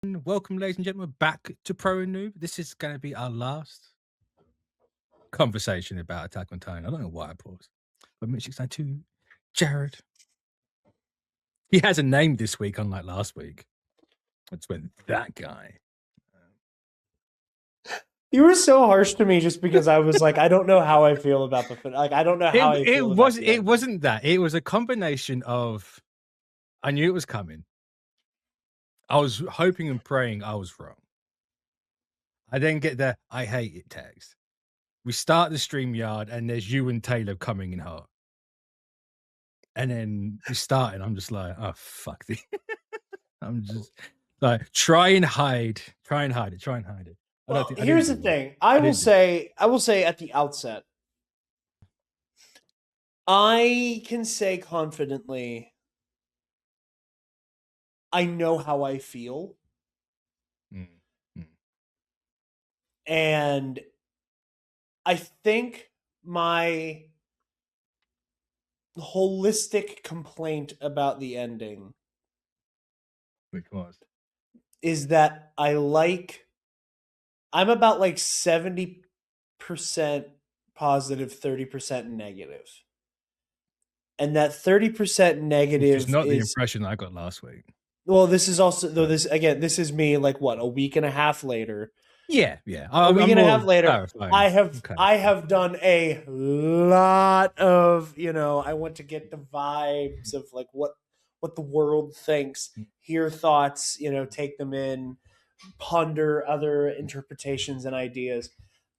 Welcome, ladies and gentlemen, back to Pro and Noob. This is going to be our last conversation about Attack on Titan. I don't know why I paused. But Mitch 692, Jarod. He has a name this week, unlike last week. It's when that guy. You were so harsh to me just because I was like, I don't know how I feel about the like. I don't know how I feel. It wasn't that. It was a combination of. I knew it was coming. I was hoping and praying I was wrong. I then get the I hate it text. We start the StreamYard and there's you and Taylor coming in hot. And then we start and I'm just like, oh, fuck this. I'm just like, try and hide it. Well, here's the thing. I will say at the outset, I can say confidently, I know how I feel. And I think my holistic complaint about the ending is that I'm about like 70% positive, 30% negative. And that 30% negative is not the impression I got last week. Well, this is also this is me like what, a week and a half later. Yeah. A week and a half later, I have done a lot of, I want to get the vibes of like what the world thinks, hear thoughts, take them in, ponder other interpretations and ideas.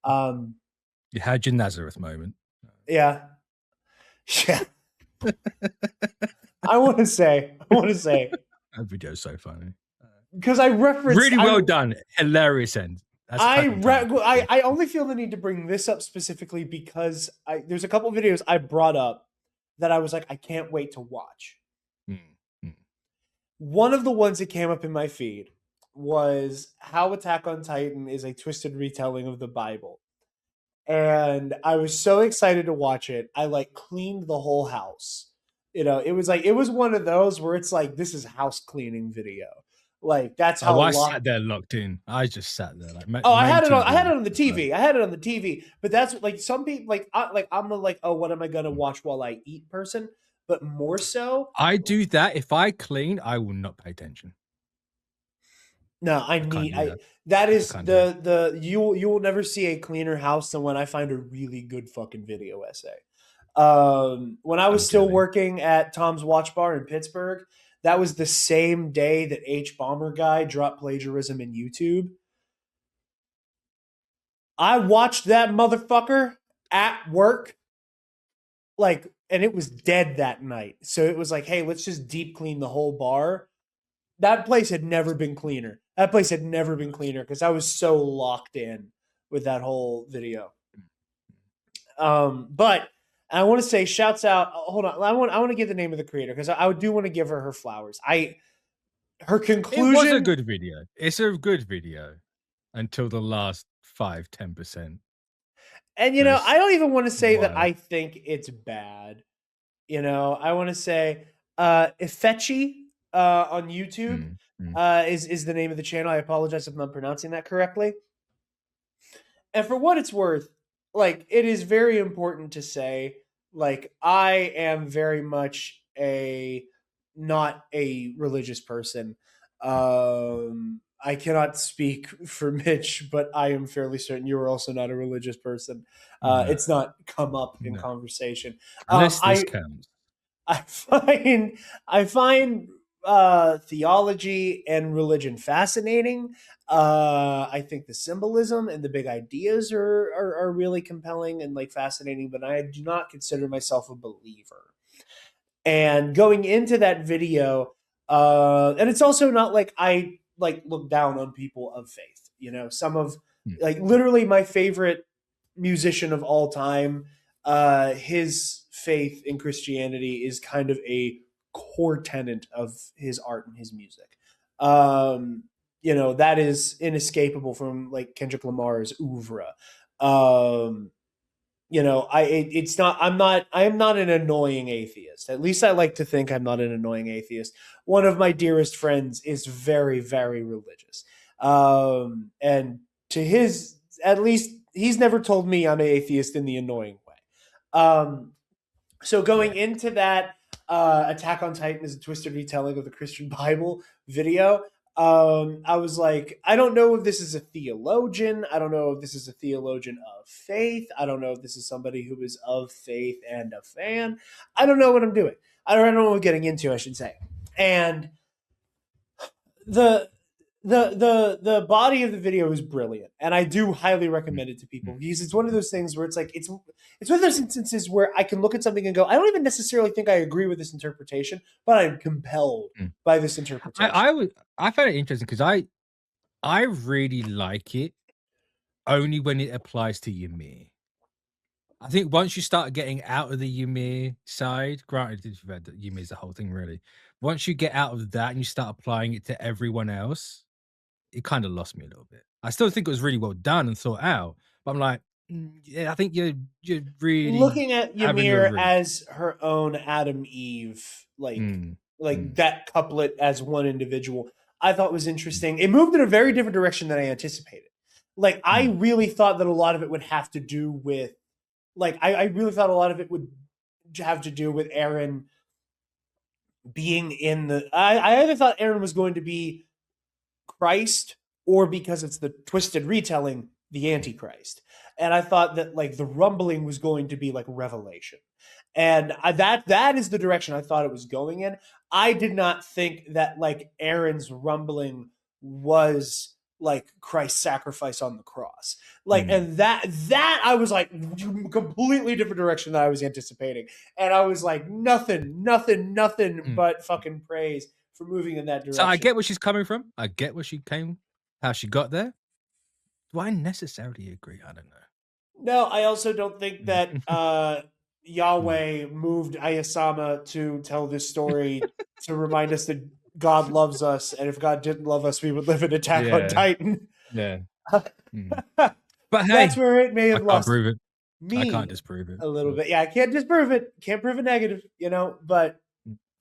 You had your Nazareth moment. Yeah. I want to say that video's so funny because I referenced really well done, hilarious end. I only feel the need to bring this up specifically because there's a couple videos I brought up that I was like, I can't wait to watch. One of the ones that came up in my feed was how Attack on Titan is a twisted retelling of the Bible. And I was so excited to watch it. I like cleaned the whole house. It was one of those where it's like, this is house cleaning video. Like that's how I sat there locked in. I just sat there like. I had it on the TV. I had it on the TV. But that's like some people I'm a what am I gonna watch while I eat person? But more so, I do that. If I clean, I will not pay attention. No, you will never see a cleaner house than when I find a really good fucking video essay. When I was still working at Tom's Watch Bar in Pittsburgh, that was the same day that H Bomber Guy dropped plagiarism in YouTube. I watched that motherfucker at work, and it was dead that night. So it was like, hey, let's just deep clean the whole bar. That place had never been cleaner. Because I was so locked in with that whole video. But I want to say shouts out. Hold on, I want to give the name of the creator because I do want to give her flowers. Her conclusion. It was a good video. It's a good video until the last 5-10%. And I don't even want to say that I think it's bad. I want to say Ifechi on YouTube is the name of the channel. I apologize if I'm not pronouncing that correctly. And for what it's worth, it is very important to say, I am very much not a religious person. I cannot speak for Mitch, but I am fairly certain you are also not a religious person. No. It's not come up in conversation. Unless this counts. I find theology and religion fascinating. I think the symbolism and the big ideas are really compelling and fascinating, but I do not consider myself a believer. And going into that video, and it's also not like I look down on people of faith. Some of literally my favorite musician of all time, his faith in Christianity is kind of a core tenet of his art and his music. That is inescapable from Kendrick Lamar's oeuvre. I am not an annoying atheist. At least I like to think I'm not an annoying atheist. One of my dearest friends is very, very religious. And to his, at least he's never told me I'm an atheist in the annoying way. So going into that, Attack on Titan is a twisted retelling of the Christian Bible video. I was like, I don't know if this is a theologian. I don't know if this is a theologian of faith. I don't know if this is somebody who is of faith and a fan. I don't know what I'm doing. I don't know what I'm getting into, I should say. And the body of the video is brilliant, and I do highly recommend it to people because it's one of those things where it's like it's one of those instances where I can look at something and go, I don't even necessarily think I agree with this interpretation, but I'm compelled by this interpretation. I found it interesting because I really like it only when it applies to Ymir. I think once you start getting out of the Ymir side, granted, you've read that Ymir's the whole thing, really. Once you get out of that and you start applying it to everyone else, it kind of lost me a little bit. I still think it was really well done and thought out, but I'm like, yeah, I think you're really looking at Ymir as her own Adam Eve, that couplet as one individual. I thought was interesting. It moved in a very different direction than I anticipated. Like I really thought that a lot of it would have to do with, I really thought a lot of it would have to do with Eren being in the. I either thought Eren was going to be Christ, or because it's the twisted retelling, the Antichrist. And I thought that the rumbling was going to be like Revelation. And that is the direction I thought it was going in. I did not think that Aaron's rumbling was Christ's sacrifice on the cross. And that I was like completely different direction than I was anticipating. And I was like, nothing but fucking praise for moving in that direction. So I get where she's coming from. I get where she came, how she got there. Do I necessarily agree? I don't know. No, I also don't think that Yahweh moved Ayasama to tell this story to remind us that God loves us, and if God didn't love us, we would live in Attack on Titan. Yeah. But hey, that's where it may have lost prove it. me. I can't disprove it a little bit. Yeah, I can't disprove it. Can't prove it negative, but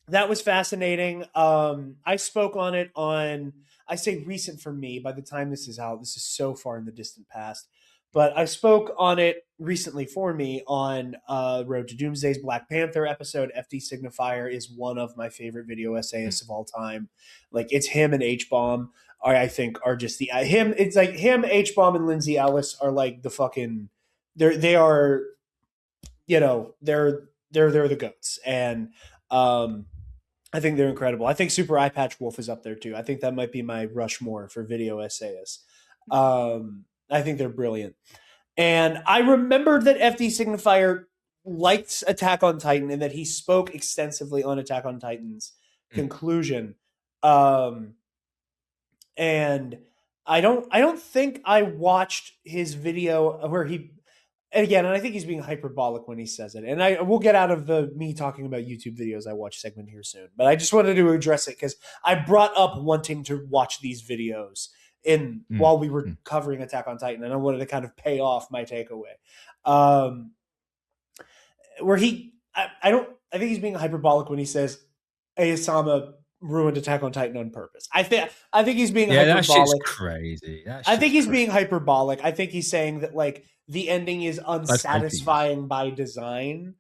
that was fascinating. I spoke on it on, I say recent for me. By the time this is out, this is so far in the distant past. But I spoke on it recently for me on Road to Doomsday's Black Panther episode. FD Signifier is one of my favorite video essayists of all time. It's him and H-Bomb I think are just the him. It's like him, H-Bomb, and Lindsay Ellis are like the fucking. They are, they're the goats, and I think they're incredible. I think Super Eye Patch Wolf is up there too. I think that might be my Rushmore for video essayists. I think they're brilliant. And I remembered that FD Signifier liked Attack on Titan and that he spoke extensively on Attack on Titan's conclusion. And I don't think I watched his video where he, and I think he's being hyperbolic when he says it. And we'll get out of the me talking about YouTube videos I watch segment here soon. But I just wanted to address it because I brought up wanting to watch these videos while we were covering Attack on Titan, and I wanted to kind of pay off my takeaway. Where I think he's being hyperbolic when he says Ayasama ruined Attack on Titan on purpose. I think he's being hyperbolic. That shit's crazy. I think he's being hyperbolic. I think he's saying that the ending is unsatisfying by design.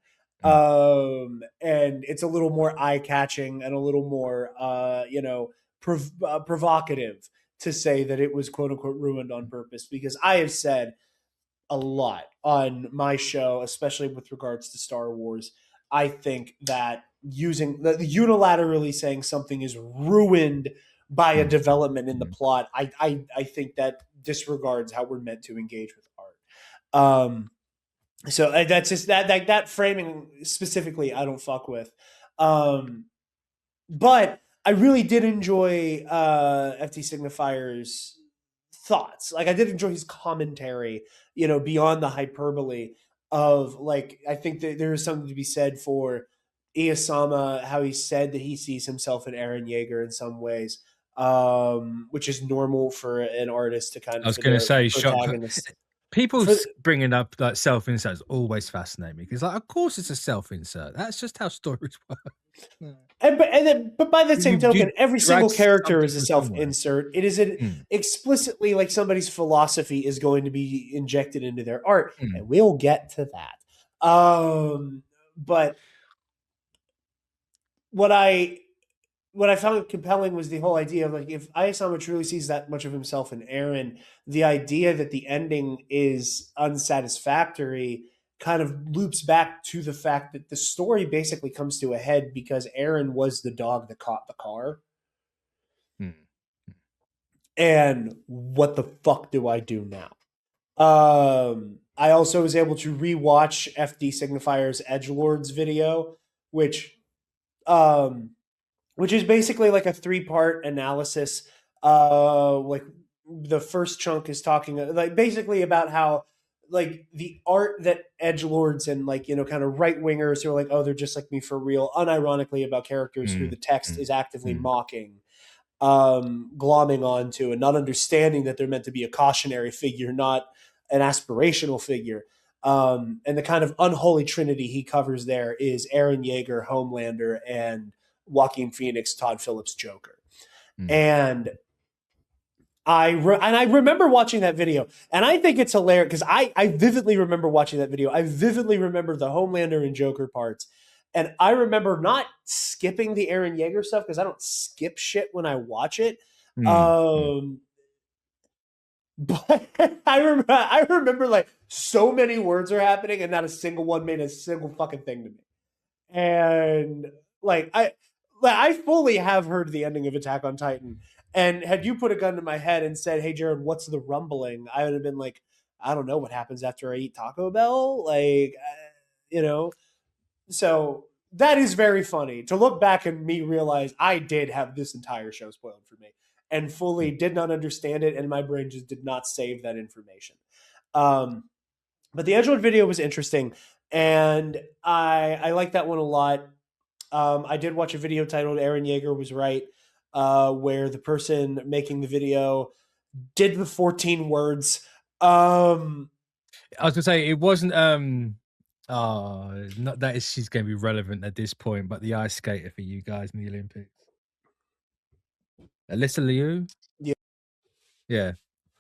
And it's a little more eye-catching and a little more provocative to say that it was quote unquote ruined on purpose, because I have said a lot on my show, especially with regards to Star Wars. I think that unilaterally saying something is ruined by a development in the plot, I think that disregards how we're meant to engage with art. So that's just that framing specifically I don't fuck with. But I really did enjoy FT Signifier's thoughts. I did enjoy his commentary, beyond the hyperbole of I think that there is something to be said for Iyasama, how he said that he sees himself in Eren Yeager in some ways, which is normal for an artist to kind of. I was going to say, People bringing up like self-inserts always fascinate me because, like, of course it's a self-insert. That's just how stories work. But by the same token, every single character is a somewhere. self-insert. It is explicitly like somebody's philosophy is going to be injected into their art, and we'll get to that. But what I found compelling was the whole idea of, like, if Ayasama truly sees that much of himself in Eren, the idea that the ending is unsatisfactory kind of loops back to the fact that the story basically comes to a head because Eren was the dog that caught the car. And what the fuck do I do now? I also was able to rewatch FD Signifier's Edgelord's video, which is basically like a 3-part analysis. Like the first chunk is talking like basically about how, like, the art that edgelords and, like, you know, kind of right wingers who are like, oh, they're just like me for real, unironically about characters who the text is actively mocking, glomming onto, and not understanding that they're meant to be a cautionary figure, not an aspirational figure. And the kind of unholy trinity he covers there is Eren Yeager, Homelander, and Joaquin Phoenix, Todd Phillips, Joker. And I remember watching that video, and I think it's hilarious because I vividly remember watching that video. I vividly remember the Homelander and Joker parts, and I remember not skipping the Eren Yeager stuff because I don't skip shit when I watch it. But I remember like so many words are happening, and not a single one made a single fucking thing to me. And like I fully have heard the ending of Attack on Titan. And had you put a gun to my head and said, hey, Jarod, what's the rumbling? I would have been like, I don't know what happens after I eat Taco Bell. Like, you know, so that is very funny to look back and me realize I did have this entire show spoiled for me and fully did not understand it. And my brain just did not save that information. But the Edgelord video was interesting. And I like that one a lot. I did watch a video titled Eren Yeager Was Right, where the person making the video did the 14 words. I was gonna say it wasn't not that she's gonna be relevant at this point, but the ice skater for you guys in the Olympics. Alyssa Liu? Yeah.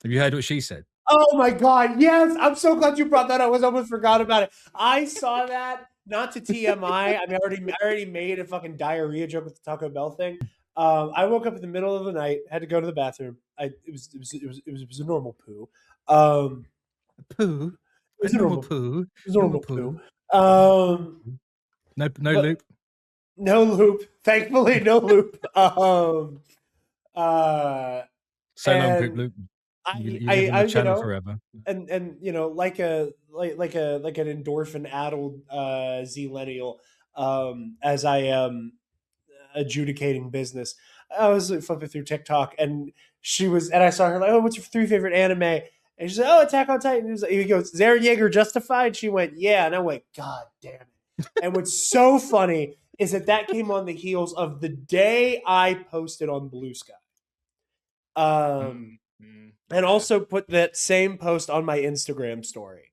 Have you heard what she said? Oh my God, yes. I'm so glad you brought that up. I almost forgot about it. I saw that, not to TMI. I mean, I already made a fucking diarrhea joke with the Taco Bell thing. I woke up in the middle of the night, had to go to the bathroom. It was a normal poo. Poo? It was a normal poo. It was a normal poo. No loop. No loop. Thankfully, no loop. So long, Poop Loop. You live on the channel forever. And you know, like an endorphin addled Zillennial, as I am adjudicating business, I was flipping through TikTok, and I saw her like, oh, what's your 3 favorite anime? And she said, oh, Attack on Titan. He goes, is Eren Yeager justified? She went, yeah. And I went, God damn it. And what's so funny is that came on the heels of the day I posted on Blue Sky. And also put that same post on my Instagram story,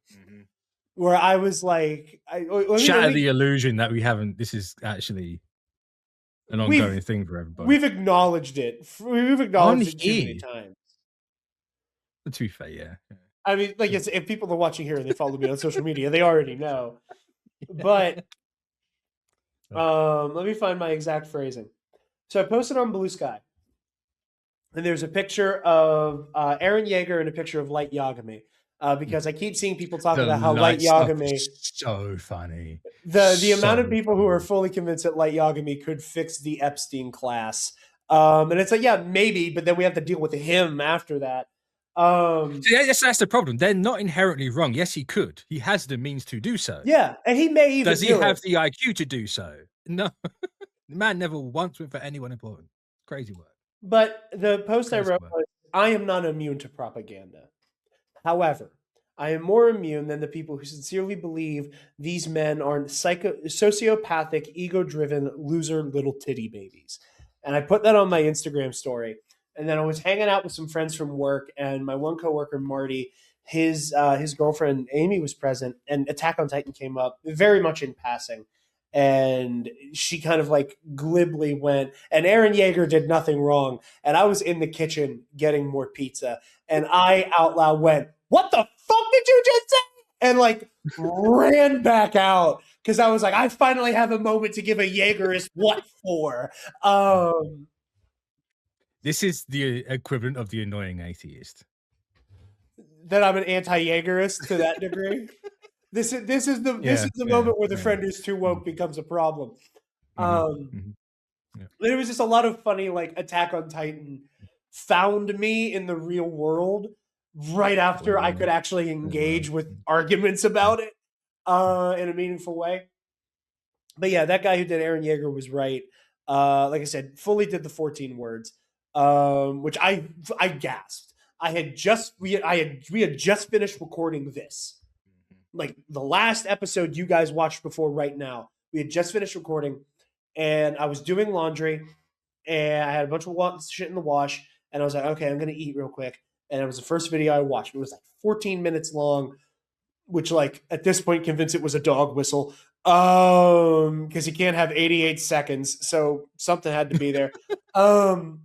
where I was like, shatter the illusion that this is actually an ongoing thing for everybody. We've acknowledged it. We've acknowledged it too many times. To be fair, yeah. I mean, like, if people are watching here and they follow me on social media, they already know. But let me find my exact phrasing. So I posted on Blue Sky, and there's a picture of Eren Yeager and a picture of Light Yagami. Because I keep seeing people talk about how Light Yagami is so funny. The amount of people who are fully convinced that Light Yagami could fix the Epstein class. And it's like, yeah, maybe, but then we have to deal with him after that. That's the problem. They're not inherently wrong. Yes, he could. He has the means to do so. Yeah, and he may even Does he have the IQ to do so? No. The man never once went for anyone important. Crazy word. But the post I wrote was, I am not immune to propaganda. However, I am more immune than the people who sincerely believe these men are sociopathic, ego-driven, loser little titty babies. And I put that on my Instagram story. And then I was hanging out with some friends from work, and my one coworker, Marty, his girlfriend Amy was present, and Attack on Titan came up very much in passing, and she kind of like glibly went, and Eren Yeager did nothing wrong, and I was in the kitchen getting more pizza, and I out loud went, "What the fuck did you just say?" and like ran back out because I was like, I finally have a moment to give a Jaegerist what for. This is the equivalent of the annoying atheist. That I'm an anti-Jaegerist to that degree. This is the moment where the friend who's too woke becomes a problem. There was just a lot of funny like Attack on Titan found me in the real world right after I could actually engage with arguments about it in a meaningful way. But yeah, that guy who did Eren Yeager was right. Like I said, fully did the 14 words, which I gasped. We had just finished recording this, like the last episode you guys watched before right now. We had just finished recording, and I was doing laundry, and I had a bunch of shit in the wash, and I was like, okay, I'm gonna eat real quick. And it was the first video I watched. It was like 14 minutes long, which like at this point convinced it was a dog whistle. Because you can't have 88 seconds, so something had to be there. I'm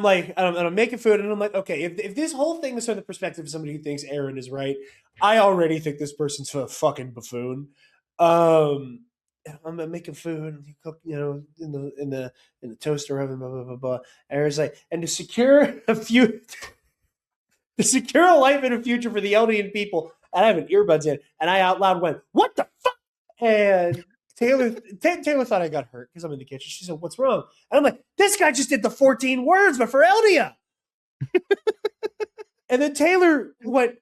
like, I'm making food, and I'm like, okay, if this whole thing is from the perspective of somebody who thinks Eren is right, I already think this person's a fucking buffoon. I'm making food, you cook, in the toaster oven, blah blah blah blah. Eren's like, and to secure a life in a future for the Eldian people, and I have an earbuds in, and I out loud went, "What the fuck?" And Taylor thought I got hurt because I'm in the kitchen. She said, "What's wrong?" And I'm like, "This guy just did the 14 words, but for Eldia." And then Taylor went,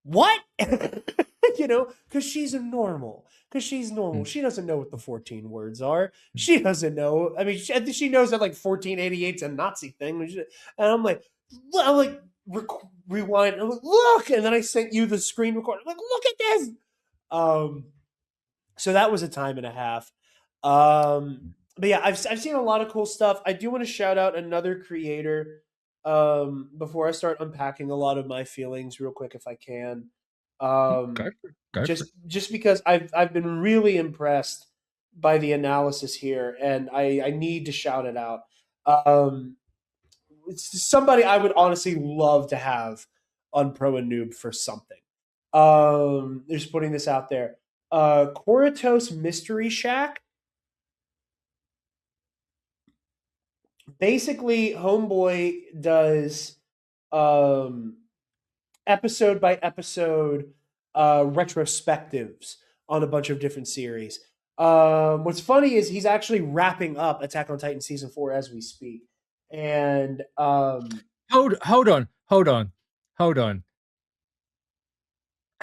"What?" Because she's normal. She doesn't know what the 14 words are. She doesn't know. I mean, she knows that like 1488's a Nazi thing. And I'm like, rewind. I'm like, look, and then I sent you the screen record. I'm like, look at this. So that was a time and a half. But yeah, I've seen a lot of cool stuff. I do want to shout out another creator before I start unpacking a lot of my feelings real quick, if I can. Just because I've been really impressed by the analysis here, and I need to shout it out. It's somebody I would honestly love to have on Pro and Noob for something. Just putting this out there. Coratos Mystery Shack. Basically, Homeboy does episode by episode retrospectives on a bunch of different series. What's funny is he's actually wrapping up Attack on Titan season 4 as we speak. And hold on.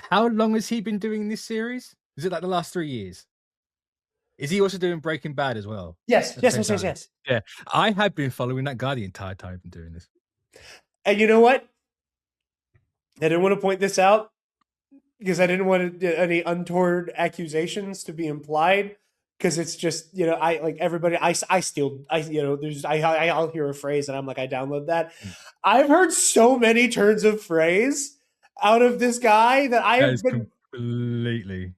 How long has he been doing this series? Is it like the last 3 years? Is he also doing Breaking Bad as well? Yes. Yeah, I have been following that guy the entire time I've been doing this. And you know what? I didn't want to point this out because I didn't want any untoward accusations to be implied. Because it's just, I like everybody. I'll hear a phrase and I'm like, I download that. I've heard so many turns of phrase out of this guy that I have been completely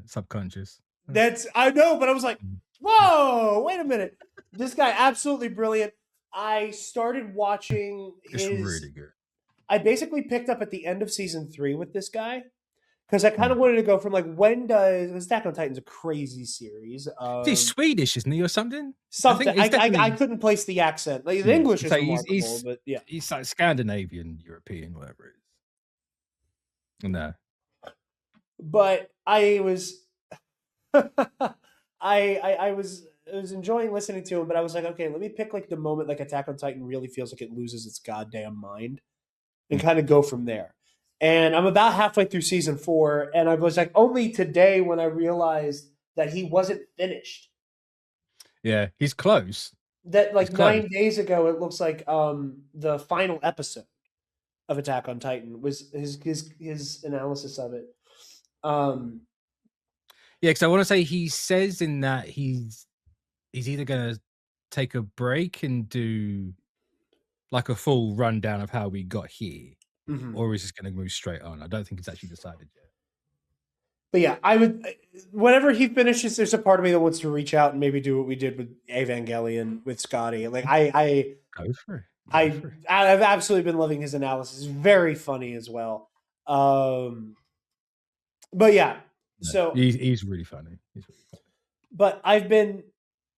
subconscious. I know, but I was like, whoa, wait a minute. This guy, absolutely brilliant. I started watching It's really good. I basically picked up at the end of season 3 with this guy because I kind of wanted to go from like, when does Attack on Titan's a crazy series? He's Swedish, isn't he, or something? Something. I couldn't place the accent. Like, the English is remarkable, but yeah, he's like Scandinavian, European, whatever it is. No, but I was, I was enjoying listening to him, but I was like, okay, let me pick like the moment like Attack on Titan really feels like it loses its goddamn mind, and kind of go from there. And I'm about halfway through season 4, and I was like, only today when I realized that he wasn't finished. Yeah, he's close. That like 9 days ago, it looks like the final episode of Attack on Titan was his analysis of it. Yeah, because I want to say he says in that he's either going to take a break and do like a full rundown of how we got here, Mm-hmm. or is this going to move straight on? I don't think it's actually decided yet. But yeah, I would. Whenever he finishes, there's a part of me that wants to reach out and maybe do what we did with Evangelion with Scotty. Like Go for it. I've absolutely been loving his analysis. Very funny as well. But yeah, so he's really funny. But I've been,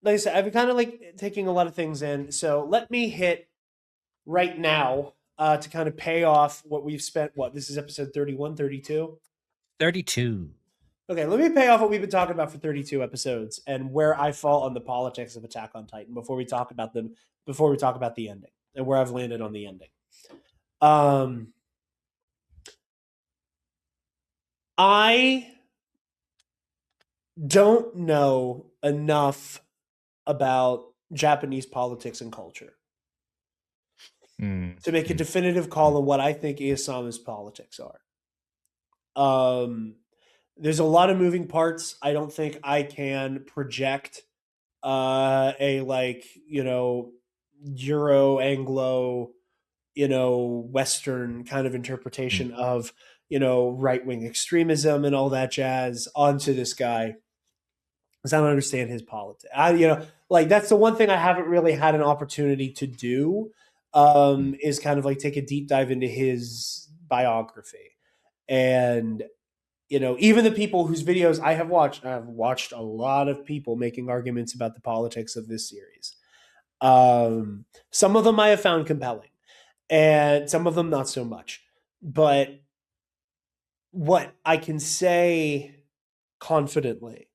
like I said, I've been kind of like taking a lot of things in. So let me hit right now to kind of pay off what we've spent. What, this is episode 31, 32? 32. Okay, let me pay off what we've been talking about for 32 episodes and where I fall on the politics of Attack on Titan before we talk about the ending and where I've landed on the ending. I don't know enough about Japanese politics and culture to make a definitive call on what I think Isama's politics are. There's a lot of moving parts. I don't think I can project a Euro Anglo, Western kind of interpretation of, right-wing extremism and all that jazz onto this guy, because I don't understand his politics. That's the one thing I haven't really had an opportunity to do, is kind of like take a deep dive into his biography. And, even the people whose videos I've watched a lot of people making arguments about the politics of this series. Some of them I have found compelling, and some of them not so much. But what I can say confidently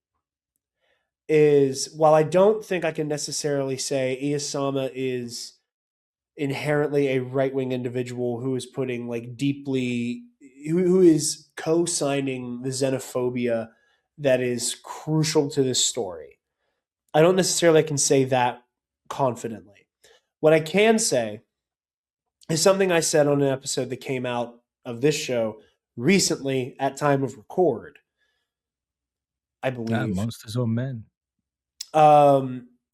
is, while I don't think I can necessarily say Isama is inherently a right-wing individual who is putting who is co-signing the xenophobia that is crucial to this story, I don't necessarily can say that confidently. What I can say is something I said on an episode that came out of this show recently at time of record, I believe. Monsters or Men.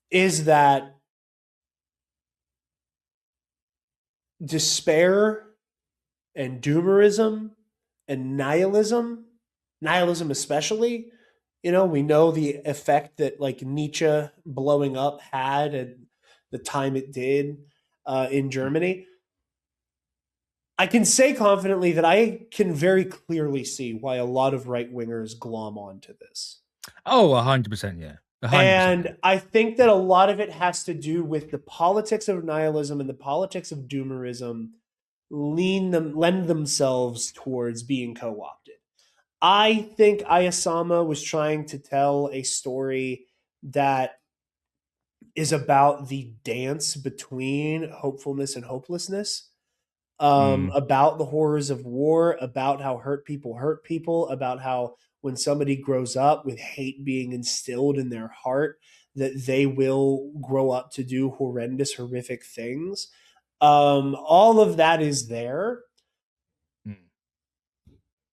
Is that despair and doomerism and nihilism especially, we know the effect that like Nietzsche blowing up had at the time it did in Germany. I can say confidently that I can very clearly see why a lot of right-wingers glom onto this. Oh, 100%, yeah. 100%. And I think that a lot of it has to do with the politics of nihilism and the politics of doomerism lend themselves towards being co-opted. I think Isama was trying to tell a story that is about the dance between hopefulness and hopelessness, about the horrors of war, about how hurt people, about how when somebody grows up with hate being instilled in their heart, that they will grow up to do horrendous, horrific things. All of that is there.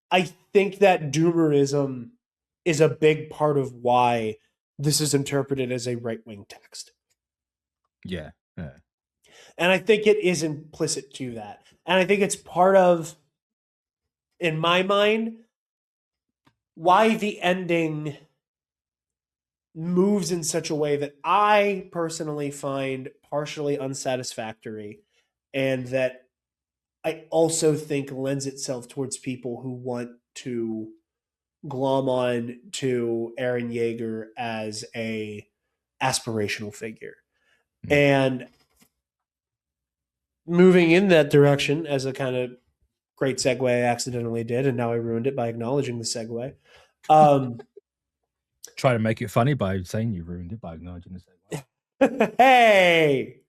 I think that doomerism is a big part of why this is interpreted as a right-wing text. Yeah. And I think it is implicit to that. And I think it's part of, in my mind, why the ending moves in such a way that I personally find partially unsatisfactory, and that I also think lends itself towards people who want to glom on to Eren Yeager as a aspirational figure. And moving in that direction, as a kind of great segue I accidentally did, and now I ruined it by acknowledging the segue. Try to make it funny by saying you ruined it by acknowledging the segue. Hey!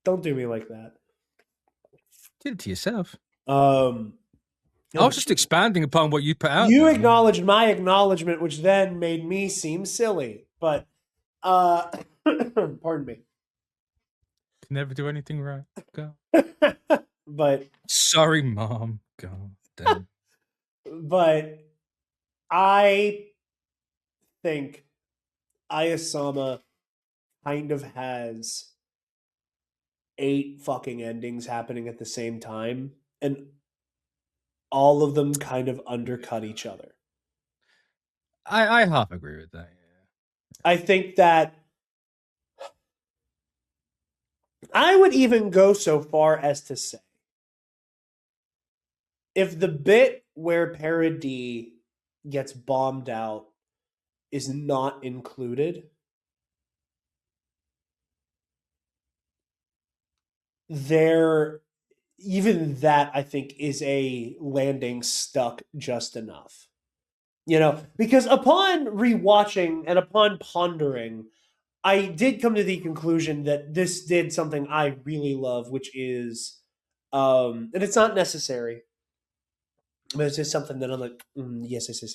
Don't do me like that. Did it to yourself. I was just expanding upon what you put out. You acknowledged my acknowledgement, which then made me seem silly. But pardon me. Can never do anything right. Go. But sorry, Mom. God damn. But I think Isama kind of has 8 fucking endings happening at the same time, and all of them kind of undercut each other. I half agree with that. Yeah. I think that I would even go so far as to say, if the bit where Parody gets bombed out is not included, even that, I think, is a landing stuck just enough. Because upon rewatching and upon pondering, I did come to the conclusion that this did something I really love, which is, and it's not necessary, but it's just something that I'm like, yes. It's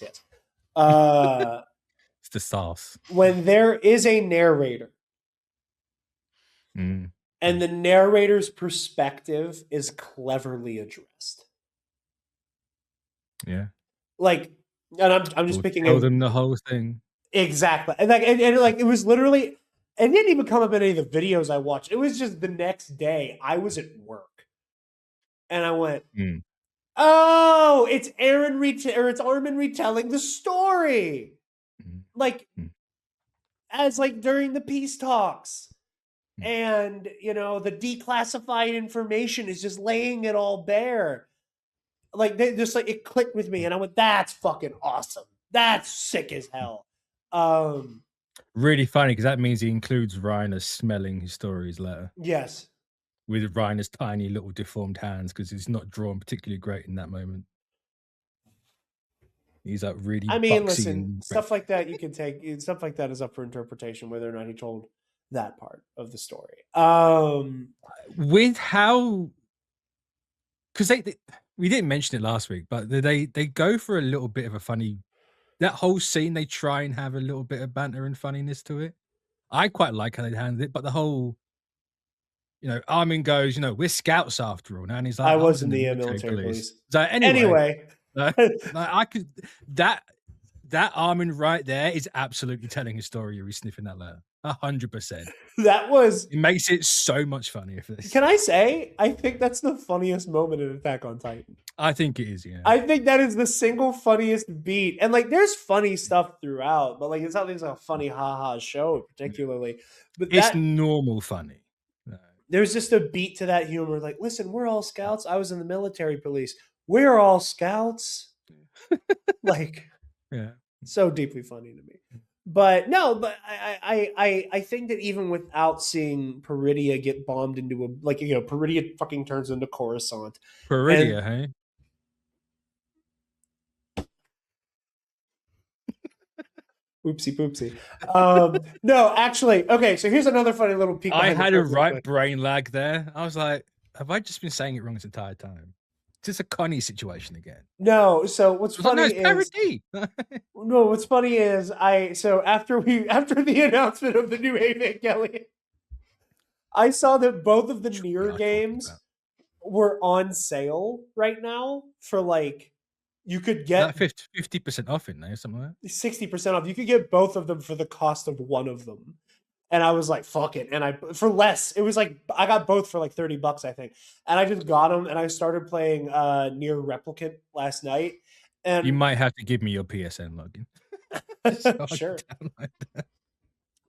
the sauce. When there is a narrator, and the narrator's perspective is cleverly addressed. Yeah. Like, and I'm just picking. Tell them the whole thing. Exactly, and it was literally. It didn't even come up in any of the videos I watched. It was just the next day I was at work, and I went, "Oh, it's it's Armin retelling the story, as during the peace talks." And, the declassified information is just laying it all bare. It clicked with me, and I went, that's fucking awesome. That's sick as hell. Really funny, because that means he includes Reiner smelling his story's letter. Yes. With Reiner's tiny little deformed hands, because he's not drawn particularly great in that moment. He's like really boxy. Listen, stuff like that you can take. Stuff like that is up for interpretation, whether or not he told that part of the story. With how, because we didn't mention it last week, but they go for a little bit of a funny, that whole scene, they try and have a little bit of banter and funniness to it. I quite like how they handled it, but the whole, Armin goes, we're scouts after all. And he's like, I was in the military police. So anyway. I could, that Armin right there is absolutely telling a story. You're sniffing that letter 100%. It makes it so much funnier for this. Can I say, I think that's the funniest moment in Attack on Titan. I think it is, yeah. I think that is the single funniest beat. And there's funny stuff throughout, but it's not like it's a funny haha show particularly. But it's normal funny. There's just a beat to that humor. Listen, we're all scouts. I was in the military police. We're all scouts. Yeah. So deeply funny to me. But no, but I think that even without seeing Peridia get bombed into Peridia fucking turns into Coruscant. Peridia, hey? Oopsie poopsie. No, actually, okay, so here's another funny little peek. I had a right brain lag there. I was like, have I just been saying it wrong this entire time? Is this a Connie situation again? No, so what's funny is parody. No, what's funny is after the announcement of the new Evangelion, I saw that both of the Nier games were on sale right now for you could get 50% off in there, something like that. 60% off. You could get both of them for the cost of one of them. And I was like, fuck it. And for less, it was I got both for $30, I think. And I just got them and I started playing Nier Replicant last night. And you might have to give me your PSN login. Sure.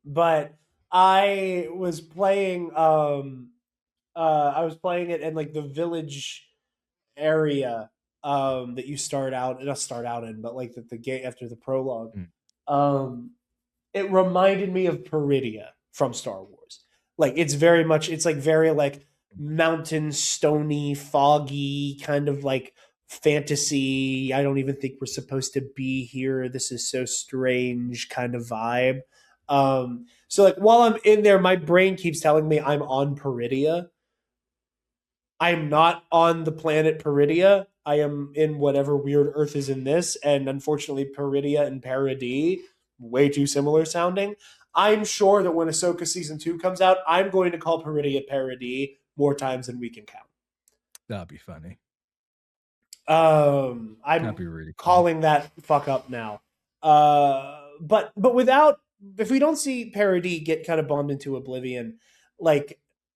But I was playing it in the village area that you start out in, but the gate after the prologue. It reminded me of Peridia from Star Wars. It's very much, it's very mountain, stony, foggy, kind of fantasy. I don't even think we're supposed to be here. This is so strange kind of vibe. So while I'm in there, my brain keeps telling me I'm on Peridia. I'm not on the planet Peridia. I am in whatever weird Earth is in this, and unfortunately, Peridia and Parody, way too similar sounding. I'm sure that when Ahsoka Season 2 comes out, I'm going to call Peridia Parody more times than we can count. That'd be funny. I'm really calling that fuck up now. But if we don't see Parody get kind of bombed into oblivion,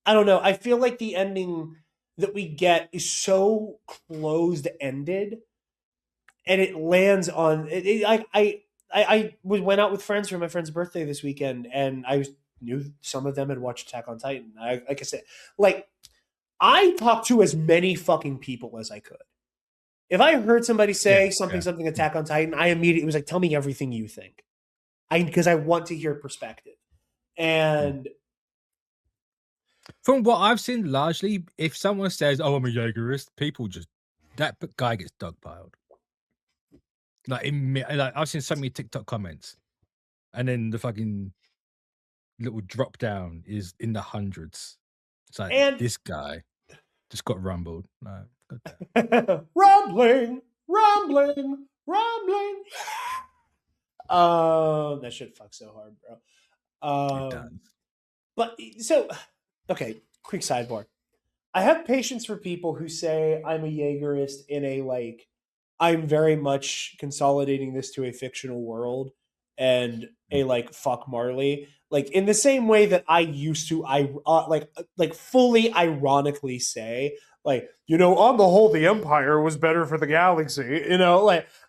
I don't know. I feel like the ending that we get is so closed ended, and it lands on I went out with friends for my friend's birthday this weekend, and I knew some of them had watched Attack on Titan. Like I said, like I talked to as many fucking people as I could. If I heard somebody say something Attack on Titan, I immediately was like, "Tell me everything you think," because I want to hear perspective. And from what I've seen, largely, if someone says, "Oh, I'm a Jaegerist," people just that guy gets dogpiled. Like I've seen so many TikTok comments, and then the fucking little drop down is in the hundreds. It's like this guy just got rumbled. Like, rumbling. That shit fucks so hard, bro. It does. But so, okay, quick sidebar. I have patience for people who say I'm a Jaegerist in a like, I'm very much consolidating this to a fictional world and a like fuck Marley, like in the same way that I used to, like fully ironically say, like, on the whole, the Empire was better for the galaxy, and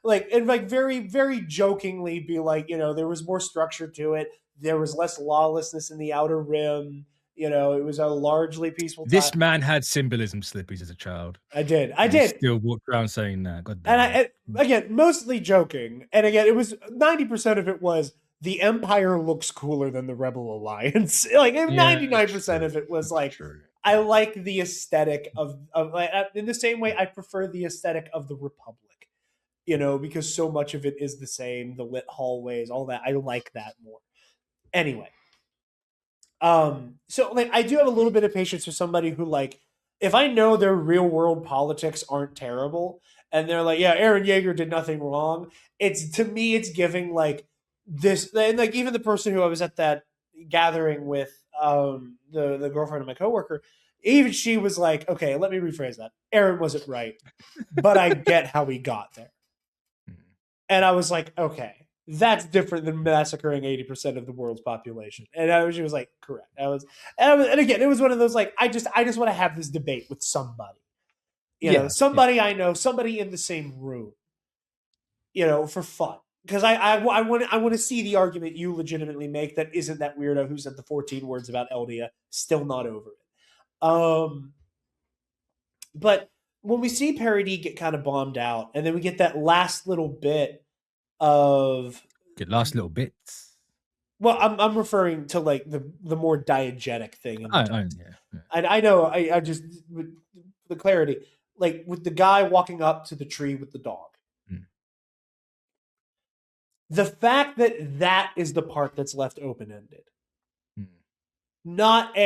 like very, very jokingly be like, there was more structure to it. There was less lawlessness in the Outer Rim. It was a largely peaceful time. This man had symbolism slippies as a child. I did. Still walked around saying that. God damn. And again, mostly joking. And again, it was 90% of it was the Empire looks cooler than the Rebel Alliance. Like 99% of it was like, I like the aesthetic of in the same way I prefer the aesthetic of the Republic, because so much of it is the same, the lit hallways, all that. I like that more. Anyway. So like I do have a little bit of patience for somebody who like, if I know their real world politics aren't terrible and they're like, yeah, Aaron Yeager did nothing wrong. To me, it's giving like this, and like even the person who I was at that gathering with, the girlfriend of my coworker, even she was like, okay, let me rephrase that. Aaron wasn't right, but I get how he got there. And I was like, okay, that's different than massacring 80% of the world's population. And she was like, correct. And again, it was one of those like, I just want to have this debate with somebody, somebody I know, somebody in the same room, for fun. Because I want to see the argument you legitimately make that isn't that weirdo who said the 14 words about Eldia still not over it. But when we see Parody get kind of bombed out, and then we get that last little bit of last little bits. Well, I'm referring to like the more diegetic thing. I know. I just, with the clarity, like with the guy walking up to the tree with the dog. The fact that is the part that's left open ended. Not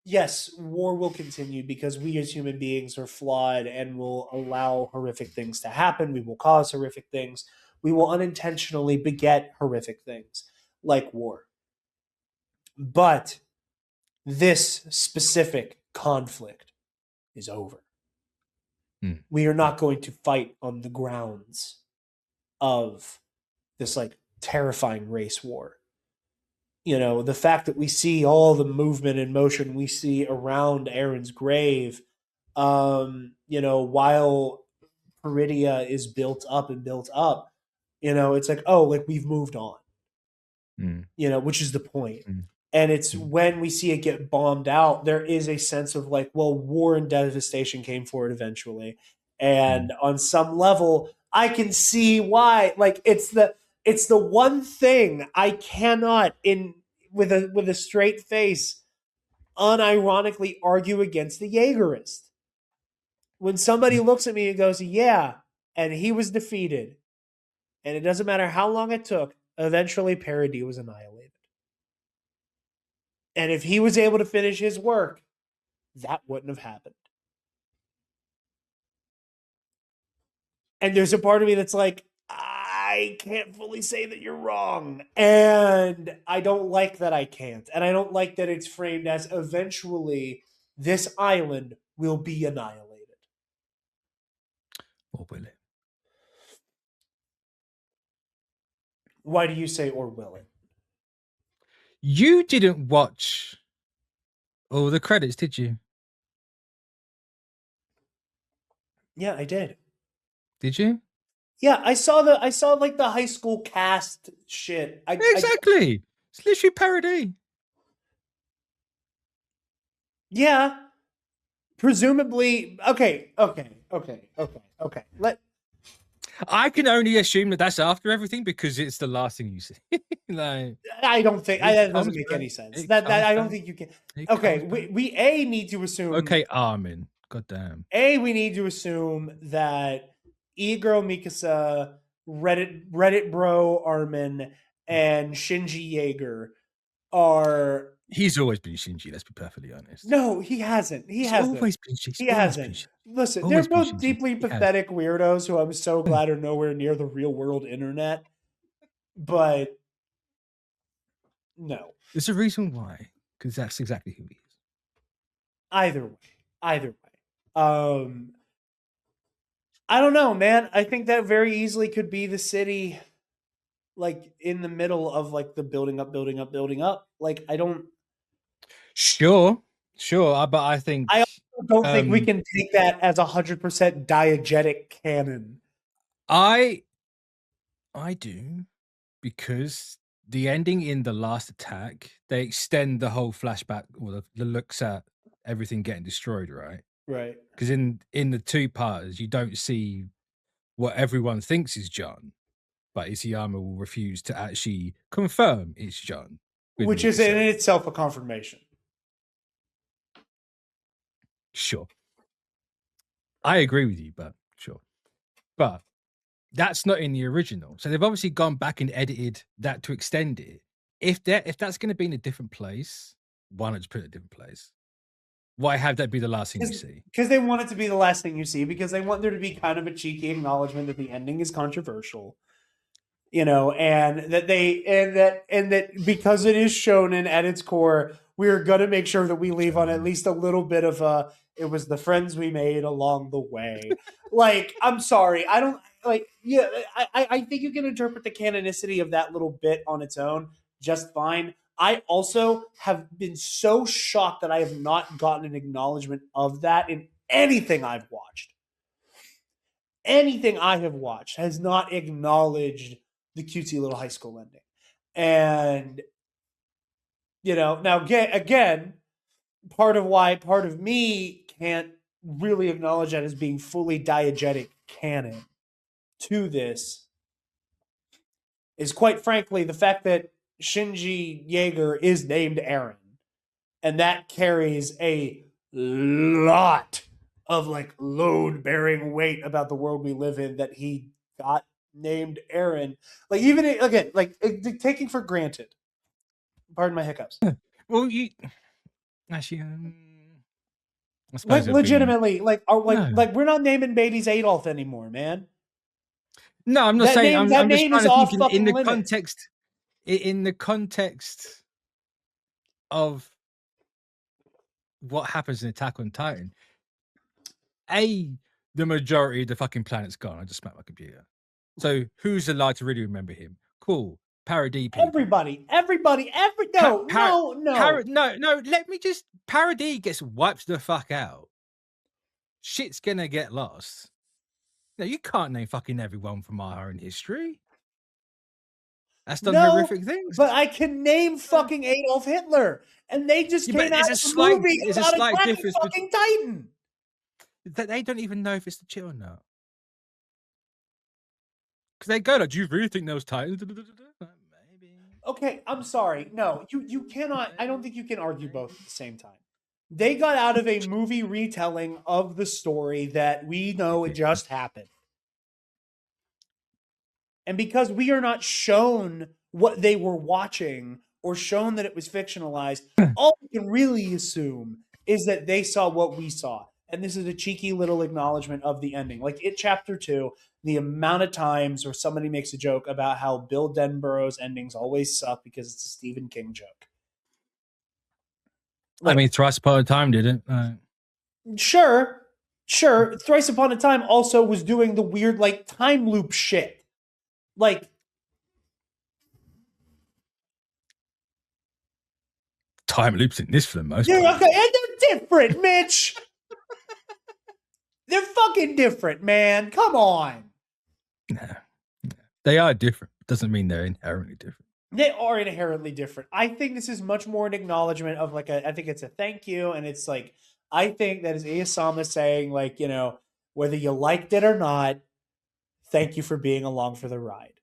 yes, war will continue because we as human beings are flawed and will allow horrific things to happen. We will cause horrific things. We will unintentionally beget horrific things like war. But this specific conflict is over. We are not going to fight on the grounds of this like terrifying race war. The fact that we see all the movement and motion we see around Aaron's grave, while Peridia is built up, it's like, oh, like we've moved on, which is the point. And it's when we see it get bombed out, there is a sense of like, well, war and devastation came for it eventually. And on some level, I can see why. Like it's the one thing I cannot with a straight face unironically argue against the Jaegerist. When somebody looks at me and goes, yeah, and he was defeated, and it doesn't matter how long it took, eventually Parody was annihilated. And if he was able to finish his work, that wouldn't have happened. And there's a part of me that's like, I can't fully say that you're wrong. And I don't like that I can't. And I don't like that it's framed as eventually this island will be annihilated. Or will it? Why do you say or will it? You didn't watch all the credits, did you? Yeah, I did. Did you? Yeah, I saw like the high school cast shit. Exactly. It's literally parody. Yeah. Presumably, okay. I can only assume that that's after everything because it's the last thing you see. Like, I don't think that doesn't make any sense. That I don't think you can. Okay, we need to assume. Okay, Armin. Goddamn. We need to assume that e-girl Mikasa, Reddit bro Armin, and Shinji Jaeger are. He's always been Shinji. Let's be perfectly honest. No, he hasn't. He hasn't. Always been Shinji. He hasn't. Listen, they're both deeply pathetic weirdos who I'm so glad are nowhere near the real world internet. But no, there's a reason why, because that's exactly who he is. Either way. I don't know, man. I think that very easily could be the city, like in the middle of like the building up. Like I don't. Sure, but I think I also don't think we can take that as 100% diegetic canon. I do, because the ending in The Last Attack, they extend the whole flashback or the looks at everything getting destroyed, right? Right. Because in the two parts, you don't see what everyone thinks is John, but Isayama will refuse to actually confirm it's John. Which is in itself a confirmation. Sure. I agree with you, but sure. But that's not in the original. So they've obviously gone back and edited that to extend it. If that's going to be in a different place, why not just put it in a different place? Why have that be the last thing you see? Because they want it to be the last thing you see, because they want there to be kind of a cheeky acknowledgement that the ending is controversial. And that because it is shonen at its core, we're gonna make sure that we leave on at least a little bit of it was the friends we made along the way. Like, I'm sorry, I don't like. Yeah, I think you can interpret the canonicity of that little bit on its own just fine. I also have been so shocked that I have not gotten an acknowledgement of that in anything I've watched. Anything I have watched has not acknowledged the cutesy little high school ending. And, now again, part of me can't really acknowledge that as being fully diegetic canon to this is, quite frankly, the fact that Shinji Jaeger is named Eren. And that carries a lot of like load bearing weight about the world we live in, that he got named Eren. Like, even again, like taking for granted. Pardon my hiccups. Well, you actually, I like suppose legitimately, like we're not naming babies Adolf anymore, man. No, I'm not saying. That I'm just name trying is to off think fucking in the limits. context. In the context of what happens in Attack on Titan, the majority of the fucking planet's gone. I just smacked my computer. So who's allowed to really remember him? Cool. Parody people. Everybody. No. Let me just. Parody gets wiped the fuck out. Shit's gonna get lost. No, you can't name fucking everyone from our own history. That's done horrific things. But I can name fucking Adolf Hitler, and they just came out with a movie about attacking fucking Titan. That they don't even know if it's legit or not. Because they go like, "Do you really think those Titans?" Maybe. Okay, I'm sorry. No, you cannot. I don't think you can argue both at the same time. They got out of a movie retelling of the story that we know it just happened. And because we are not shown what they were watching or shown that it was fictionalized, all we can really assume is that they saw what we saw. And this is a cheeky little acknowledgement of the ending. Like It Chapter 2, the amount of times where somebody makes a joke about how Bill Denborough's endings always suck because it's a Stephen King joke. Like, I mean, Thrice Upon a Time did it. Sure. Thrice Upon a Time also was doing the weird, like, time loop shit. Like, time loops in this for the most part. part. Okay, and they're different, Mitch. They're fucking different, man. Come on. Nah. They are different. Doesn't mean they're inherently different. They are inherently different. I think this is much more an acknowledgement of like I think it's a thank you, and it's like I think that is Asama saying like, you know, whether you liked it or not, thank you for being along for the ride.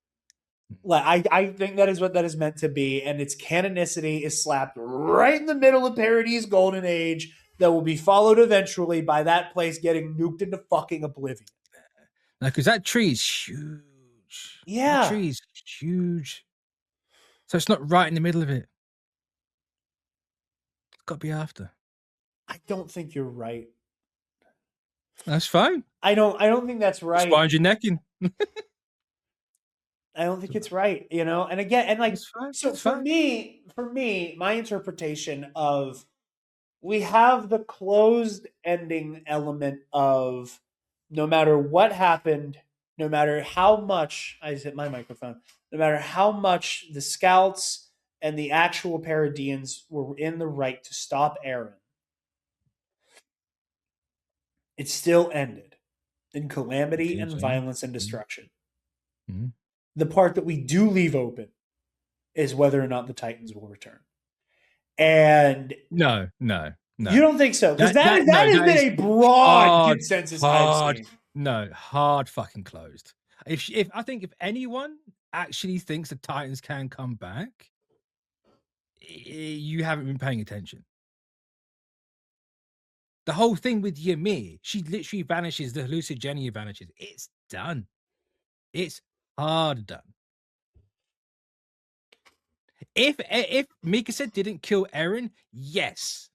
Like I think that is what that is meant to be, and its canonicity is slapped right in the middle of Parody's golden age that will be followed eventually by that place getting nuked into fucking oblivion. Now, because that tree is huge. Yeah. That tree is huge. So it's not right in the middle of it. It's got to be after. I don't think you're right. That's fine. I don't think that's right. Sponge your necking. I don't think it's right, you know? And again, and like, so for me, my interpretation of we have the closed ending element of no matter what happened, no matter how much, I just hit my microphone, no matter how much the scouts and the actual Parodians were in the right to stop Eren, it still ended in calamity and violence and destruction. Mm-hmm. The part that we do leave open is whether or not the Titans will return. And no. You don't think so? Because that has been a broad consensus I've seen. No, hard fucking closed. If I think if anyone actually thinks the Titans can come back, you haven't been paying attention. The whole thing with Ymir, she literally vanishes, the hallucinogenia vanishes. It's done. It's hard done. If Mikasa didn't kill Eren, yes,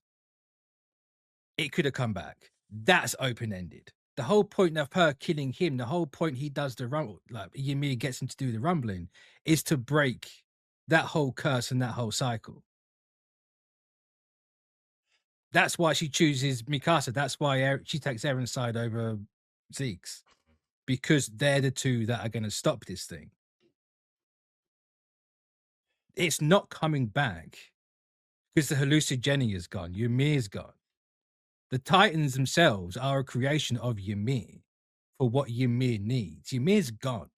it could have come back. That's open-ended. The whole point of her killing him, the whole point he does the rumble, like Ymir gets him to do the rumbling, is to break that whole curse and that whole cycle. That's why she chooses Mikasa. That's why she takes Eren's side over Zeke's. Because they're the two that are going to stop this thing. It's not coming back because the hallucinogenia is gone. Ymir's gone. The Titans themselves are a creation of Ymir for what Ymir needs. Ymir's gone.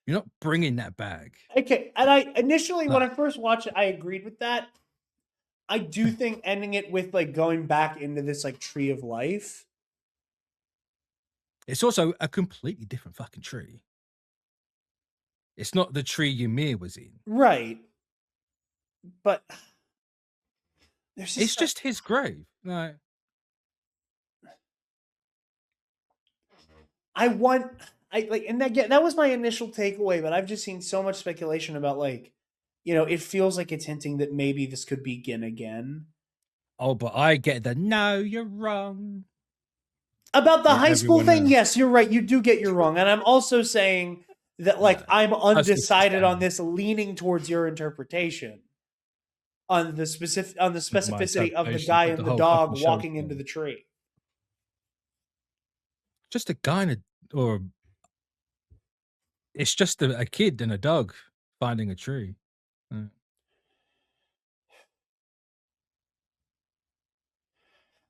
You're not bringing that back. Okay, and I initially, when I first watched it, I agreed with that. I do think ending it with like going back into this like tree of life. It's also a completely different fucking tree. It's not the tree Ymir was in. Right. But it's just his grave. No. And again, that was my initial takeaway, but I've just seen so much speculation about like, you know, it feels like it's hinting that maybe this could begin again. Oh, but I get that. No, you're wrong. About the high school thing, yes, you're right. You do get you're wrong. And I'm also saying that like I'm undecided on this, leaning towards your interpretation on the specificity of the guy and the dog walking into the tree. Just a guy or it's just a kid and a dog finding a tree.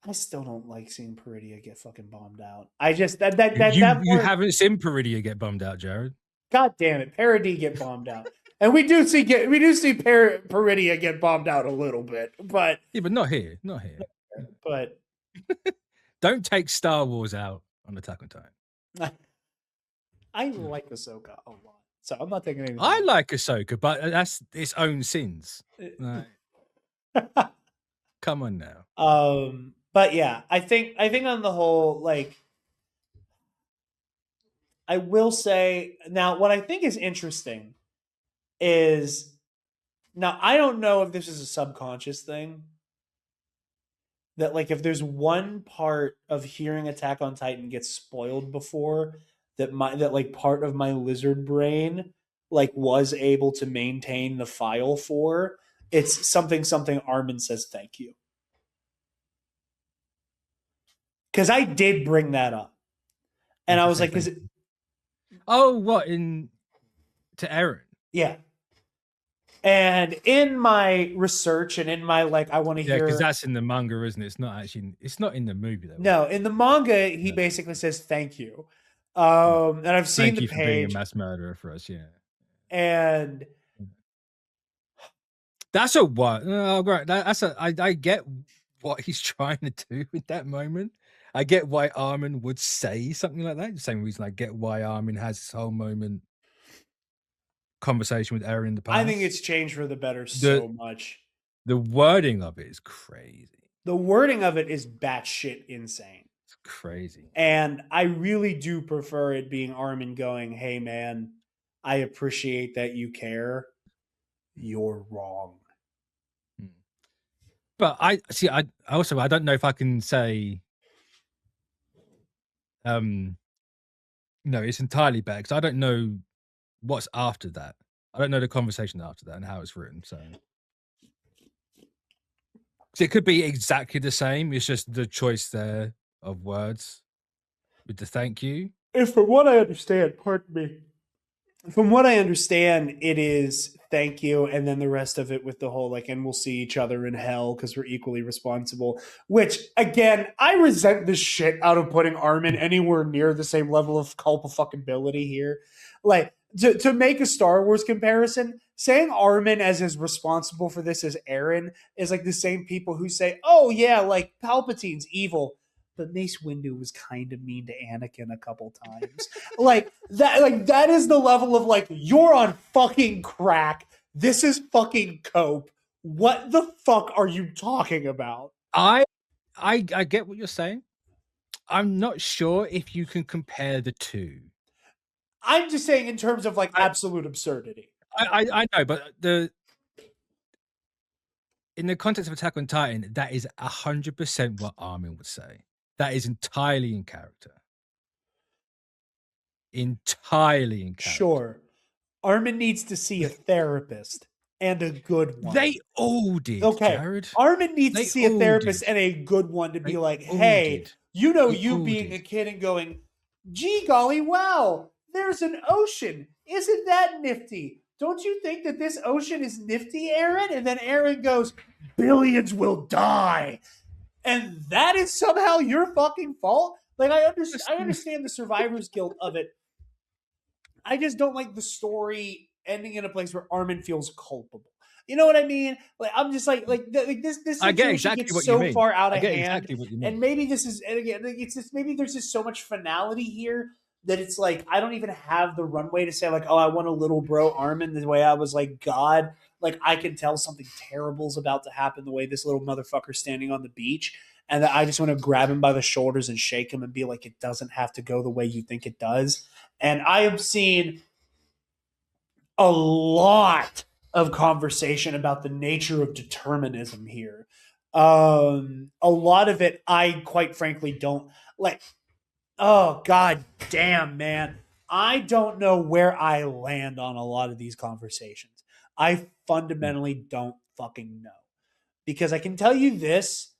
I still don't like seeing Peridia get fucking bombed out. I just you haven't seen Peridia get bombed out, Jarod. God damn it, Parody get bombed out, and we do see Peridia get bombed out a little bit, but yeah, but not here. But don't take Star Wars out on Attack on Titan. I like Ahsoka a lot, so I'm not taking anything. I like Ahsoka, but that's its own sins. Right. Come on now. But yeah, I think on the whole, like, I will say now what I think is interesting is now I don't know if this is a subconscious thing that like if there's one part of hearing Attack on Titan gets spoiled before that like part of my lizard brain like was able to maintain the file for, it's something Armin says thank you. Because I did bring that up. And I was like, is it... Oh, what? To Eren? Yeah. And in my research and in my I want to hear, because that's in the manga, isn't it? It's not actually. It's not in the movie though. No, in the manga, he basically says thank you. And I've seen thank the you for being a page, mass murderer for us. Yeah, and that's a what? Oh, right. That's a. I get what he's trying to do with that moment. I get why Armin would say something like that. The same reason I get why Armin has this whole moment conversation with Eren in the past. I think it's changed for the better so much. The wording of it is crazy. The wording of it is batshit insane. It's crazy. And I really do prefer it being Armin going, hey man, I appreciate that you care. You're wrong. But I don't know if I can say no, it's entirely bad because I don't know what's after that. I don't know the conversation after that and how it's written. So it could be exactly the same. It's just the choice there of words with the thank you. And from what I understand, pardon me. From what I understand, it is thank you, and then the rest of it with the whole and we'll see each other in hell because we're equally responsible. Which, again, I resent the shit out of putting Armin anywhere near the same level of culpability here. To make a Star Wars comparison, saying Armin as responsible for this as Eren is the same people who say, oh yeah, Palpatine's evil, but Mace Windu was kind of mean to Anakin a couple times. that is the level of you're on fucking crack. This is fucking cope. What the fuck are you talking about? I get what you're saying. I'm not sure if you can compare the two. I'm just saying in terms of absolute absurdity. I know, but in the context of Attack on Titan, that is 100% what Armin would say. That is entirely in character. Entirely in character. Sure. Armin needs to see a therapist and a good one. They all did, okay. Jarod. Armin needs to see a therapist and a good one to be hey, you being a kid and going, gee golly, wow, there's an ocean. Isn't that nifty? Don't you think that this ocean is nifty, Eren? And then Eren goes, billions will die. And that is somehow your fucking fault? I understand the survivor's guilt of it. I just don't like the story ending in a place where Armin feels culpable. You know what I mean? I'm just this situation I get exactly gets what so you mean. far out of hand. Exactly what you mean. And maybe this is, and again, it's just maybe there's just so much finality here that it's I don't even have the runway to say oh, I want a little bro Armin the way I was God. I can tell something terrible's about to happen the way this little motherfucker's standing on the beach. And that I just want to grab him by the shoulders and shake him and be it doesn't have to go the way you think it does. And I have seen a lot of conversation about the nature of determinism here. A lot of it, I quite frankly don't oh, god damn, man. I don't know where I land on a lot of these conversations. I fundamentally don't fucking know. Because I can tell you this,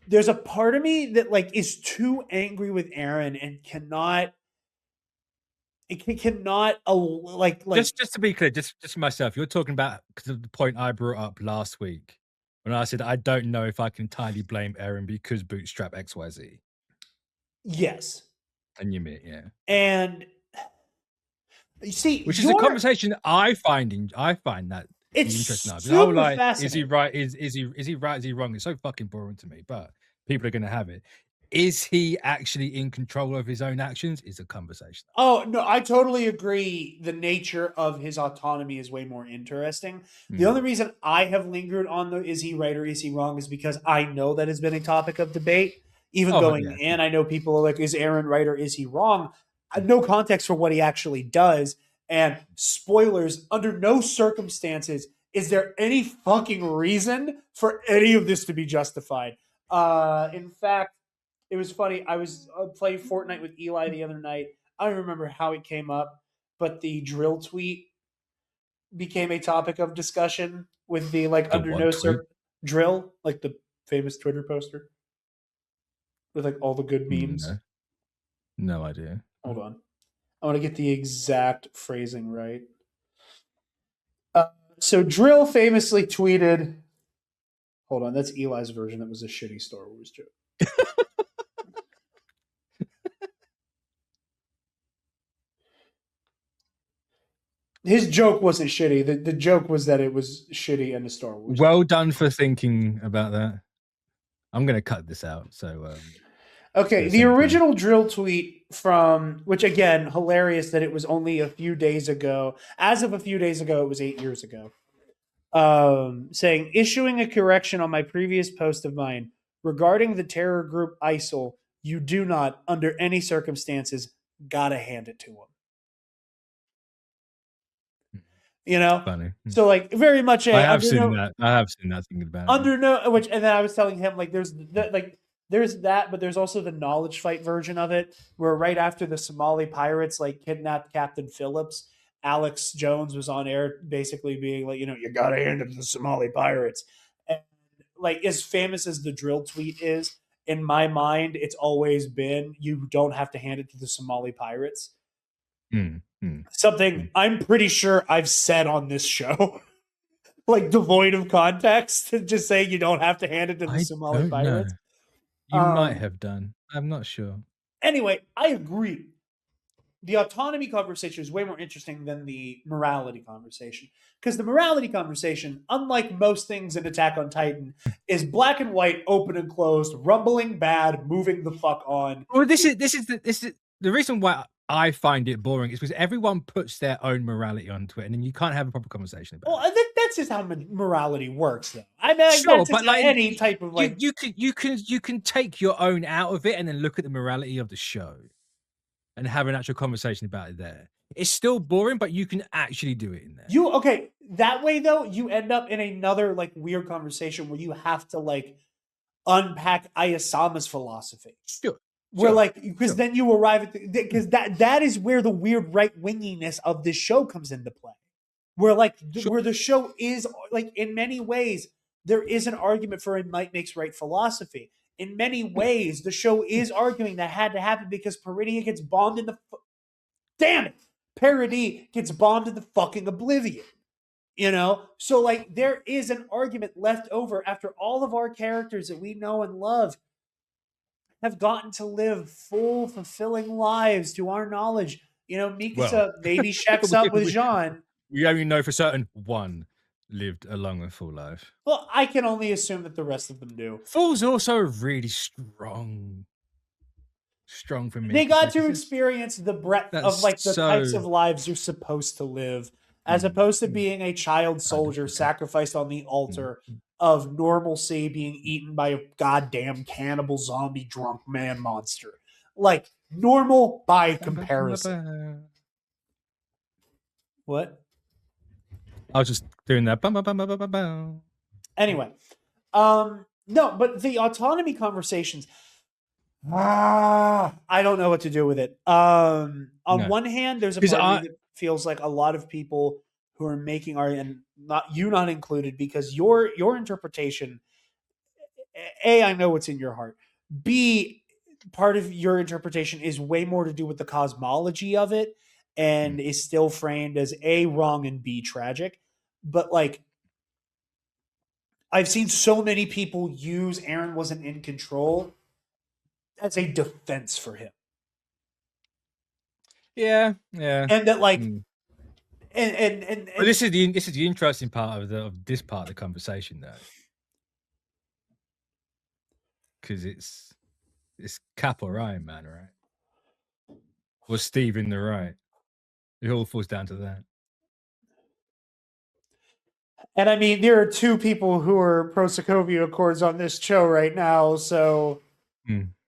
there's a part of me that is too angry with Eren and cannot just to be clear, just myself, you're talking about because of the point I brought up last week when I said I don't know if I can entirely blame Eren because bootstrap XYZ. Yes. And you mean, yeah. And you see, which is a conversation I find that it's interesting. Super fascinating. Is he right? Is he right? Is he wrong? It's so fucking boring to me, but people are going to have it. Is he actually in control of his own actions? Is a conversation. Oh, no, I totally agree. The nature of his autonomy is way more interesting. The only reason I have lingered on the is he right or is he wrong is because I know that has been a topic of debate. Even in, I know people are is Eren right or is he wrong? No context for what he actually does. And spoilers, under no circumstances is there any fucking reason for any of this to be justified. In fact, it was funny. I was playing Fortnite with Eli the other night. I don't remember how it came up, but the drill tweet became a topic of discussion with the under no drill, the famous Twitter poster with all the good memes. No idea. Hold on. I want to get the exact phrasing right. So Drill famously tweeted. Hold on, that's Eli's version. That was a shitty Star Wars joke. His joke wasn't shitty. The joke was that it was shitty and a Star Wars. Well done for thinking about that. I'm going to cut this out. So, okay, the original Drill tweet from, which again, hilarious that it was only a few days ago. As of a few days ago, it was 8 years ago. Saying, issuing a correction on my previous post of mine regarding the terror group ISIL, you do not, under any circumstances, gotta hand it to them. You know, funny. So like very much. I have seen that. I have seen that thinking about under it. No, which, and then I was telling him like there's that, but there's also the knowledge fight version of it, where right after the Somali pirates like kidnapped Captain Phillips, Alex Jones was on air basically being like, you gotta hand it to the Somali pirates, and like as famous as the Drill tweet is, in my mind, it's always been you don't have to hand it to the Somali pirates. Something I'm pretty sure I've said on this show, like devoid of context, to just say you don't have to hand it to the Somali pirates. You might have done. I'm not sure. Anyway, I agree. The autonomy conversation is way more interesting than the morality conversation, because the morality conversation, unlike most things in Attack on Titan, is black and white, open and closed, rumbling bad, moving the fuck on. Well, this is the reason why I find it boring is because everyone puts their own morality onto it, and then you can't have a proper conversation about it. Well, I think that's just how morality works, though. I mean, sure, but like any type of like you can take your own out of it and then look at the morality of the show and have an actual conversation about it there. It's still boring, but you can actually do it in there. That way though, you end up in another like weird conversation where you have to like unpack Ayasama's philosophy. Sure. Where like, because then you arrive at because that is where the weird right winginess of this show comes into play. Where like where the show is like in many ways there is an argument for a might makes right philosophy. In many ways, the show is arguing that had to happen because Peridia gets bombed in the damn it, Paradis gets bombed in the fucking oblivion. So like there is an argument left over after all of our characters that we know and love have gotten to live full, fulfilling lives to our knowledge. Mikasa maybe checks up with Jean. We only know for certain one lived a long and full life. Well, I can only assume that the rest of them do. Full's also really strong for me. They got to experience the breadth of like the types of lives you're supposed to live, as opposed to being a child soldier sacrificed on the altar of normalcy being eaten by a goddamn cannibal zombie drunk man monster. Like normal by comparison. What? I was just doing that. Anyway, no, but the autonomy conversations, I don't know what to do with it. On one hand, there's a part of me that feels like a lot of people who are making art, and not included, because your interpretation, A, I know what's in your heart. B, part of your interpretation is way more to do with the cosmology of it, and is still framed as A, wrong, and B, tragic. But like, I've seen so many people use Eren wasn't in control as a defense for him. Yeah. And that like and but this is the interesting part of this part of the conversation though. Because it's Cap or Iron Man, right? Or Steve in the right. It all falls down to that. And I mean, there are two people who are pro Sokovia Accords on this show right now, so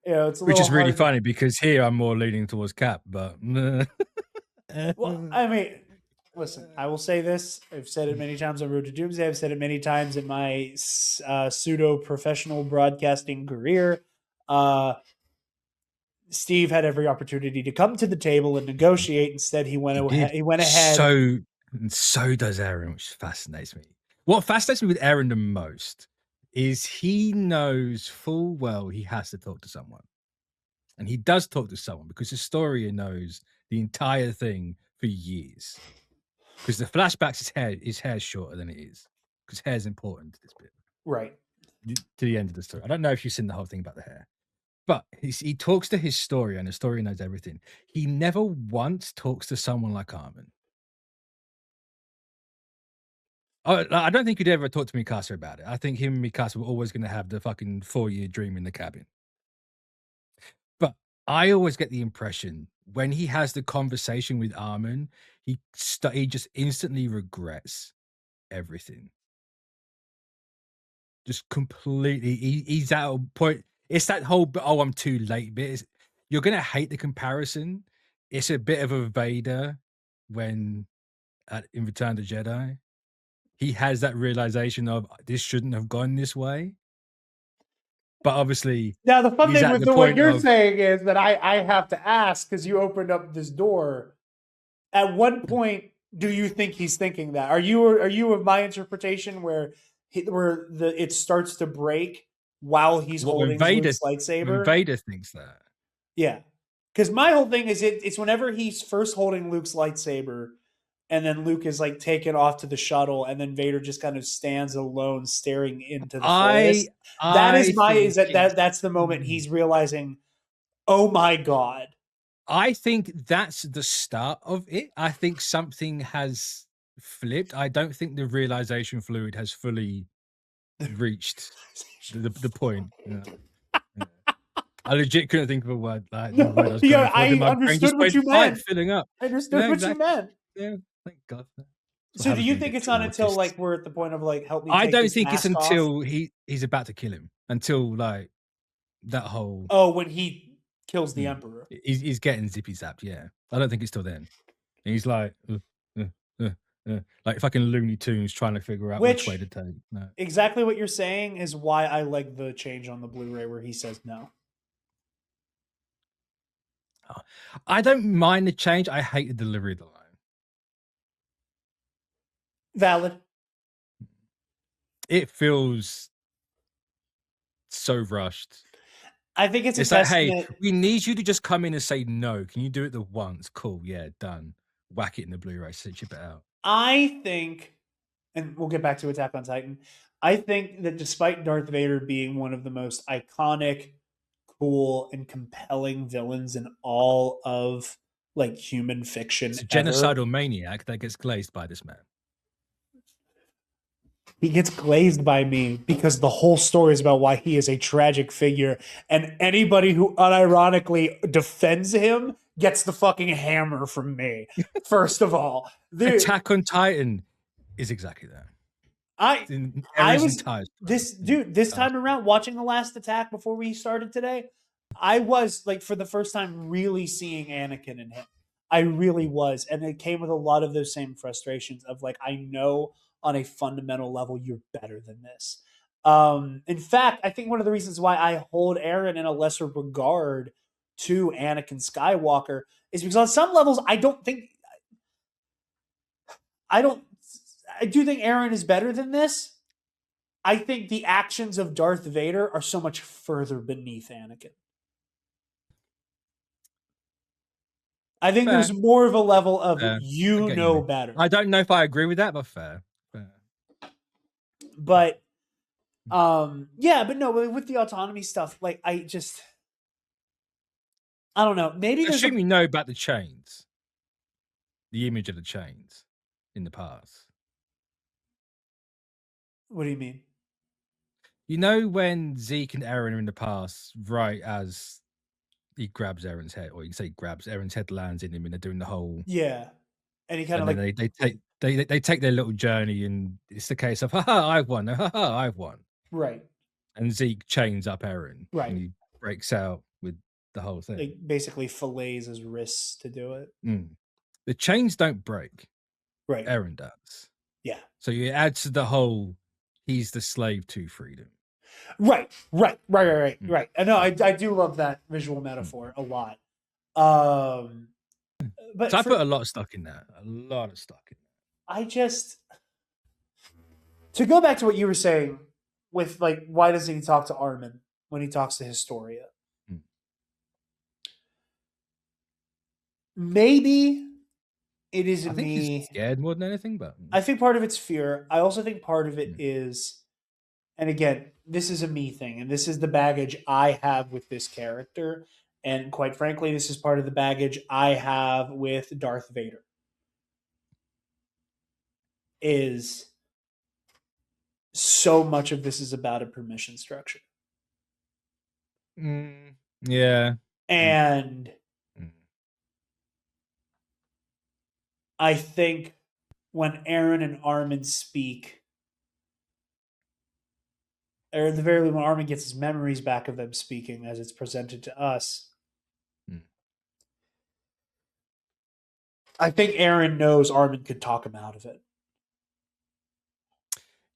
it's which is really funny because here I'm more leaning towards Cap, but well, I mean, listen, I will say this: I've said it many times on Road to Doomsday. I've said it many times in my pseudo-professional broadcasting career. Steve had every opportunity to come to the table and negotiate. Instead, he went ahead. So does Eren, which fascinates me. What fascinates me with Eren the most is he knows full well he has to talk to someone. And he does talk to someone because Historia knows the entire thing for years. because the flashbacks, his hair's shorter than it is, because hair's important to this bit, right? To the end of the story. I don't know if you've seen the whole thing about the hair, but he talks to his story, and the story knows everything. He never once talks to someone like Armin. I don't think he'd ever talk to Mikasa about it. I think him and Mikasa were always going to have the fucking 4-year dream in the cabin. But I always get the impression when he has the conversation with Armin, he just instantly regrets everything. Just completely, he's at a point. It's that whole "oh, I'm too late" bit. You're gonna hate the comparison. It's a bit of a Vader when in Return of the Jedi, he has that realization of this shouldn't have gone this way. But obviously, now the fun thing with what you're saying is that I have to ask, because you opened up this door. At what point do you think he's thinking that? Are you of my interpretation where it starts to break while he's holding Luke's lightsaber? When Vader thinks that, yeah, because my whole thing is it's whenever he's first holding Luke's lightsaber, and then Luke is like taken off to the shuttle, and then Vader just kind of stands alone, staring into the forest. That's the moment he's realizing, oh my god. I think that's the start of it. I think something has flipped. I don't think the realization fluid has fully reached the point. You know? I legit couldn't think of a word like the word I was going for. I understood what you meant. Filling up. I understood what you meant. Yeah, thank God. So do you think it's not until like we're at the point of like help me? I don't think it's until he's about to kill him. Until like that whole when he kills the Emperor. He's getting zippy zapped. Yeah, I don't think it's till then. And he's like fucking Looney Tunes trying to figure out which way to take. No. Exactly what you're saying is why I like the change on the Blu-ray where he says no. I don't mind the change. I hate the delivery of the line. Valid. It feels so rushed. I think it's like, hey, we need you to just come in and say no. Can you do it the once? Cool, yeah, done. Whack it in the Blu-ray, ship it out. I think, and we'll get back to Attack on Titan, I think that despite Darth Vader being one of the most iconic, cool, and compelling villains in all of like human fiction, it's a genocidal maniac that gets glazed by this man. He gets glazed by me because the whole story is about why he is a tragic figure, and anybody who unironically defends him gets the fucking hammer from me. First of all, Attack on Titan is exactly that. This time around, watching The Last Attack before we started today, I was like, for the first time, really seeing Anakin in him. I really was, and it came with a lot of those same frustrations of like, I know on a fundamental level you're better than this. In fact, I think one of the reasons why I hold Eren in a lesser regard to Anakin Skywalker is because on some levels I do think Eren is better than this. I think the actions of Darth Vader are so much further beneath Anakin. I think there's more of a level of better. I don't know if I agree with that, but fair. But but no, with the autonomy stuff, like I don't know. Maybe I assume you know about the chains, the image of the chains in the past. What do you mean? You know when Zeke and Eren are in the past, right as he grabs Eren's head, or you can say grabs Eren's head, lands in him, and they're doing the whole and he kind of like they take their little journey, and it's the case of I've won, I've won, right? And Zeke chains up Eren, right? And he breaks out with the whole thing. Like basically fillets his wrists to do it. The chains don't break, right? Eren does, yeah. So you add to the whole. He's the slave to freedom. Right. I know. I do love that visual metaphor a lot. But so I put a lot of stock in that. To go back to what you were saying with like, why doesn't he talk to Armin when he talks to Historia? Maybe it is I think he's scared more than anything, but I think part of it's fear. I also think part of it is, and again, this is a me thing, and this is the baggage I have with this character. And quite frankly, this is part of the baggage I have with Darth Vader. Is so much of this is about a permission structure. Yeah. And I think when Aaron and Armin speak, or at the very least when Armin gets his memories back of them speaking as it's presented to us, I think Aaron knows Armin could talk him out of it.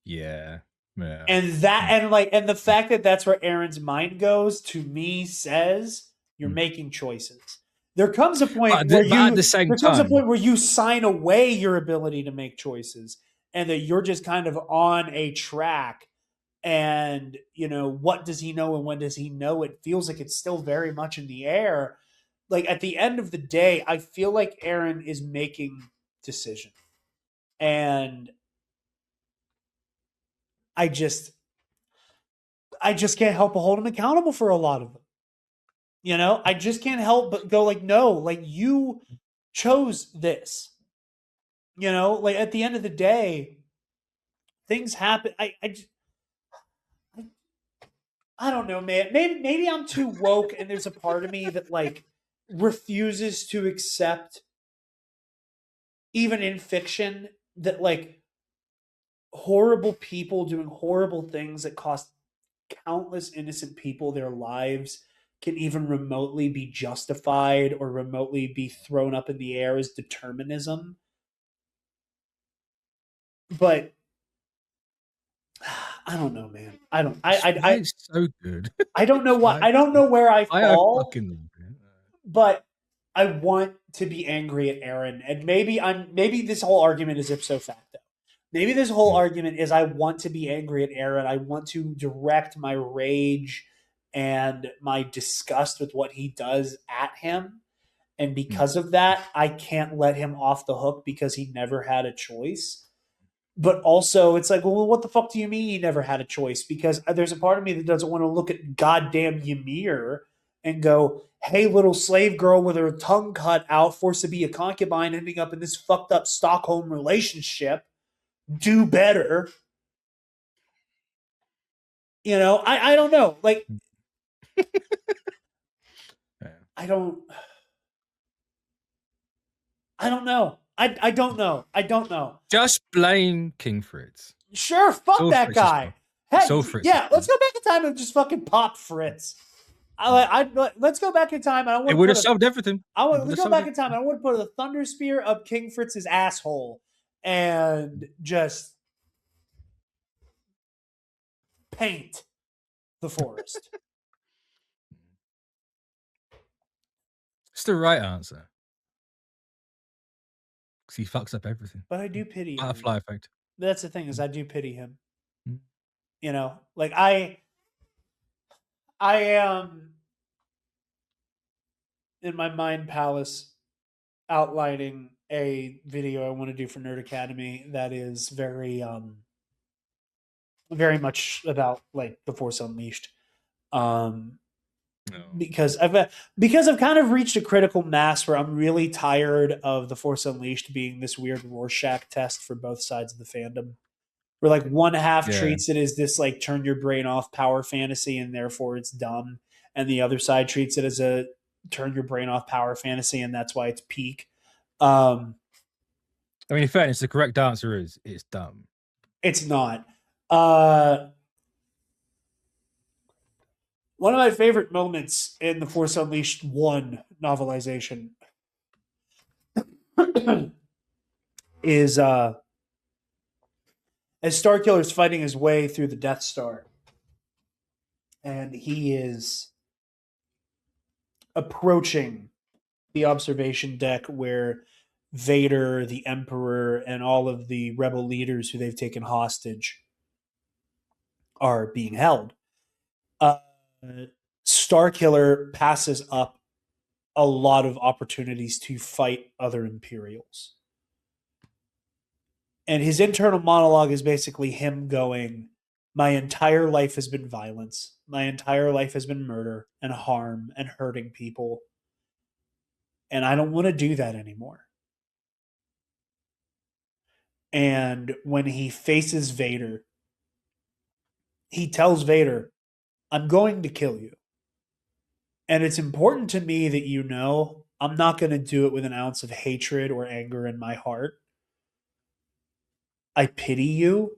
Yeah. Yeah. And that, and the fact that that's where Aaron's mind goes, to me says you're making choices. There comes a point where you sign away your ability to make choices, and that you're just kind of on a track. And what does he know and when does he know? It feels like it's still very much in the air. Like at the end of the day, I feel like Aaron is making decisions, and I just can't help but hold him accountable for a lot of them. I just can't help but go like, no, like you chose this. Like at the end of the day, things happen. I don't know, man. Maybe I'm too woke, and there's a part of me that like refuses to accept, even in fiction, that like horrible people doing horrible things that cost countless innocent people their lives can even remotely be justified or remotely be thrown up in the air as determinism. But I don't know, man. It's so good. I don't know why. I don't know where I fall. But I want to be angry at Aaron, and maybe this whole argument is ipso facto. Maybe this whole argument is I want to be angry at Aaron. I want to direct my rage and my disgust with what he does at him. And because of that, I can't let him off the hook because he never had a choice. But also, it's like, well, what the fuck do you mean he never had a choice? Because there's a part of me that doesn't want to look at goddamn Ymir and go, hey, little slave girl with her tongue cut out, forced to be a concubine, ending up in this fucked up Stockholm relationship. Do better. I don't know. Like, I don't know. I don't know. I don't know. Just blame King Fritz. Sure, fuck that guy. Heck, yeah, let's go back in time and just fucking pop Fritz. Let's go back in time. And I want it would have solved everything. Let's go back in time. And I want to put a thunder spear up King Fritz's asshole and just paint the forest. It's the right answer. Because he fucks up everything. But I do pity him. Butterfly effect. That's the thing, is I do pity him. Like I am in my mind palace outlining a video I want to do for Nerd Academy that is very much about like the Force Unleashed. Because I've kind of reached a critical mass where I'm really tired of the Force Unleashed being this weird Rorschach test for both sides of the fandom. Where like one half treats it as this like turn your brain off power fantasy and therefore it's dumb, and the other side treats it as a turn your brain off power fantasy and that's why it's peak. I mean, in fairness, the correct answer is it's dumb. It's not. One of my favorite moments in the Force Unleashed 1 novelization is as Starkiller's fighting his way through the Death Star, and he is approaching the observation deck where Vader, the Emperor, and all of the rebel leaders who they've taken hostage are being held. Starkiller passes up a lot of opportunities to fight other Imperials. And his internal monologue is basically him going, my entire life has been violence. My entire life has been murder and harm and hurting people. And I don't want to do that anymore. And when he faces Vader, he tells Vader, I'm going to kill you. And it's important to me that you know I'm not going to do it with an ounce of hatred or anger in my heart. I pity you.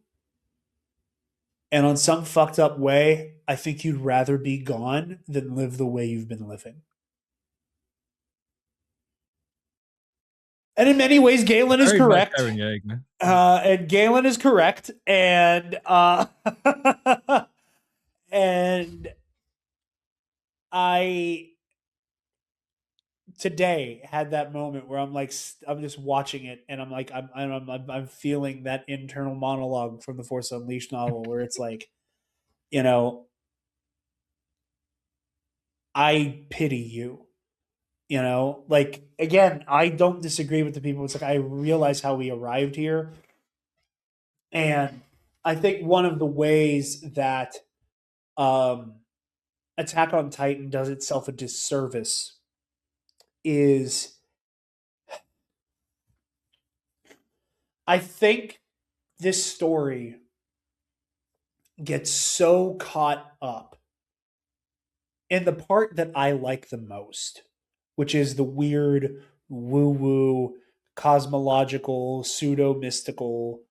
And on some fucked up way, I think you'd rather be gone than live the way you've been living. And in many ways, Galen is correct. And Galen is correct. And and I today had that moment where I'm like, I'm just watching it, and I'm like, I'm feeling that internal monologue from the Force Unleashed novel, where it's like, you know, I pity you. You know, like again, I don't disagree with the people. It's like I realize how we arrived here, and I think one of the ways that Attack on Titan does itself a disservice is I think this story gets so caught up in the part that I like the most, which is the weird woo-woo cosmological pseudo-mystical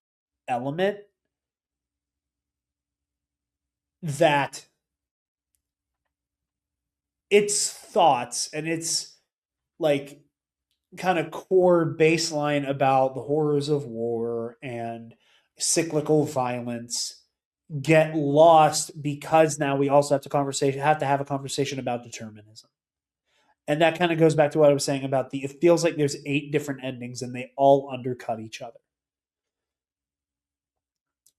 element that its thoughts and its like kind of core baseline about the horrors of war and cyclical violence get lost because now we also have to have a conversation about determinism. And that kind of goes back to what I was saying about it feels like there's 8 different endings and they all undercut each other.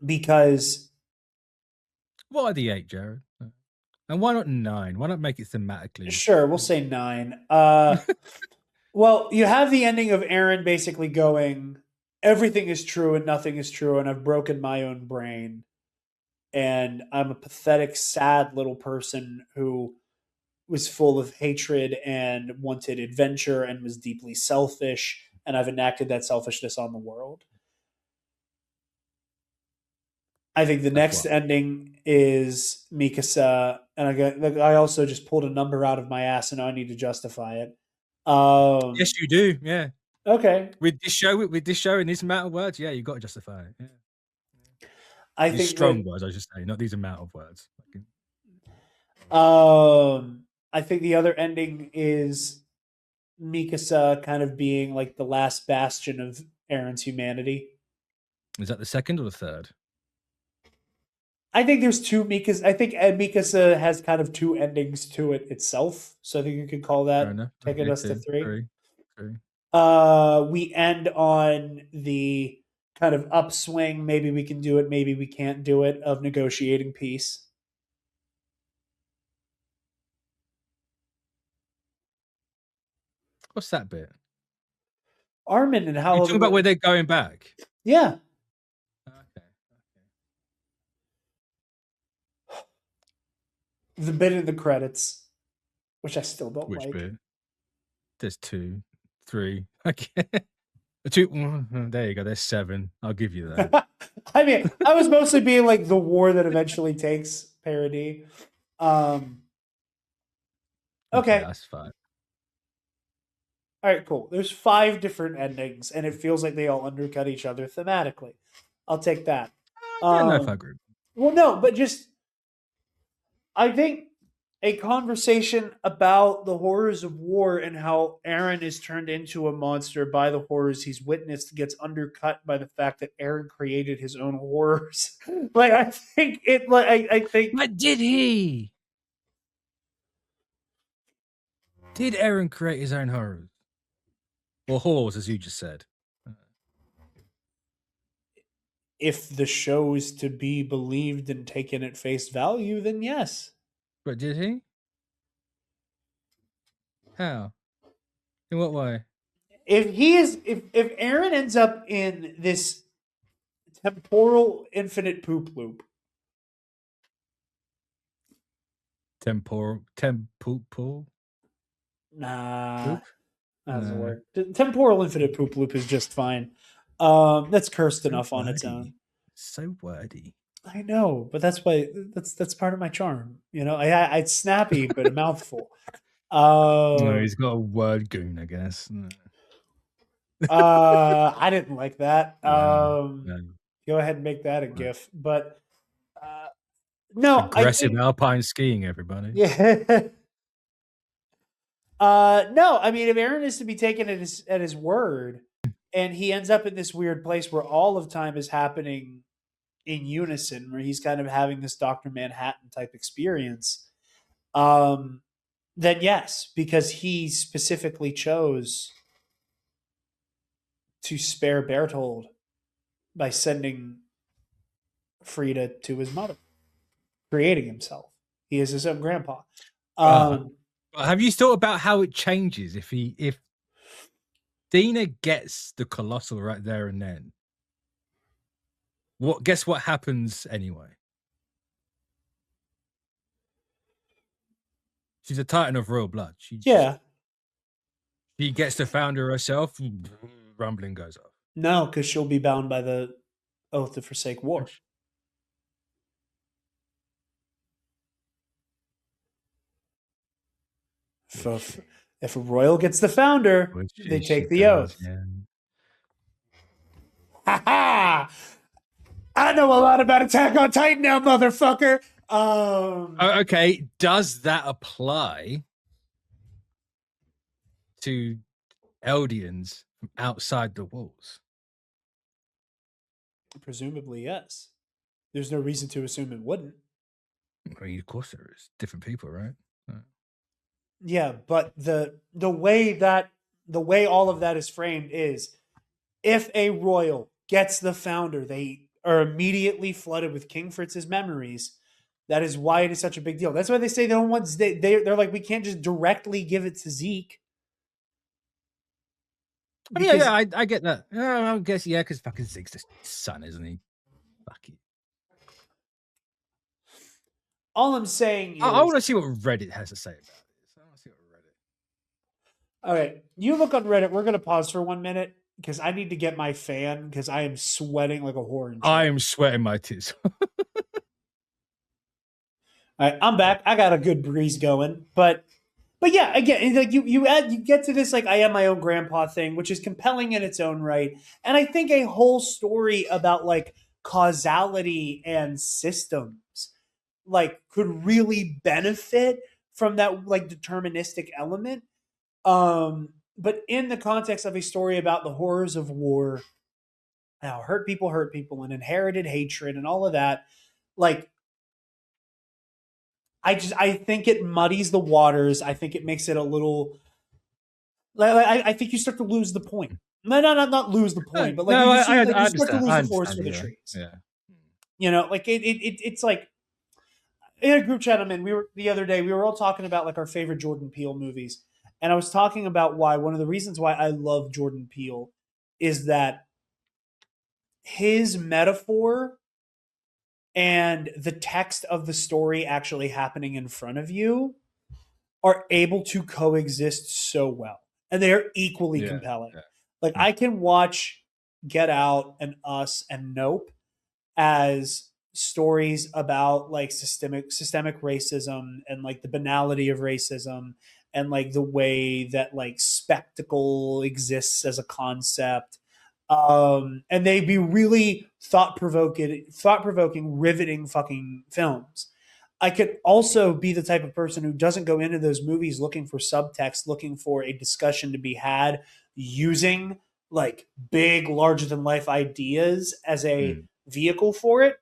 Because what are the 8, Jarod? And why not 9? Why not make it thematically? Sure, we'll say 9. Well, you have the ending of Aaron basically going, everything is true and nothing is true, and I've broken my own brain. And I'm a pathetic, sad little person who was full of hatred and wanted adventure and was deeply selfish, and I've enacted that selfishness on the world. I think the next ending is Mikasa, and I also just pulled a number out of my ass, and I need to justify it. Yes, you do. Yeah. Okay. With this show in this amount of words, yeah, you got to justify it. Yeah. I these think strong words, I should say, not these amount of words. I think the other ending is Mikasa kind of being like the last bastion of Aaron's humanity. Is that the second or the third? I think there's 2 Mikas. I think Mikasa has kind of 2 endings to it itself. So I think you could call that taking us to 3. We end on the kind of upswing. Maybe we can do it. Maybe we can't do it. Of negotiating peace. What's that bit? Armin and how you talking about where they're going back? Yeah. Okay. The bit in the credits, which I still don't Which like. Bit? There's 2, 3. Okay. 2. There you go. There's 7. I'll give you that. I mean, I was mostly being like the war that eventually takes parody. Okay, that's fine. All right, cool. There's 5 different endings, and it feels like they all undercut each other thematically. I'll take that. I don't know if I agree. Well, no, but just I think a conversation about the horrors of war and how Aaron is turned into a monster by the horrors he's witnessed gets undercut by the fact that Aaron created his own horrors. Like I think it. Like I think. But did he? Did Aaron create his own horrors? Or horrors, as you just said? If the show is to be believed and taken at face value, then yes. But did he? How? In what way? If Aaron ends up in this Temporal infinite poop loop. Temporal temporal. Nah, Poop? that doesn't work. Temporal infinite poop loop is just fine. That's cursed So enough on wordy. its own. So wordy. I know, but that's why that's part of my charm. You know, it's snappy but a mouthful. No, he's got a word goon, I guess. I didn't like that. No. Go ahead and make that a GIF. But no, aggressive I think, alpine skiing, everybody. Yeah. No, I mean, if Aaron is to be taken at his word, and he ends up in this weird place where all of time is happening in unison, where he's kind of having this Dr. Manhattan type experience, then yes, because he specifically chose to spare Berthold by sending Frida to his mother, creating himself. He is his own grandpa. Have you thought about how it changes if Dina gets the colossal right there and then? Guess what happens anyway? She's a titan of royal blood. She gets the founder herself. Rumbling goes off. No, because she'll be bound by the oath to forsake war. If a royal gets the founder, they take the oath. Yeah. Ha ha! I know a lot about Attack on Titan now, motherfucker. Okay, does that apply to Eldians from outside the walls? Presumably, yes. There's no reason to assume it wouldn't. I mean, of course there is. Different people, right? Yeah, but the way all of that is framed is, if a royal gets the founder, they are immediately flooded with King Fritz's memories. That is why it is such a big deal. That's why they say they're like, we can't just directly give it to Zeke. I get that. I guess, because fucking Zeke's the son, isn't he? Fuck it. All I'm saying is, I want to see what Reddit has to say about this. I want to see what Reddit. Okay, you look on Reddit. We're going to pause for 1 minute because I need to get my fan because I am sweating like a whore. I am sweating my tits. All right, I'm back. I got a good breeze going, but yeah, again, like you get to this like I am my own grandpa thing, which is compelling in its own right, and I think a whole story about like causality and systems like could really benefit from that like deterministic element. But in the context of a story about the horrors of war, how hurt people and inherited hatred and all of that, like I think it muddies the waters. I think it makes it a little I think you start to lose the point. Not lose the point, but like you start to lose the forest for the trees. Yeah. You know, like it's like in a group chat I'm in, the other day, we were all talking about like our favorite Jordan Peele movies. And I was talking about why one of the reasons why I love Jordan Peele is that his metaphor and the text of the story actually happening in front of you are able to coexist so well. And they are equally compelling. Yeah. Like I can watch Get Out and Us and Nope as stories about like systemic racism and like the banality of racism and like the way that like spectacle exists as a concept. And they'd be really thought-provoking, riveting fucking films. I could also be the type of person who doesn't go into those movies looking for subtext, looking for a discussion to be had using like big, larger than life ideas as a vehicle for it,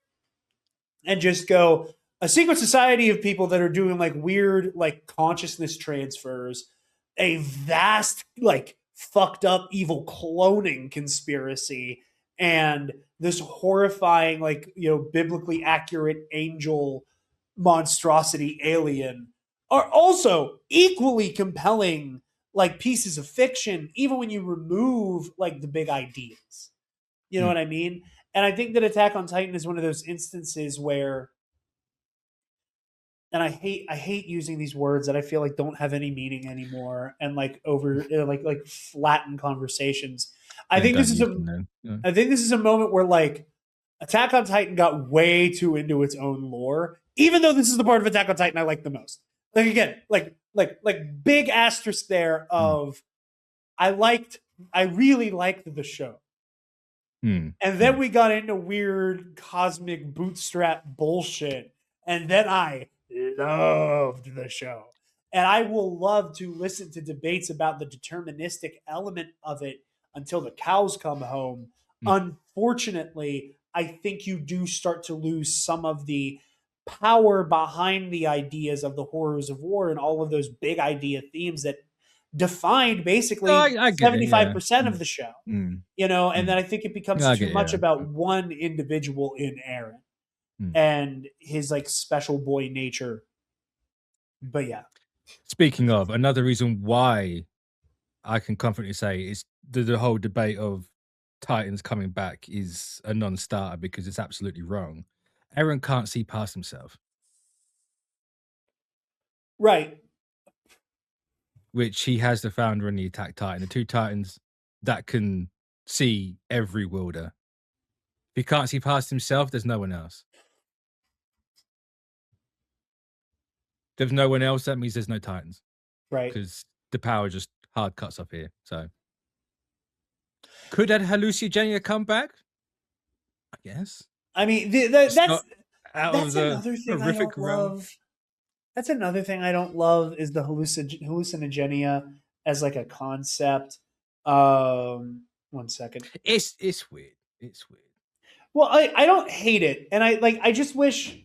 and just go a secret society of people that are doing like weird like consciousness transfers, a vast like fucked up evil cloning conspiracy, and this horrifying like biblically accurate angel monstrosity alien are also equally compelling like pieces of fiction, even when you remove like the big ideas. You know what I mean? And I think that Attack on Titan is one of those instances where, and I hate using these words that I feel like don't have any meaning anymore, and like like flatten conversations. I think this is I think this is a moment where like Attack on Titan got way too into its own lore, even though this is the part of Attack on Titan I like the most. Like again, like big asterisk there of I really liked the show. And then we got into weird cosmic bootstrap bullshit. And then I loved the show. And I will love to listen to debates about the deterministic element of it until the cows come home. Unfortunately, I think you do start to lose some of the power behind the ideas of the horrors of war and all of those big idea themes that defined basically 75% of the show. You know, and then I think it becomes too much about one individual in Eren and his like special boy nature. But yeah. Speaking of, another reason why I can confidently say is the whole debate of Titans coming back is a non-starter because it's absolutely wrong. Eren can't see past himself. Right. Which he has the founder and the Attack Titan, the two Titans that can see every wielder. If he can't see past himself, there's no one else. If there's no one else, that means there's no Titans. Right. Because the power just hard cuts off here. So could that hallucinogenia come back? I guess. I mean, that's another thing I don't love. That's another thing I don't love is the hallucinogenia as like a concept. 1 second. It's weird. It's weird. Well, I don't hate it, and I just wish.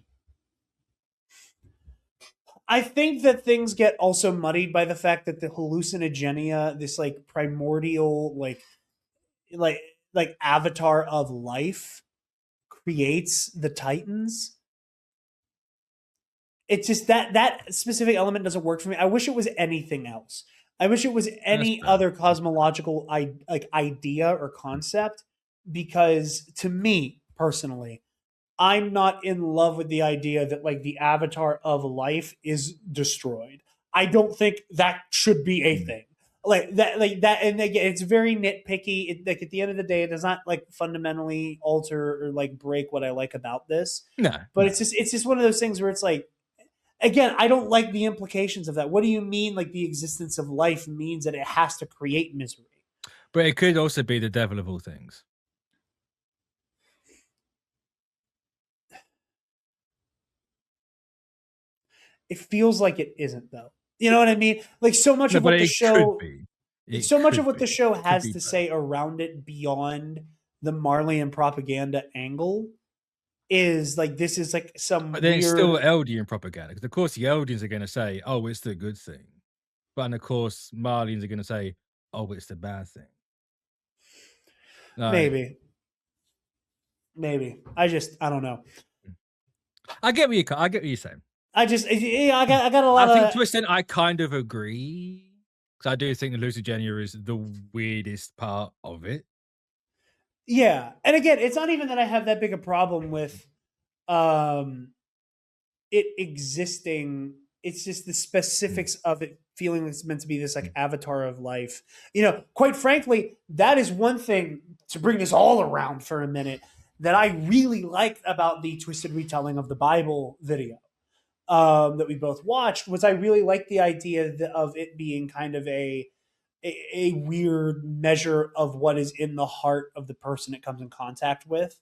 I think that things get also muddied by the fact that the hallucinogenia, this like primordial like avatar of life, creates the Titans. It's just that specific element doesn't work for me. I wish it was anything else. I wish it was any other cosmological idea or concept, because to me personally, I'm not in love with the idea that like the avatar of life is destroyed. I don't think that should be a thing. Like that, and again, it's very nitpicky. Like at the end of the day, it does not like fundamentally alter or like break what I like about this. But it's just one of those things where it's like, again, I don't like the implications of that. What do you mean? Like the existence of life means that it has to create misery. But it could also be the devil of all things. It feels like it isn't, though. You know what I mean? Like so much of what the show, so much of what the show has to say around it beyond the Marleyan propaganda angle is like this is like some. But then it's still Eldian propaganda, because of course the Eldians are going to say, "Oh, it's the good thing," but and of course Marleyans are going to say, "Oh, it's the bad thing." Maybe. I don't know. I get what you're saying. I got a lot. I think to an extent I kind of agree, because I do think the hallucinogenia is the weirdest part of it. Yeah, and again, it's not even that I have that big a problem with it existing. It's just the specifics of it feeling it's meant to be this like avatar of life. You know, quite frankly, that is one thing, to bring this all around for a minute, that I really liked about the Twisted Retelling of the Bible video that we both watched, was I really liked the idea of it being kind of a weird measure of what is in the heart of the person it comes in contact with.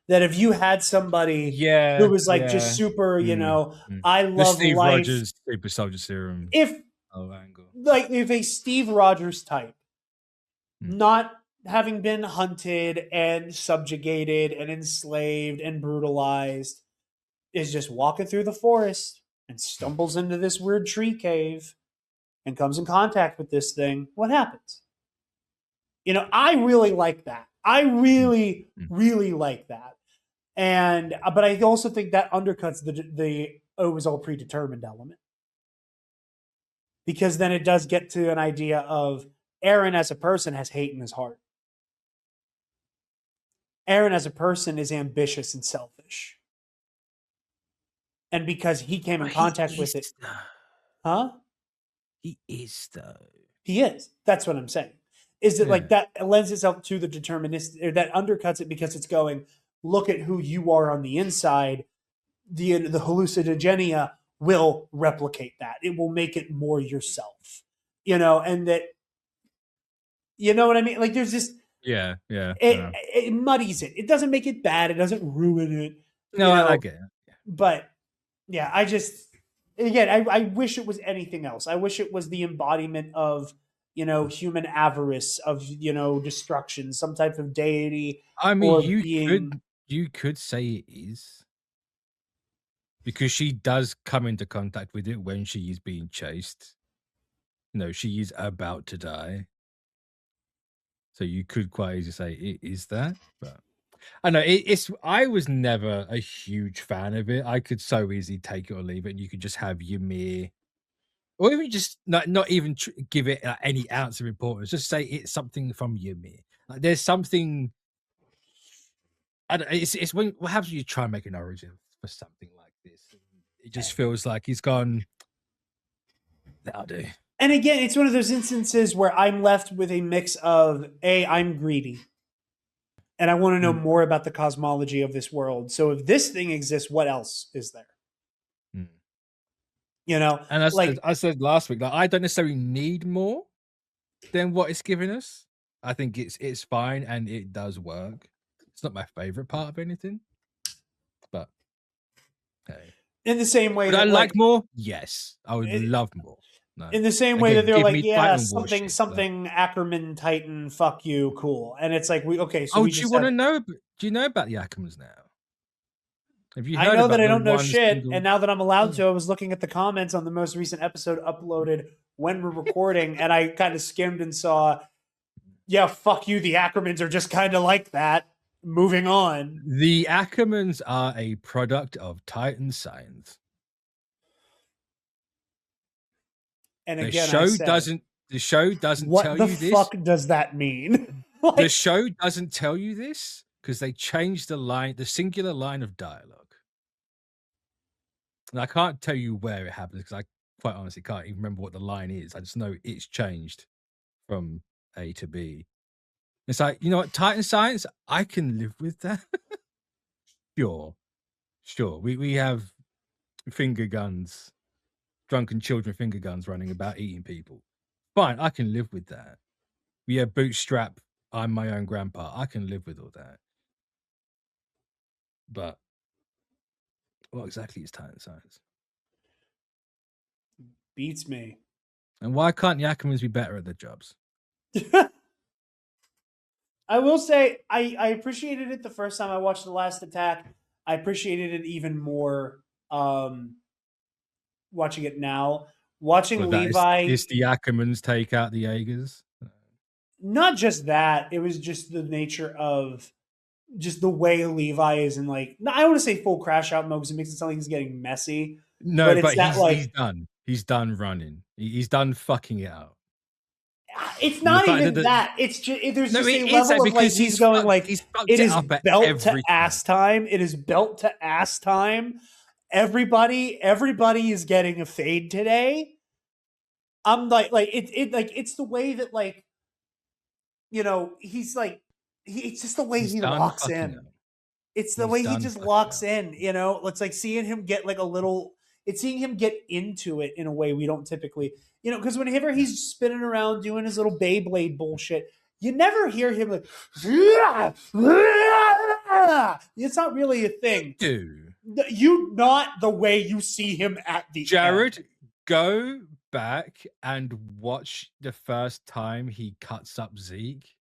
That if you had somebody who was like just super, you know, I love the Steve life. Rogers Super Soldier Serum. If a Steve Rogers type, not having been hunted and subjugated and enslaved and brutalized, is just walking through the forest and stumbles into this weird tree cave and comes in contact with this thing, what happens? You know, I really like that. I really, really like that. And but I also think that undercuts the it was all predetermined element, because then it does get to an idea of Eren as a person has hate in his heart. Aaron as a person is ambitious and selfish. And because he came in contact with it. Huh? He is, though. He is. That's what I'm saying. Is it like that lends itself to the deterministic, or that undercuts it because it's going, look at who you are on the inside. The hallucinogenia will replicate that. It will make it more yourself, and that, you know what I mean? Like there's this, it muddies it. It doesn't make it bad. It doesn't ruin it. No, I get it. But yeah, I wish it was anything else. I wish it was the embodiment of, human avarice, of, destruction, some type of deity. I mean, you could say it is, because she does come into contact with it when she is being chased. She is about to die. So you could quite easily say it is that, but I know I was never a huge fan of it. I could so easily take it or leave it, and you could just have Ymir, or even just not even give it any ounce of importance. Just say it's something from Ymir. Like there's something. It's when what happens when you try and make an origin for something like this. It just feels like he's gone. That'll do. And again, it's one of those instances where I'm left with a mix of I'm greedy, and I want to know more about the cosmology of this world. So if this thing exists, what else is there? And I said last week, I don't necessarily need more than what it's giving us. I think it's fine and it does work. It's not my favorite part of anything, but hey. In the same way, would I like more? Yes, I would love more. No. In the same way that they're like, something Ackerman Titan, fuck you, cool, and it's like So do you want to know? Do you know about the Ackermans now? Have you heard? I know that I don't know shit, and now that I'm allowed to, I was looking at the comments on the most recent episode uploaded when we're recording, and I kind of skimmed and saw, fuck you, the Ackermans are just kind of like that. Moving on. The Ackermans are a product of Titan science. And again, the show doesn't tell you this. What the fuck does that mean? The show doesn't tell you this because they changed the singular line of dialogue. And I can't tell you where it happens because I quite honestly can't even remember what the line is. I just know it's changed from A to B. It's like, you know what, Titan science, I can live with that. Sure. We have finger guns, drunken children finger guns running about eating people. Fine, I can live with that. We have bootstrap, I'm my own grandpa. I can live with all that. But what exactly is Titan science? Beats me. And why can't the Ackermans be better at their jobs? I will say I appreciated it the first time I watched The Last Attack. I appreciated it even more watching it now. Watching Levi. Is the Ackermans take out the Jaegers? Not just that. It was just the nature of just the way Levi is in, like, I don't want to say full crash out mode because it makes it sound like he's getting messy. No, but he's done. He's done running. He's done fucking it out. It's not even that. It's just there's just a level of like he's going like it is belt to ass time. It is belt to ass time. Everybody is getting a fade today. I'm like it's the way that, like, he's like it's just the way he locks in. It's the way he just locks in. It's like seeing him get like a little. It's seeing him get into it in a way we don't typically. Because whenever he's spinning around doing his little Beyblade bullshit, you never hear him like, it's not really a thing. You not the way you see him at the Jarod, end. Go back and watch the first time he cuts up Zeke.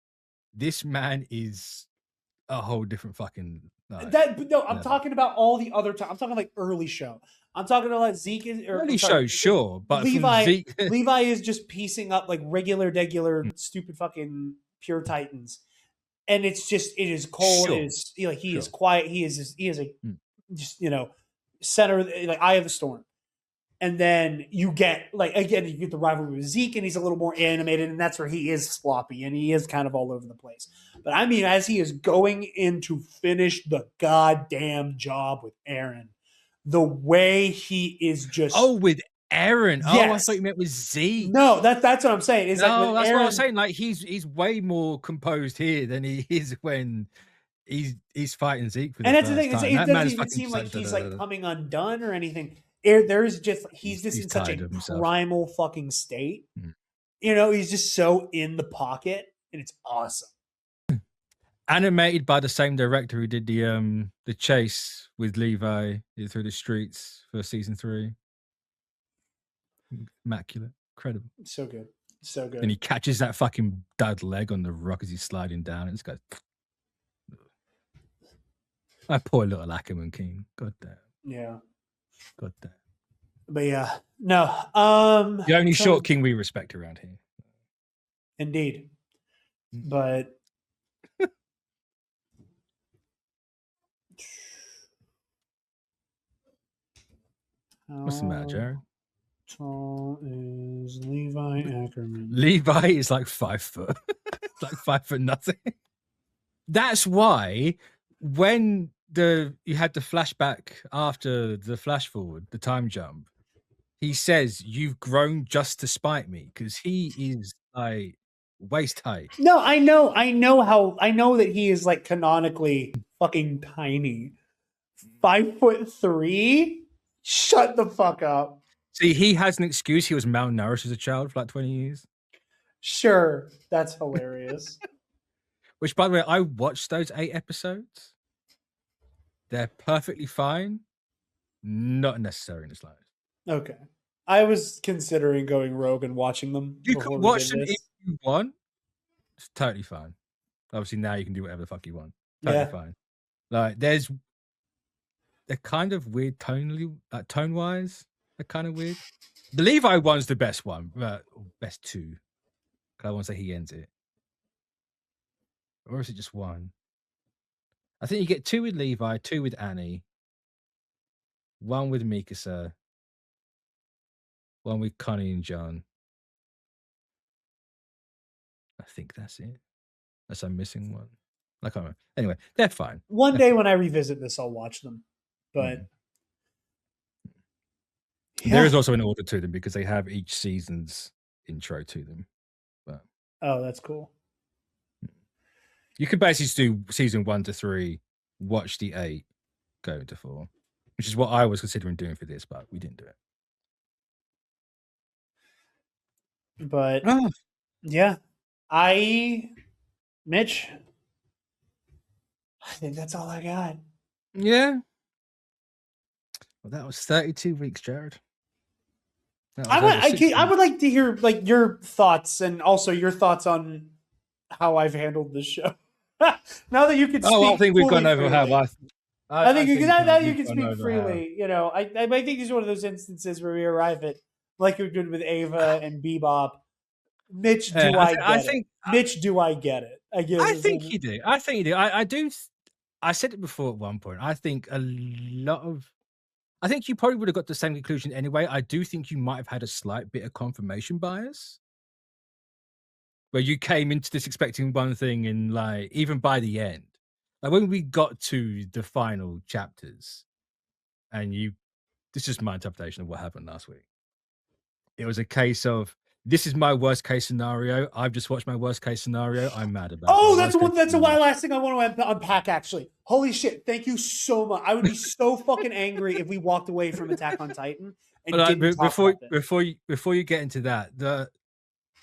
This man is a whole different fucking. I'm talking about all the other time. I'm talking like early show. I'm talking about like Zeke is early show, sure, but Levi is just piecing up like regular, stupid fucking pure Titans, and it is cold. Sure. It is he is quiet. He is a just center, like eye of the storm, And then you get again, you get the rivalry with Zeke, and he's a little more animated, and that's where he is sloppy and he is kind of all over the place. But I mean, as he is going in to finish the goddamn job with Aaron, the way he is just with Aaron. Yes. Oh, I thought you meant with Zeke. No, that's what I'm saying. Is no, that's Aaron, what I was saying. Like he's way more composed here than he is when he's fighting Zeke for the first time. It doesn't even seem like he's like coming undone or anything. There's just he's just in such a primal fucking state. He's just so in the pocket, and it's awesome. Animated by the same director who did the chase with Levi through the streets for season 3. Immaculate, incredible, so good. And he catches that fucking dud leg on the rock as he's sliding down, and it's goes. My poor little Ackerman King. God damn. Yeah. God damn. But yeah, no. The only short king we respect around here. Indeed. But what's the matter, Jared? Tall is Levi Ackerman. Levi is like 5 foot. Like 5 foot nothing. That's why when you had the flashback after the flash forward, the time jump, he says, "You've grown just to spite me," because he is like waist height. No, I know that he is like canonically fucking tiny. 5'3". Shut the fuck up. See, he has an excuse. He was malnourished as a child for like 20 years. Sure, that's hilarious. Which, by the way, I watched those 8 episodes. They're perfectly fine. Not necessary in the slightest. Okay. I was considering going rogue and watching them. You can watch them if you want. It's totally fine. Obviously, now you can do whatever the fuck you want. Totally fine. Like, they're kind of weird tonally, like tone-wise. They're kind of weird. The Levi one's the best one. Best 2. Because I want to say he ends it. Or is it just 1? I think you get 2 with Levi, 2 with Annie, 1 with Mikasa, 1 with Connie and John. I think that's it. Unless I'm missing 1. I can't remember. Anyway, they're fine. One day when I revisit this, I'll watch them. But there is also an order to them because they have each season's intro to them. But that's cool. You could basically do season 1 to 3, watch the 8, go into 4, which is what I was considering doing for this, but we didn't do it. But yeah, Mitch, I think that's all I got. Yeah. Well, that was 32 weeks, Jared. I would like to hear like your thoughts and also your thoughts on how I've handled this show. Now that you can speak I think we've gone over how I think you can speak freely. I think it's one of those instances where we arrive at, like we did with Ava and Bebop. Mitch, do I get it? I think you do. I do. I said it before at one point. I think I think you probably would have got the same conclusion anyway. I do think you might have had a slight bit of confirmation bias, where you came into this expecting one thing, and like even by the end, like when we got to the final chapters, and this is my interpretation of what happened last week. It was a case of, this is my worst case scenario. I've just watched my worst case scenario. I'm mad about. Oh, that's the last thing I want to unpack. Actually, holy shit! Thank you so much. I would be so fucking angry if we walked away from Attack on Titan and didn't talk about it. Before you get into that,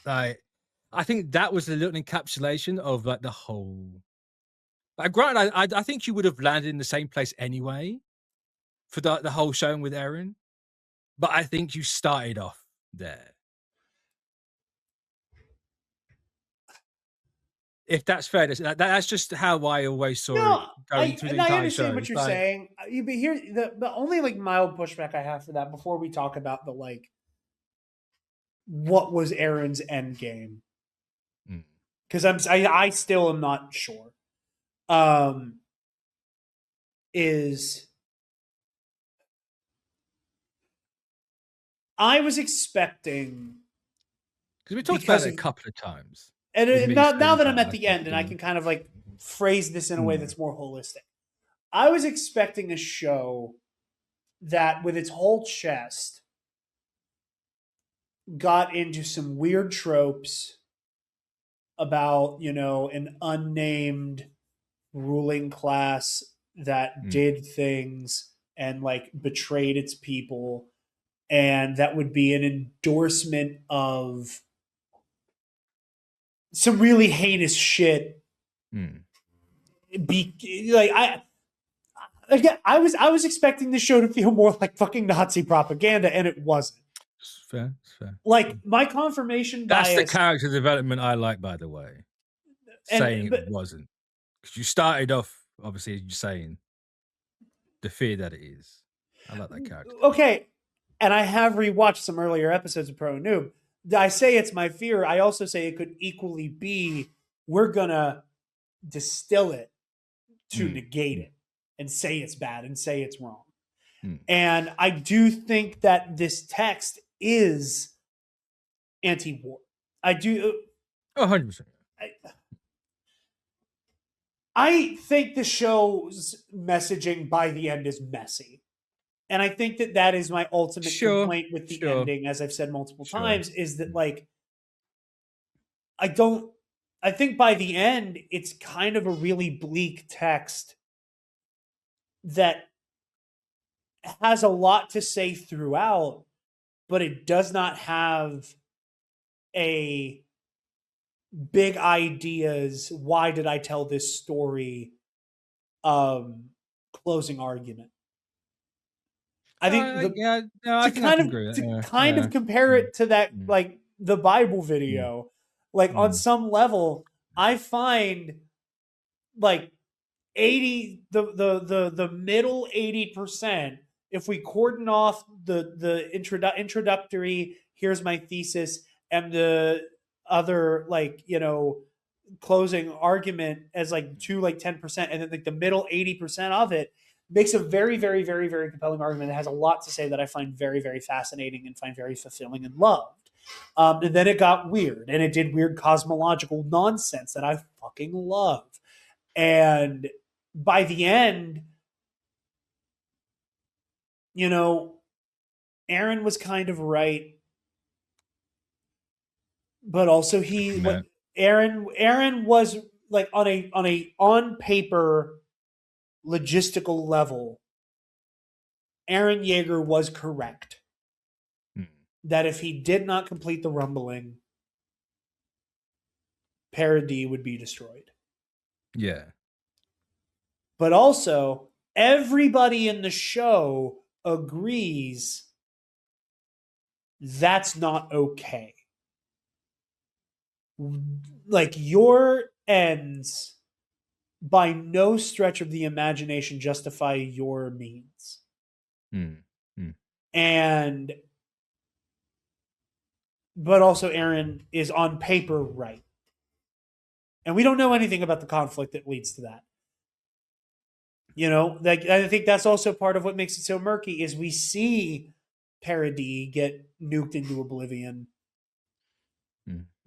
I think that was a little encapsulation of like the whole. Like, granted, I think you would have landed in the same place anyway for the whole showing with Eren, but I think you started off there. If that's fair, that's just how I always saw it going through the entire show. I understand what you're saying. But here, the only like mild pushback I have for that before we talk about the like, what was Eren's end game? Because I still am not sure. Is I was expecting, because we talked about it a couple of times. And now that I'm at the end and I can kind of like phrase this in a way that's more holistic, I was expecting a show that with its whole chest got into some weird tropes about, an unnamed ruling class that did things and like betrayed its people, and that would be an endorsement of some really heinous shit. I was expecting the show to feel more like fucking Nazi propaganda, and it wasn't. It's fair. Like, my confirmation bias. That's the character development I like, by the way. Saying it wasn't. Because you started off, obviously, you're saying the fear that it is. I like that character. Okay. And I have rewatched some earlier episodes of Pro Noob. I say it's my fear. I also say it could equally be we're going to distill it to negate it and say it's bad and say it's wrong. And I do think that this text is anti-war. I do. 100%. I think the show's messaging by the end is messy. And I think that is my ultimate complaint with the ending, as I've said multiple times, is that like, I think by the end, it's kind of a really bleak text that has a lot to say throughout, but it does not have a big ideas. Why did I tell this story? Closing argument. I think to kind of compare it to that, like the Bible video, like on some level, I find like 80 the middle 80%. If we cordon off the introductory, here's my thesis, and the other closing argument as like 10%, and then like the middle 80% of it makes a very, very, very, very compelling argument that has a lot to say that I find very, very fascinating and find very fulfilling and loved. And then it got weird, and it did weird cosmological nonsense that I fucking love. And by the end, Aaron was kind of right, but also Aaron was like on paper logistical level, Aaron Yeager was correct that if he did not complete the rumbling, Parody would be destroyed. Yeah. But also, everybody in the show agrees that's not okay. Like, your ends by no stretch of the imagination justify your means. And but also Aaron is on paper right. And we don't know anything about the conflict that leads to that. I think that's also part of what makes it so murky is we see Parody get nuked into oblivion.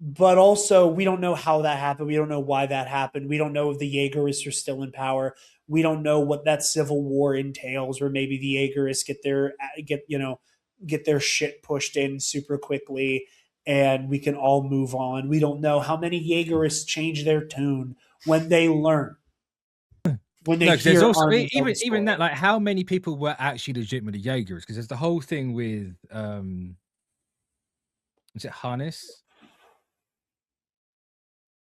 But also, we don't know how that happened. We don't know why that happened. We don't know if the Jaegerists are still in power. We don't know what that civil war entails, or maybe the Jaegerists get their shit pushed in super quickly, and we can all move on. We don't know how many Jaegerists change their tune when they learn. When they hear also even that, like how many people were actually legitimately Jaegerists? Because there's the whole thing with is it Harness?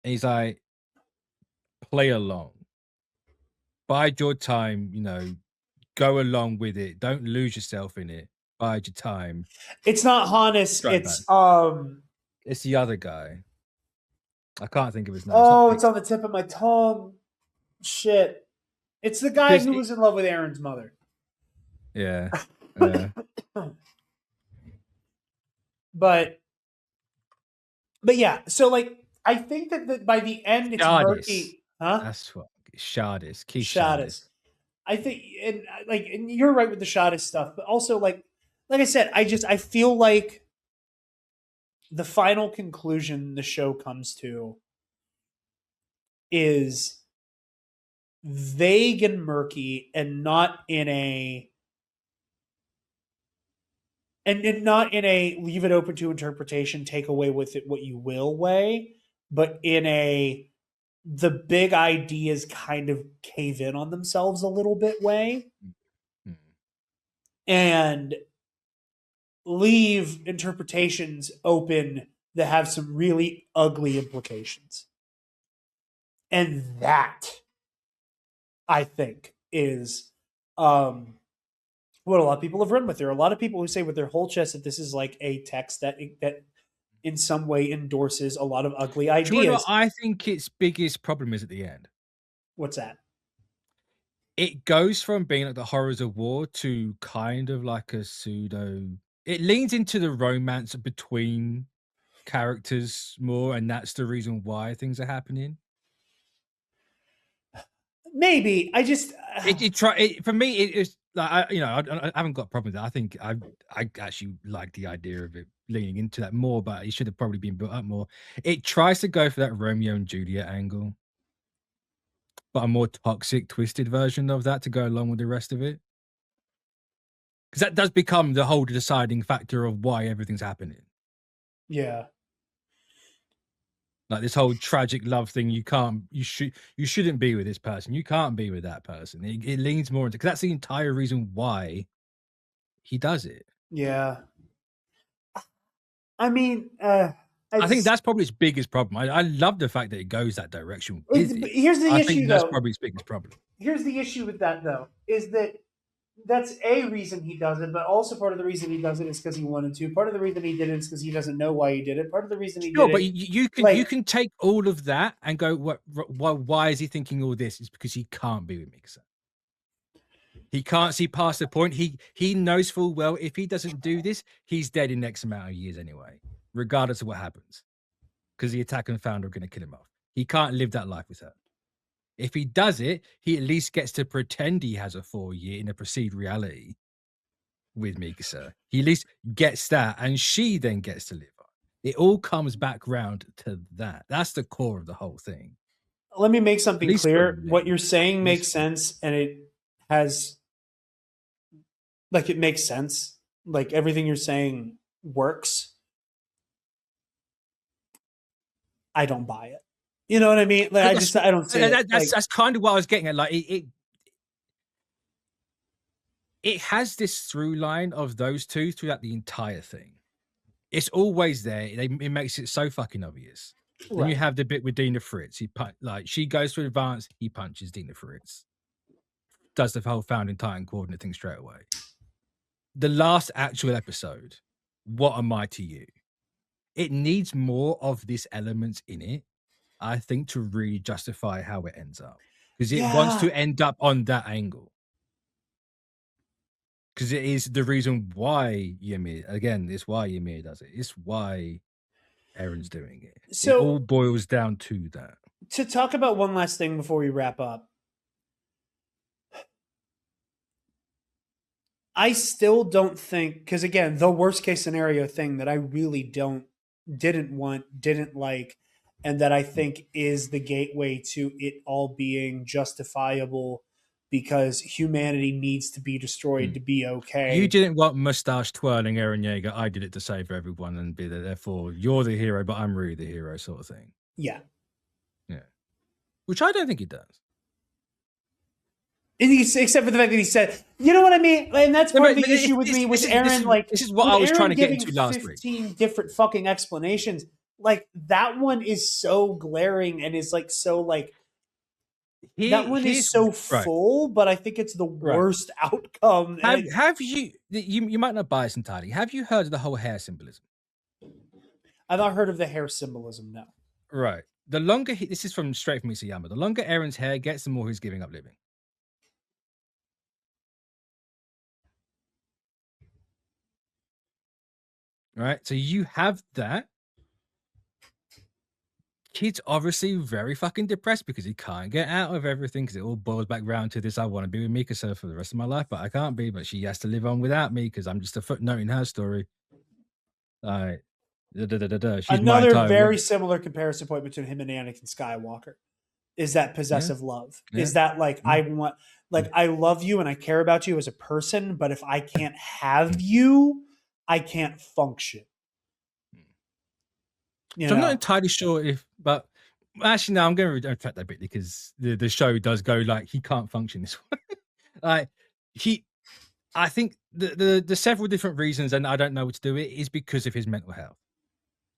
And he's like, play along, bide your time, go along with it. Don't lose yourself in it. Bide your time. It's not Harness. It's the other guy. I can't think of his name. Oh, it's on the tip of my tongue. Shit. It's the guy who was in love with Aaron's mother. Yeah. But yeah, so like I think that by the end it's murky. Huh? That's what Shardis. Shardis. I think and you're right with the Shardis stuff, but also like like I said, I feel like the final conclusion the show comes to is vague and murky, and not in a not in a leave it open to interpretation, take away with it what you will way, but in a the big ideas kind of cave in on themselves a little bit way, and leave interpretations open that have some really ugly implications. And that, I think, is what a lot of people have run with. There are a lot of people who say with their whole chest that this is like a text that in some way endorses a lot of ugly ideas. Do you know what I think its biggest problem is at the end? What's that? It goes from being like the horrors of war to kind of like a pseudo. It leans into the romance between characters more, and that's the reason why things are happening. Maybe I just for me. It is like I haven't got a problem with that. I think I actually like the idea of it leaning into that more, but it should have probably been built up more. It tries to go for that Romeo and Juliet angle, but a more toxic, twisted version of that to go along with the rest of it. Because that does become the whole deciding factor of why everything's happening. Yeah. Like this whole tragic love thing, you shouldn't be with this person. You can't be with that person. It leans more into, because that's the entire reason why he does it. Yeah. I mean, I think that's probably its biggest problem. I love the fact that it goes that direction with it. Here's the I issue, think that's probably its biggest problem. Here's the issue with that, though, is that that's a reason he does it, but also part of the reason he does it is because he wanted to. Part of the reason he did it is because he doesn't know why he did it. Part of the reason he did it, but you can take all of that and go, why is he thinking all this? It's because he can't be with Mikasa. He can't see past the point. He knows full well if he doesn't do this, he's dead in X amount of years anyway, regardless of what happens. Because the attack and founder are going to kill him off. He can't live that life with her. If he does it, he at least gets to pretend he has a 4-year in a perceived reality with Mikasa. He at least gets that, and she then gets to live on. It all comes back round to that. That's the core of the whole thing. Let me make something clear. What you're saying makes sense, and it has, like, it makes sense. Like, everything you're saying works. I don't buy it. You know what I mean? Like, I don't see it. That's kind of what I was getting at. Like, it has this through line of those two throughout the entire thing. It's always there. It makes it so fucking obvious. Right. Then you have the bit with Dina Fritz. She goes to advance, he punches Dina Fritz. Does the whole founding Titan coordinate thing straight away. The last actual episode, What Am I to You? It needs more of this element in it, I think, to really justify how it ends up. Because it wants to end up on that angle. Because it is the reason why Ymir, again, it's why Ymir does it. It's why Eren's doing it. So it all boils down to that. To talk about one last thing before we wrap up. I still don't think, because again, the worst case scenario thing that I really didn't like, and that I think is the gateway to it all being justifiable because humanity needs to be destroyed to be okay. You didn't want mustache twirling Eren Yeager. I did it to save everyone and be there. Therefore, you're the hero, but I'm really the hero, sort of thing. Yeah. Yeah. Which I don't think he does. Except for the fact that he said, you know what I mean? And that's part of the issue with me with Eren. This is what I was trying to get into last week. 15 different fucking explanations. Like, that one is so glaring and is like so like. That one is so full, but I think it's the worst outcome. Have you might not buy this entirely. Have you heard of the whole hair symbolism? I've not heard of the hair symbolism, no. Right. The longer this is straight from Isayama. The longer Eren's hair gets, the more he's giving up living. Right? So you have that. kid's obviously very fucking depressed because he can't get out of everything because it all boils back around to this. I want to be with Mika for the rest of my life, but I can't be. But she has to live on without me because I'm just a footnote in her story. Like, she's my another entire very world. similar comparison point between him and Anakin Skywalker is that possessive love. Is that like I want, like I love you and I care about you as a person, but if I can't have you, I can't function. So I'm not entirely sure if, but actually, no, I'm going to retract that bit because the show does go like he can't function this way. Like I think the several different reasons, and I don't know what to do it is because of his mental health.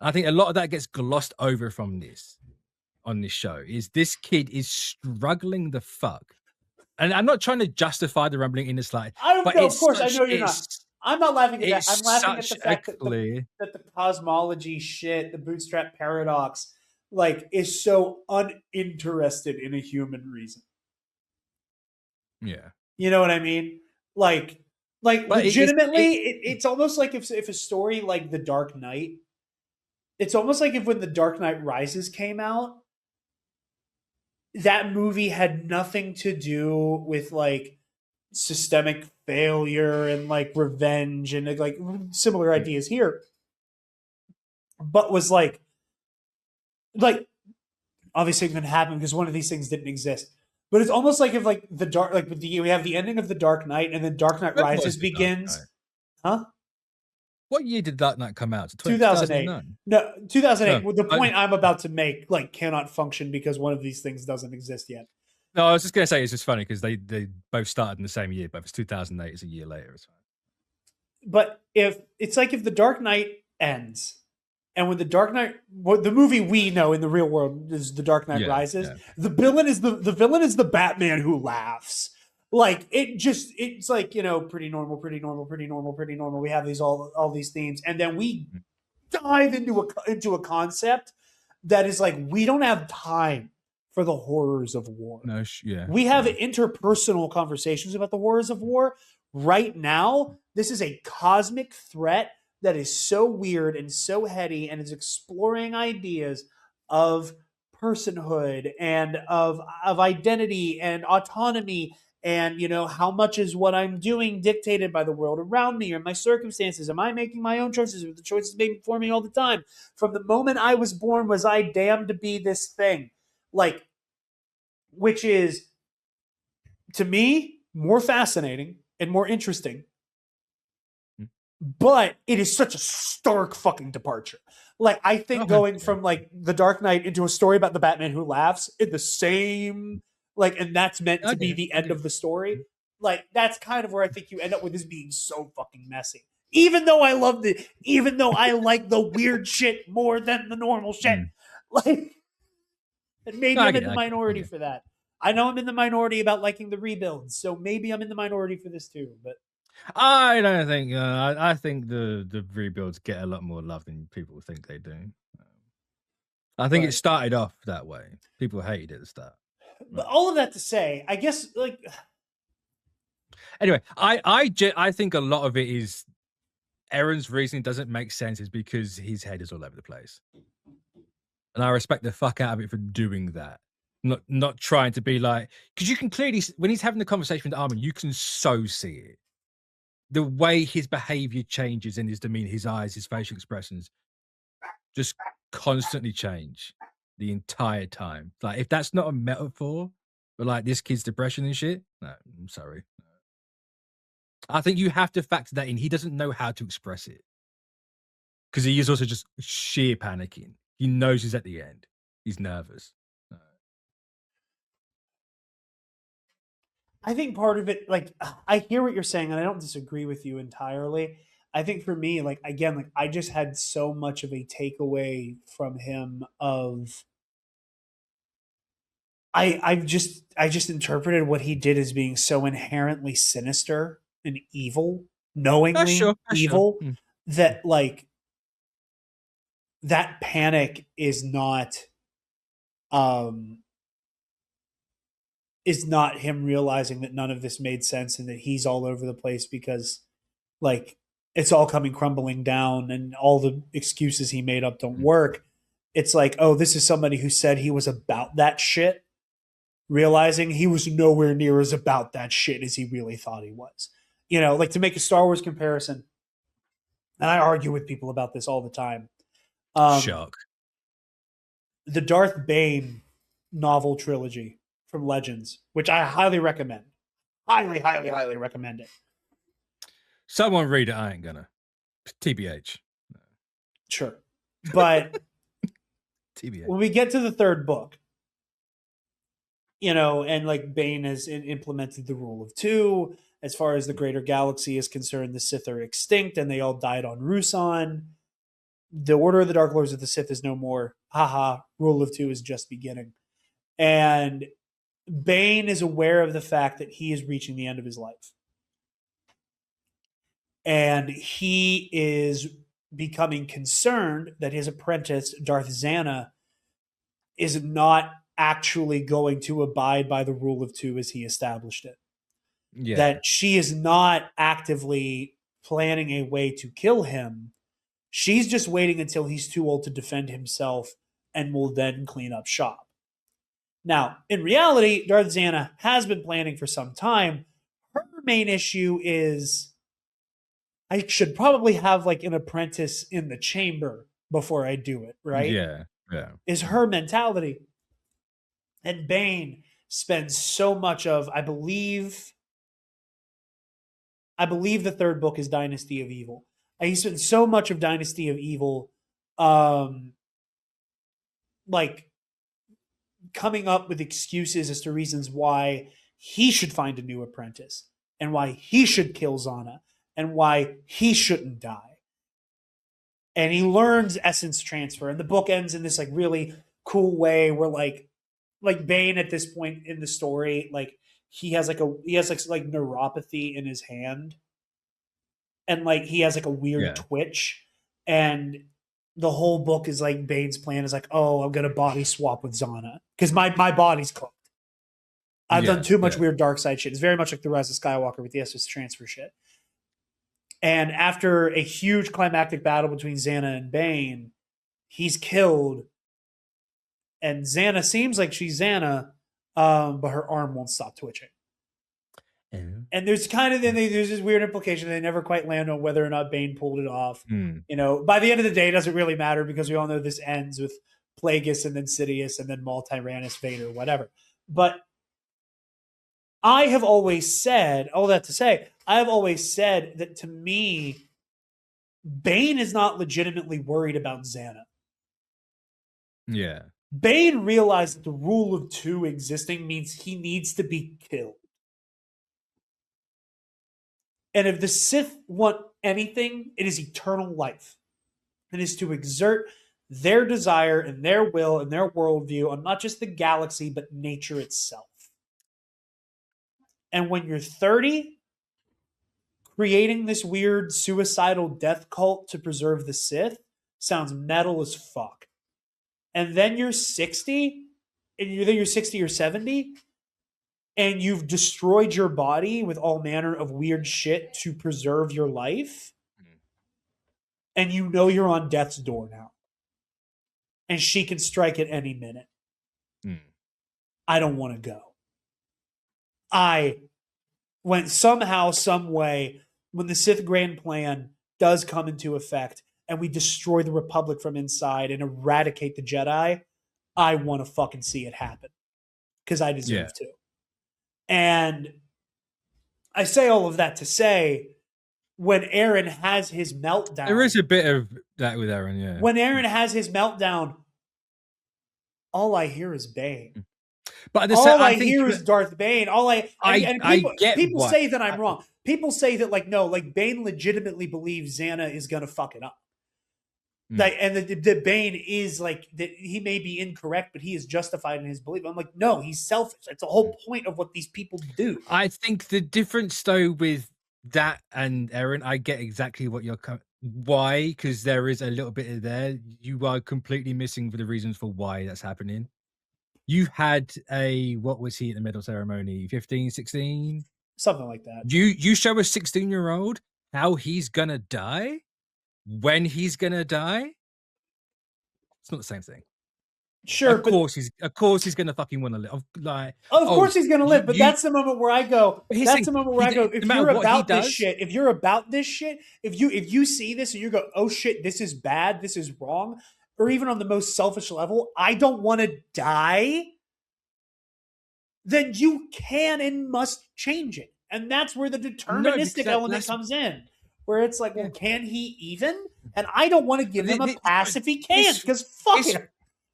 I think a lot of that gets glossed over from this on this show. Is this kid is struggling the fuck, and I'm not trying to justify the rumbling in the slide. Of course, I know you're not. I'm not laughing at that. I'm laughing at the fact that the cosmology shit, the bootstrap paradox, like, is so uninterested in a human reason. Yeah. You know what I mean? Like but legitimately, it's almost like if a story like The Dark Knight, it's almost like if when The Dark Knight Rises came out, that movie had nothing to do with like systemic failure and like revenge and like similar ideas here, but was like obviously it couldn't happen because one of these things didn't exist. But it's almost like if like the dark, like we have the ending of The Dark Knight and then Dark Knight Rises begins. Huh? What year did Dark Knight come out? 2008. No, 2008. No, the point I'm about to make like cannot function because one of these things doesn't exist yet. No, I was just going to say it's just funny because they both started in the same year, but if it's 2008, it's a year later. But if it's like if The Dark Knight ends, and when The Dark Knight, the movie we know in the real world is The Dark Knight Rises, the villain is the Batman who laughs. Like it's like, you know, pretty normal. We have these all these themes, and then we dive into a concept that is like we don't have time for the horrors of war. We have interpersonal conversations about the horrors of war. Right now, this is a cosmic threat that is so weird and so heady and is exploring ideas of personhood and of identity and autonomy and, you know, how much is what I'm doing dictated by the world around me or my circumstances? Am I making my own choices or the choices made for me all the time? From the moment I was born, was I damned to be this thing? Like, which is, to me, more fascinating and more interesting. But it is such a stark fucking departure. Like, I think going from like The Dark Knight into a story about the Batman who laughs in the same, like, and that's meant to be the end of the story. Like, that's kind of where I think you end up with this being so fucking messy. Even though I like the weird shit more than the normal shit. Like, and maybe I'm in the minority for that. I know I'm in the minority about liking the rebuilds, so maybe I'm in the minority for this too, but I don't think. I think the rebuilds get a lot more love than people think they do. I think it started off that way. People hated it at the start. But all of that to say, I guess, like. Anyway, I think a lot of it is Aaron's reasoning doesn't make sense is because his head is all over the place, and I respect the fuck out of it for doing that. Not trying to be like, because you can clearly, when he's having the conversation with Armin, you can so see it. The way his behavior changes in his demeanor, his eyes, his facial expressions just constantly change the entire time. Like, if that's not a metaphor for like this kid's depression and shit, no, I'm sorry. I think you have to factor that in. He doesn't know how to express it because he is also just sheer panicking. He knows he's at the end. He's nervous. I think part of it, like, I hear what you're saying, and I don't disagree with you entirely. I think for me, like, again, like, I just had so much of a takeaway from him of, I just interpreted what he did as being so inherently sinister and evil, knowingly evil, that like that panic is not him realizing that none of this made sense and that he's all over the place because like it's all coming crumbling down and all the excuses he made up don't work. it's like, oh, this is somebody who said he was about that shit, realizing he was nowhere near as about that shit as he really thought he was. You know, like to make a Star Wars comparison, and I argue with people about this all the time. Shock. The Darth Bane novel trilogy from Legends, which I highly recommend. Highly, highly, highly recommend it. Someone read it. I ain't gonna. TBH. Sure. But TBH. When we get to the third book, you know, and like Bane has implemented the rule of two. As far as the greater galaxy is concerned, the Sith are extinct and they all died on Ruusan. The Order of the Dark Lords of the Sith is no more. Haha, rule of two is just beginning. And Bane is aware of the fact that he is reaching the end of his life. And he is becoming concerned that his apprentice, Darth Zana, is not actually going to abide by the rule of two as he established it. Yeah. That she is not actively planning a way to kill him. She's just waiting until he's too old to defend himself and will then clean up shop. Now, in reality, Darth Zana has been planning for some time. Her main issue is I should probably have like an apprentice in the chamber before I do it, right? Yeah. Is her mentality. And Bane spends so much of, I believe the third book is Dynasty of Evil. He spent so much of Dynasty of Evil like coming up with excuses as to reasons why he should find a new apprentice and why he should kill Zana and why he shouldn't die. And he learns essence transfer. And the book ends in this like really cool way where like Bane at this point in the story, like he has like neuropathy in his hand. And like he has like a weird twitch. And the whole book is like Bane's plan is like, oh, I'm gonna body swap with Zana. Because my body's cooked. I've done too much weird dark side shit. It's very much like the Rise of Skywalker with the essence transfer shit. And after a huge climactic battle between Zana and Bane, he's killed. And Zana seems like she's Zana, but her arm won't stop twitching. And there's there's this weird implication. They never quite land on whether or not Bane pulled it off. You know, by the end of the day, it doesn't really matter because we all know this ends with Plagueis and then Sidious and then Maul, Tyrannus, Vader, whatever. But I have always said, all that to say, I have always said that to me, Bane is not legitimately worried about Zana. Yeah. Bane realized that the rule of two existing means he needs to be killed. And if the Sith want anything, it is eternal life. It is to exert their desire and their will and their worldview on not just the galaxy, but nature itself. And when you're 30, creating this weird suicidal death cult to preserve the Sith sounds metal as fuck. And then you're 60, and you're 60 or 70, and you've destroyed your body with all manner of weird shit to preserve your life, and you know you're on death's door now. And she can strike at any minute. I don't want to go. I went somehow, some way, when the Sith Grand Plan does come into effect and we destroy the Republic from inside and eradicate the Jedi, I want to fucking see it happen. Because I deserve to. And I say all of that to say, when Aaron has his meltdown... There is a bit of that with Aaron, yeah. When Aaron has his meltdown, all I hear is Bane. But all I hear is Darth Bane. People what? say that I'm wrong. People say that like Bane legitimately believes Zana is gonna fuck it up. And the Bane is like that. He may be incorrect, but he is justified in his belief. I'm like, no, he's selfish. It's the whole point of what these people do. I think the difference though with that and Aaron, I get exactly what you're. Why? Because there is a little bit of there. You are completely missing for the reasons for why that's happening. You had what was he at the medal ceremony? 15, 16? Something like that. You show a 16-year-old how he's gonna die, when he's gonna die. It's not the same thing. Sure, of course he's gonna fucking want to live. Like, of course he's gonna live, but that's the moment where I go. That's the moment where I go. If you're about this shit, if you see this and you go, oh shit, this is bad, this is wrong, or even on the most selfish level, I don't want to die, then you can and must change it. And that's where the deterministic element comes in, where it's like, well, can he even? And I don't want to give him a pass if he can't, because fuck it.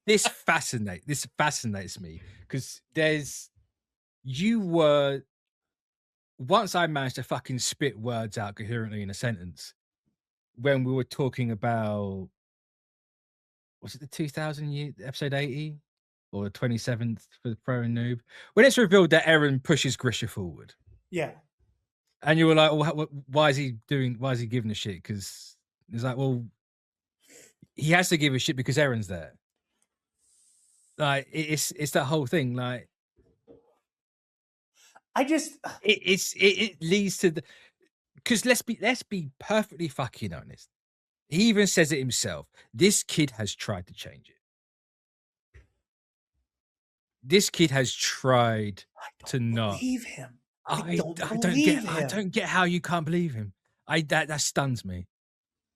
This fascinates me, because once I managed to fucking spit words out coherently in a sentence when we were talking about, was it the 2000 year episode 80 or the 27th for the Pro and Noob, when it's revealed that Eren pushes Grisha forward. Yeah. And you were like, well, why is he giving a shit? Because it's like, well, he has to give a shit because Eren's there. Like, it's that whole thing. Like, it leads to the, because let's be perfectly fucking honest. He even says it himself. This kid has tried to change it. This kid has tried to not believe him. I don't get how you can't believe him. That stuns me.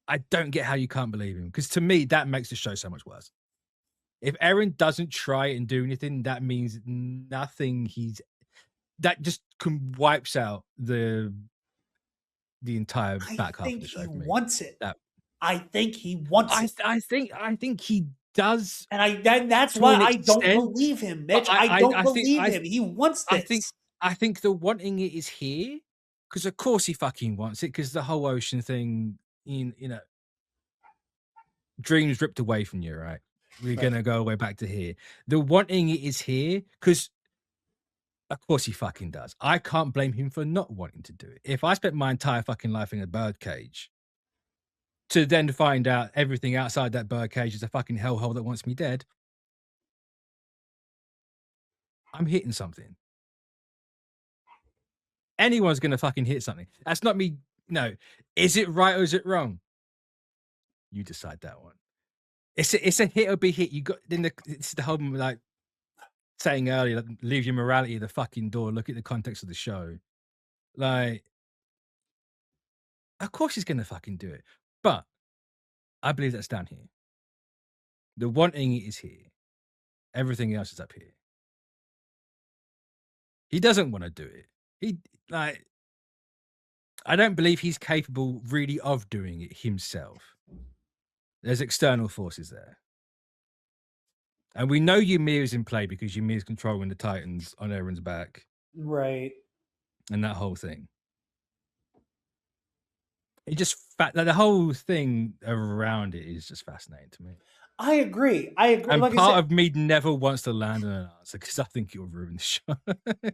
I don't get how you can't believe him, because to me that makes the show so much worse. If Eren doesn't try and do anything, that means nothing. That just wipes out the entire back half of the show. He wants it. I think he wants it. I think he does, and that's why I don't believe him, Mitch. I don't believe him. He wants this. I think the wanting it is here, because of course he fucking wants it, because the whole ocean thing, you know, dreams ripped away from you, right? We're gonna go way back to here. The wanting it is here, because of course he fucking does. I can't blame him for not wanting to do it. If I spent my entire fucking life in a birdcage to then find out everything outside that birdcage is a fucking hellhole that wants me dead, I'm hitting something. Anyone's gonna fucking hit something. That's not me. No. Is it right or is it wrong? You decide that one. It's a hit or be hit. You got it's the whole, like saying earlier, like, leave your morality at the fucking door. Look at the context of the show. Like, of course he's gonna fucking do it. But I believe that's down here. The wanting it is here. Everything else is up here. He doesn't want to do it. I don't believe he's capable really of doing it himself. There's external forces there. And we know Ymir is in play because Ymir's controlling the Titans on Eren's back. Right. And that whole thing. It just, the whole thing around it is just fascinating to me. I agree. And like part of me never wants to land on an answer, because I think it'll ruin the show.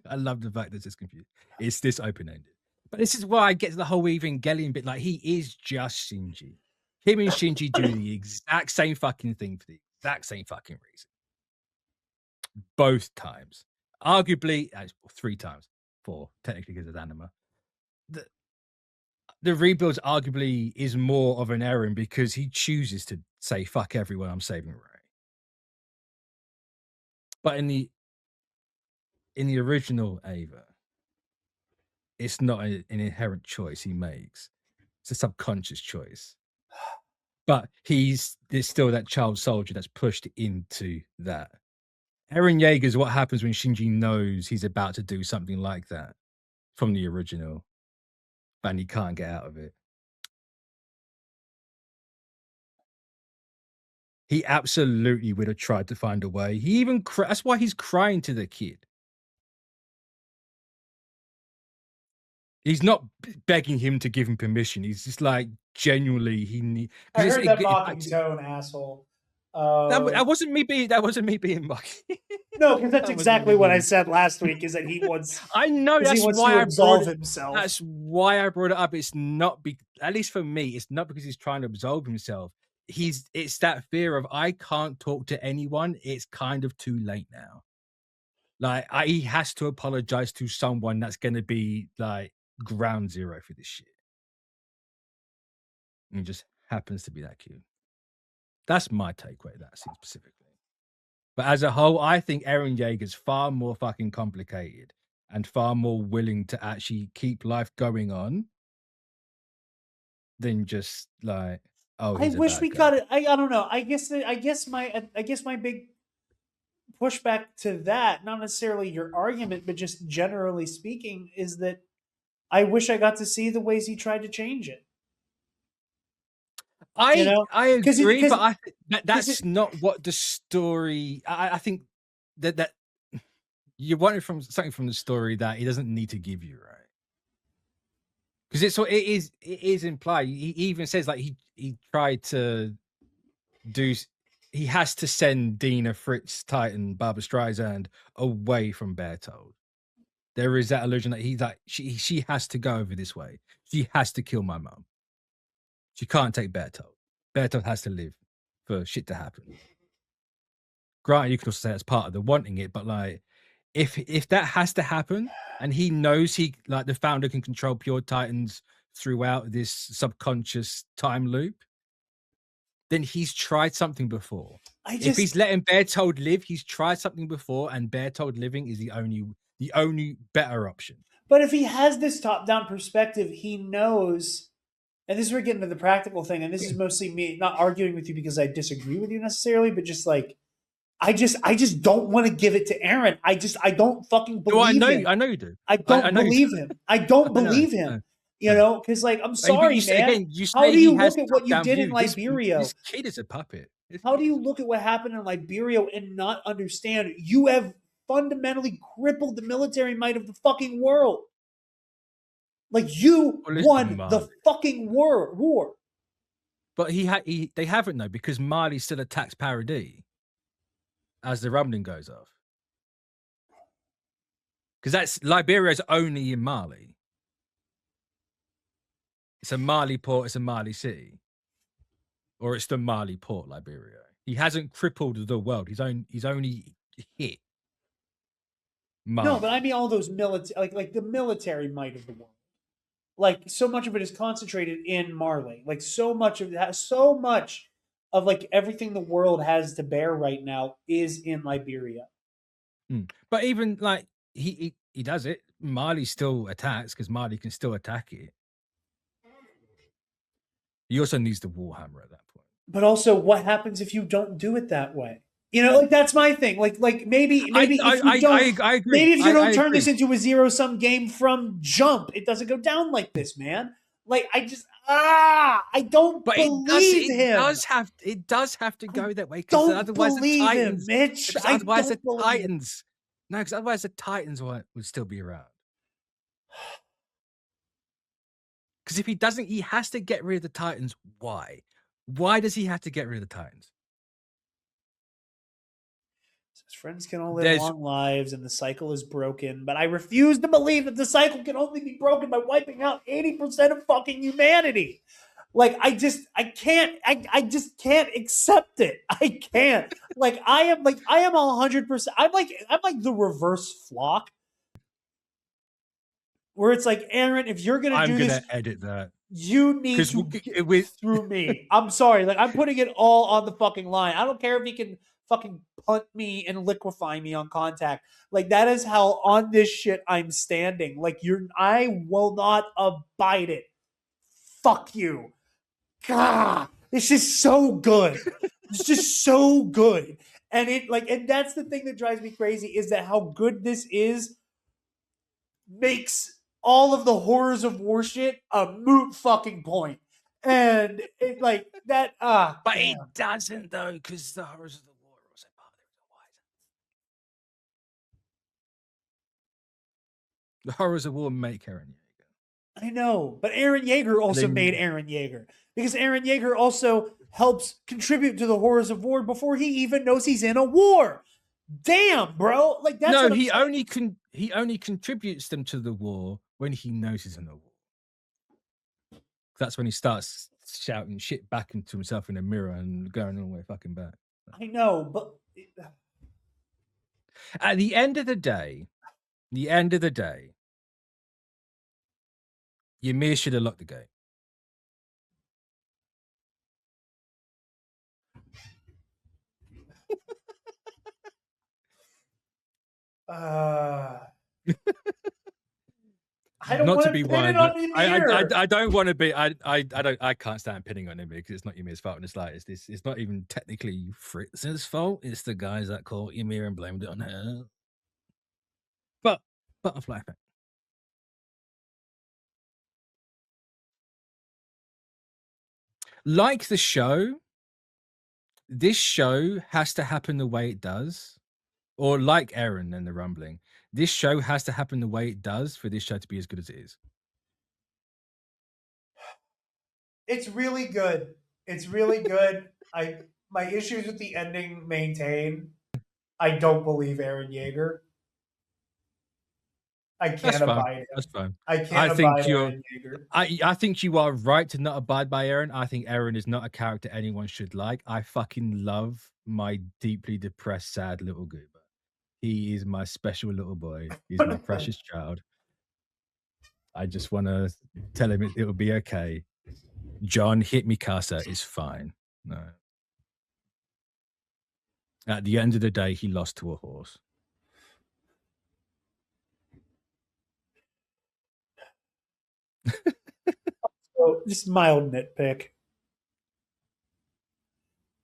I love the fact that it's confused. It's this open-ended. But this is why I get to the whole Evangelion bit. Like, he is just Shinji. Him and Shinji do the exact same fucking thing for the exact same fucking reason. Both times. Arguably, 3 times. 4, technically, because of anima. The rebuild arguably is more of an Eren, because he chooses to say, fuck everyone, I'm saving Ray. But in the original Ava, it's not an inherent choice he makes. It's a subconscious choice. But there's still that child soldier that's pushed into that. Eren Yeager is what happens when Shinji knows he's about to do something like that from the original, and he can't get out of it. He absolutely would have tried to find a way. He even that's why he's crying to the kid. He's not begging him to give him permission. He's just like, genuinely, I heard that mocking tone, asshole. That wasn't me being mocking. No, because that's exactly what I said last week. Is that he wants? I know that's he wants why to absolve himself. That's why I brought it up. It's not at least for me. It's not because he's trying to absolve himself. It's that fear of, I can't talk to anyone. It's kind of too late now. Like, he has to apologize to someone that's going to be like ground zero for this shit. And it just happens to be that kid. That's my takeaway of that scene specifically. But as a whole, I think Eren Yeager's far more fucking complicated and far more willing to actually keep life going on than just like, oh, I he's a wish bad we guy. got it. I don't know. I guess my big pushback to that, not necessarily your argument, but just generally speaking, is that I wish I got to see the ways he tried to change it. I agree, Because but I think that's not what the story. I think that you wanted from something from the story that he doesn't need to give you, right? Because it is implied. He even says like he tried to do. He has to send Dina, Fritz, Titan, Barbara Streisand away from Bertold. There is that illusion that he's like she has to go over this way. She has to kill my mom. She can't take Bertold. Bertold has to live for shit to happen. Granted, you could also say that's part of the wanting it, but like if that has to happen and he knows he like the founder can control pure titans throughout this subconscious time loop, then he's tried something before. If he's letting Bertold live, he's tried something before, and Bertold living is the only better option. But if he has this top-down perspective, he knows, and this is where we get into the practical thing, and this is mostly me not arguing with you because I disagree with you necessarily, but just like I just don't want to give it to Eren. I don't fucking believe him. I know you do. I don't believe him. I don't believe him. You know, because like I'm sorry, man. Again, how do you look at what you did in Liberia? This kid is a puppet. How do you look at what happened in Liberia and not understand you have fundamentally crippled the military might of the fucking world? Like you won the fucking war. But they haven't though, because Mali still attacks Paradis as the rumbling goes off. Because that's Liberia's only in Mali. It's a Mali port, it's a Mali city. Or it's the Mali port, Liberia. He hasn't crippled the world. He's only hit Mali. No, but I mean all those military like the military might of the world. Like so much of it is concentrated in Marley. Like so much of like everything the world has to bear right now is in Liberia. But even like he does it. Mali still attacks because Mali can still attack it. He also needs the Warhammer at that point. But also, what happens if you don't do it that way? You know, like that's my thing. Like maybe if you don't, I agree. Maybe if you don't turn this into a zero-sum game from jump, it doesn't go down like this, man. Like I don't believe him. It does have to go that way because otherwise the Titans, Mitch. Otherwise the Titans. No, because otherwise the Titans would still be around. Because if he doesn't, he has to get rid of the Titans. Why? Why does he have to get rid of the Titans? His friends can all live long lives and the cycle is broken, but I refuse to believe that the cycle can only be broken by wiping out 80% of fucking humanity. Like I just can't accept it. I can't. Like I am 100%. I'm like the reverse Flock. Where it's like, Eren, if you're gonna do this, I'm gonna edit that. You need to get through me. I'm sorry. Like I'm putting it all on the fucking line. I don't care if he can fucking punt me and liquefy me on contact. Like that is how on this shit I'm standing. Like I will not abide it. Fuck you. God, it's just so good. It's just so good. And and that's the thing that drives me crazy is that how good this is makes all of the horrors of war shit a moot fucking point. And it like that but damn. It doesn't though, because the horrors of the war are also part of the horrors of war make Eren Yeager. I know, but Eren Yeager also made Eren Yeager. Because Eren Yeager also helps contribute to the horrors of war before he even knows he's in a war. Damn, bro! Like that's no. He only contributes them to the war when he knows he's in a war. That's when he starts shouting shit back into himself in the mirror and going all the way fucking back. I know, but at the end of the day, Ymir should have locked the gate. I don't want to pin it on Ymir. I don't want to be. I can't stand pinning on Ymir because it's not Ymir's fault in the slightest. It's not even technically Fritz's fault. It's the guys that caught Ymir and blamed it on her. But butterfly effect. Like the show, this show has to happen the way it does, or like Eren and the Rumbling, this show has to happen the way it does for this show to be as good as it is. It's really good. It's really good. My issues with the ending maintain. I don't believe Eren Yeager. I can't abide him. That's fine. I can't abide Eren Yeager. I think you are right to not abide by Eren. I think Eren is not a character anyone should like. I fucking love my deeply depressed, sad little goober. He is my special little boy. He's my precious child. I just want to tell him it'll be okay. John hit Mikasa is fine. No. At the end of the day, he lost to a horse. So, just mild nitpick.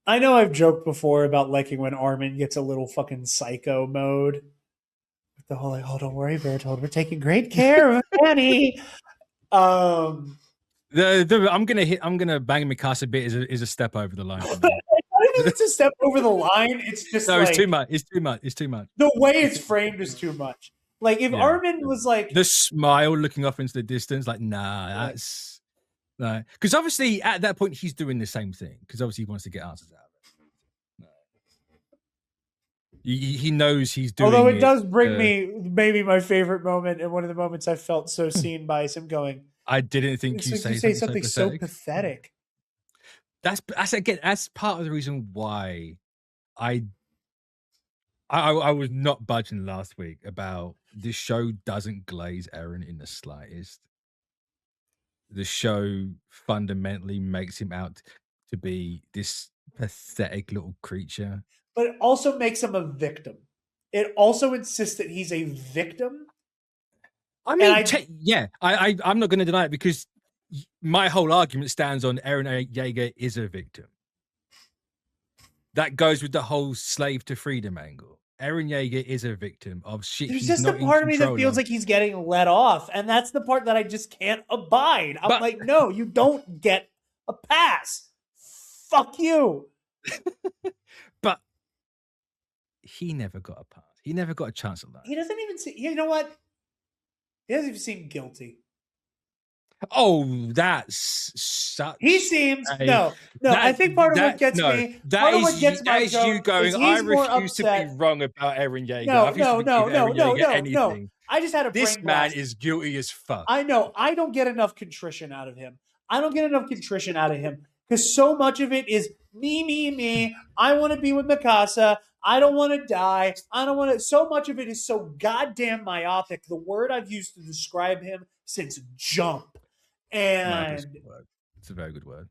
I know I've joked before about liking when Armin gets a little fucking psycho mode. The whole like, oh, don't worry, Bertold, we're taking great care of Annie. I'm gonna bang Mikasa a bit is a step over the line. I don't think it's a step over the line. It's just no, it's too much. It's too much. It's too much. The way it's framed is too much. Like if Armin was like the smile looking off into the distance, like that's no, because obviously at that point he's doing the same thing because obviously he wants to get answers out of it. No. He knows he's doing. Although it does bring me maybe my favorite moment and one of the moments I felt so seen by is him going. I didn't think you say something so pathetic. That's part of the reason why I was not budging last week about this show doesn't glaze Eren in the slightest. The show fundamentally makes him out to be this pathetic little creature. But it also makes him a victim. It also insists that he's a victim. I mean, I'm not going to deny it because my whole argument stands on Eren Yeager is a victim. That goes with the whole slave to freedom angle. Eren Yeager is a victim of shit. There's just a part of me that feels like he's getting let off, and that's the part that I just can't abide. I'm like, no, you don't get a pass. Fuck you. But he never got a pass. He never got a chance at that. He doesn't even see. You know what? He doesn't even seem guilty. Oh, that's such. He seems no. I think part of what gets me. That is you going. I refuse to be wrong about Eren Yeager. No. I just had a. This man is guilty as fuck. I know. I don't get enough contrition out of him. Because so much of it is me. I want to be with Mikasa. I don't want to die. I don't want to. So much of it is so goddamn myopic. The word I've used to describe him since Jump. And it's a very good word.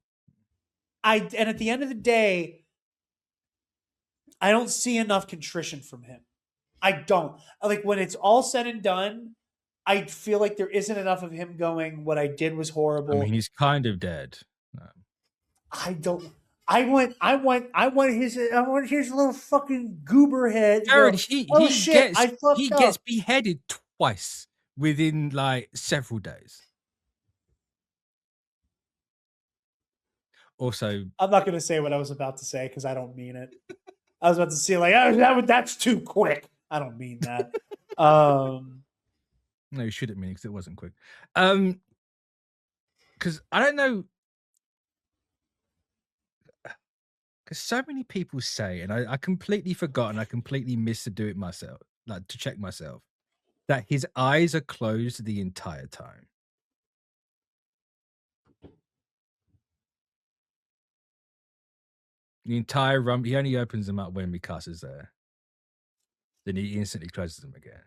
And at the end of the day, I don't see enough contrition from him. I don't. Like when it's all said and done, I feel like there isn't enough of him going, what I did was horrible. I mean, he's kind of dead. I don't. I want his little fucking goober head. Jared, he gets beheaded twice within like several days. Also, I'm not going to say what I was about to say because I don't mean it. I was about to say like, oh, that's too quick. I don't mean that. No, you shouldn't mean it because it wasn't quick. Because I don't know. Because so many people say, and I completely forgot and I completely missed to do it myself, like to check myself, that his eyes are closed the entire time. The entire run, he only opens them up when Mikasa's there. Then he instantly closes them again.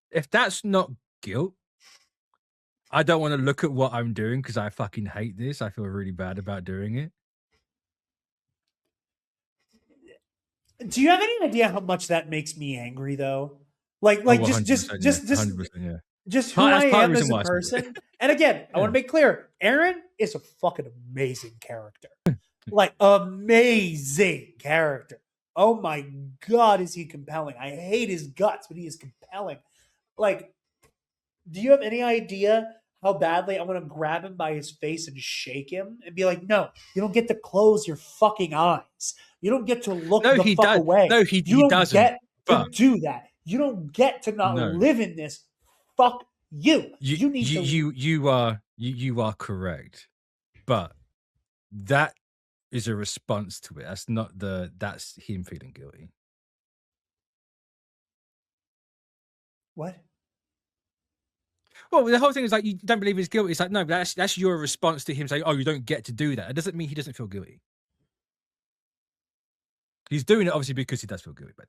If that's not guilt, I don't want to look at what I'm doing because I fucking hate this. I feel really bad about doing it. Do you have any idea how much that makes me angry, though? Like, just 100%, yeah. Just who I am as a why person. And again, I want to make clear, Aaron is a fucking amazing character. Like, amazing character. Oh my God, is he compelling? I hate his guts, but he is compelling. Like, do you have any idea how badly I want to grab him by his face and shake him and be like, no, you don't get to close your fucking eyes. You don't get to look the fuck away. No, he doesn't. Get to do that. You don't get to not live in this. Fuck you. You are correct. But that is a response to it. That's him feeling guilty. What? Well, the whole thing is like, you don't believe he's guilty. It's like, no, that's your response to him saying, oh, you don't get to do that. It doesn't mean he doesn't feel guilty. He's doing it obviously because he does feel guilty. But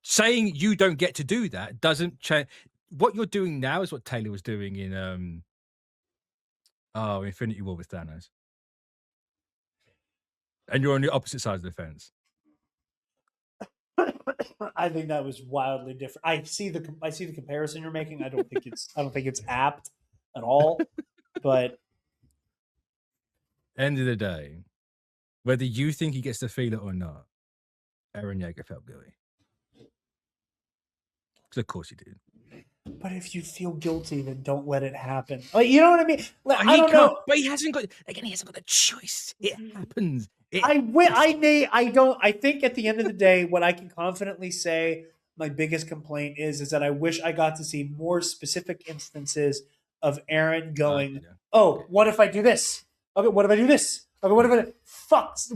saying you don't get to do that doesn't change. What you're doing now is what Taylor was doing in Infinity War with Thanos. And you're on the opposite side of the fence. I think that was wildly different. I see the comparison you're making. I don't think it's apt at all. But end of the day, whether you think he gets to feel it or not, Eren Yeager felt guilty. Because of course he did. But if you feel guilty, then don't let it happen. Like, you know what I mean? Like, I don't know. But he hasn't got the choice. It happens. I think at the end of the day, what I can confidently say, my biggest complaint is that I wish I got to see more specific instances of Eren going, what if I do this? Okay, what if I do this? Okay, what if I do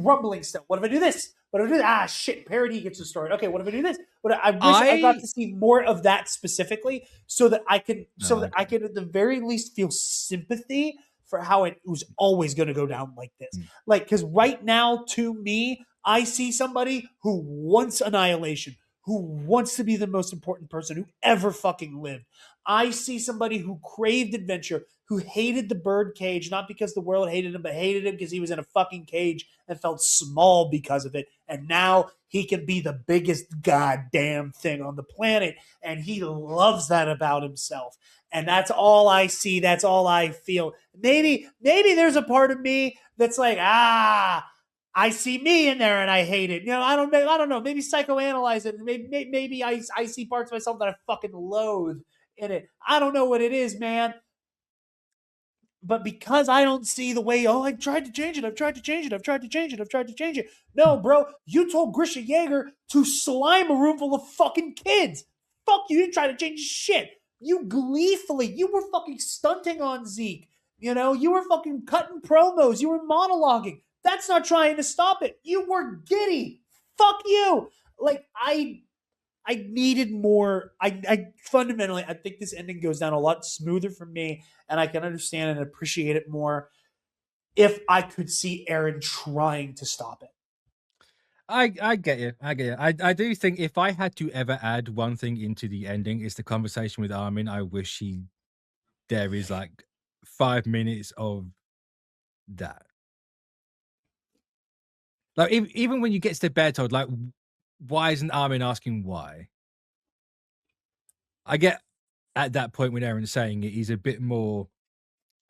rumbling stuff? What if I do this? What if I do that? Ah, shit, parody gets destroyed. Okay, what if I do this? But I wish I got to see more of that specifically so that I could at the very least feel sympathy for how it was always going to go down like this. Like, because right now, to me, I see somebody who wants annihilation, who wants to be the most important person who ever fucking lived. I see somebody who craved adventure, who hated the bird cage, not because the world hated him, but hated him because he was in a fucking cage and felt small because of it. And now he can be the biggest goddamn thing on the planet. And he loves that about himself. And that's all I see. That's all I feel. Maybe there's a part of me that's like, I see me in there and I hate it. You know, I don't know. Maybe psychoanalyze it. Maybe I see parts of myself that I fucking loathe in it. I don't know what it is, man. But because I don't see the way, I've tried to change it. No, bro, you told Grisha Yeager to slime a room full of fucking kids. Fuck you didn't try to change shit. You were fucking stunting on Zeke. You know, you were fucking cutting promos. You were monologuing. That's not trying to stop it. You were giddy. Fuck you. Like, I needed more. I fundamentally, I think this ending goes down a lot smoother for me, and I can understand and appreciate it more if I could see Eren trying to stop it. I get you. I do think if I had to ever add one thing into the ending, it's the conversation with Armin. I wish there is like 5 minutes of that. Like, even when you get to the Bertold, like, why isn't Armin asking why? I get at that point when Eren's saying it, he's a bit more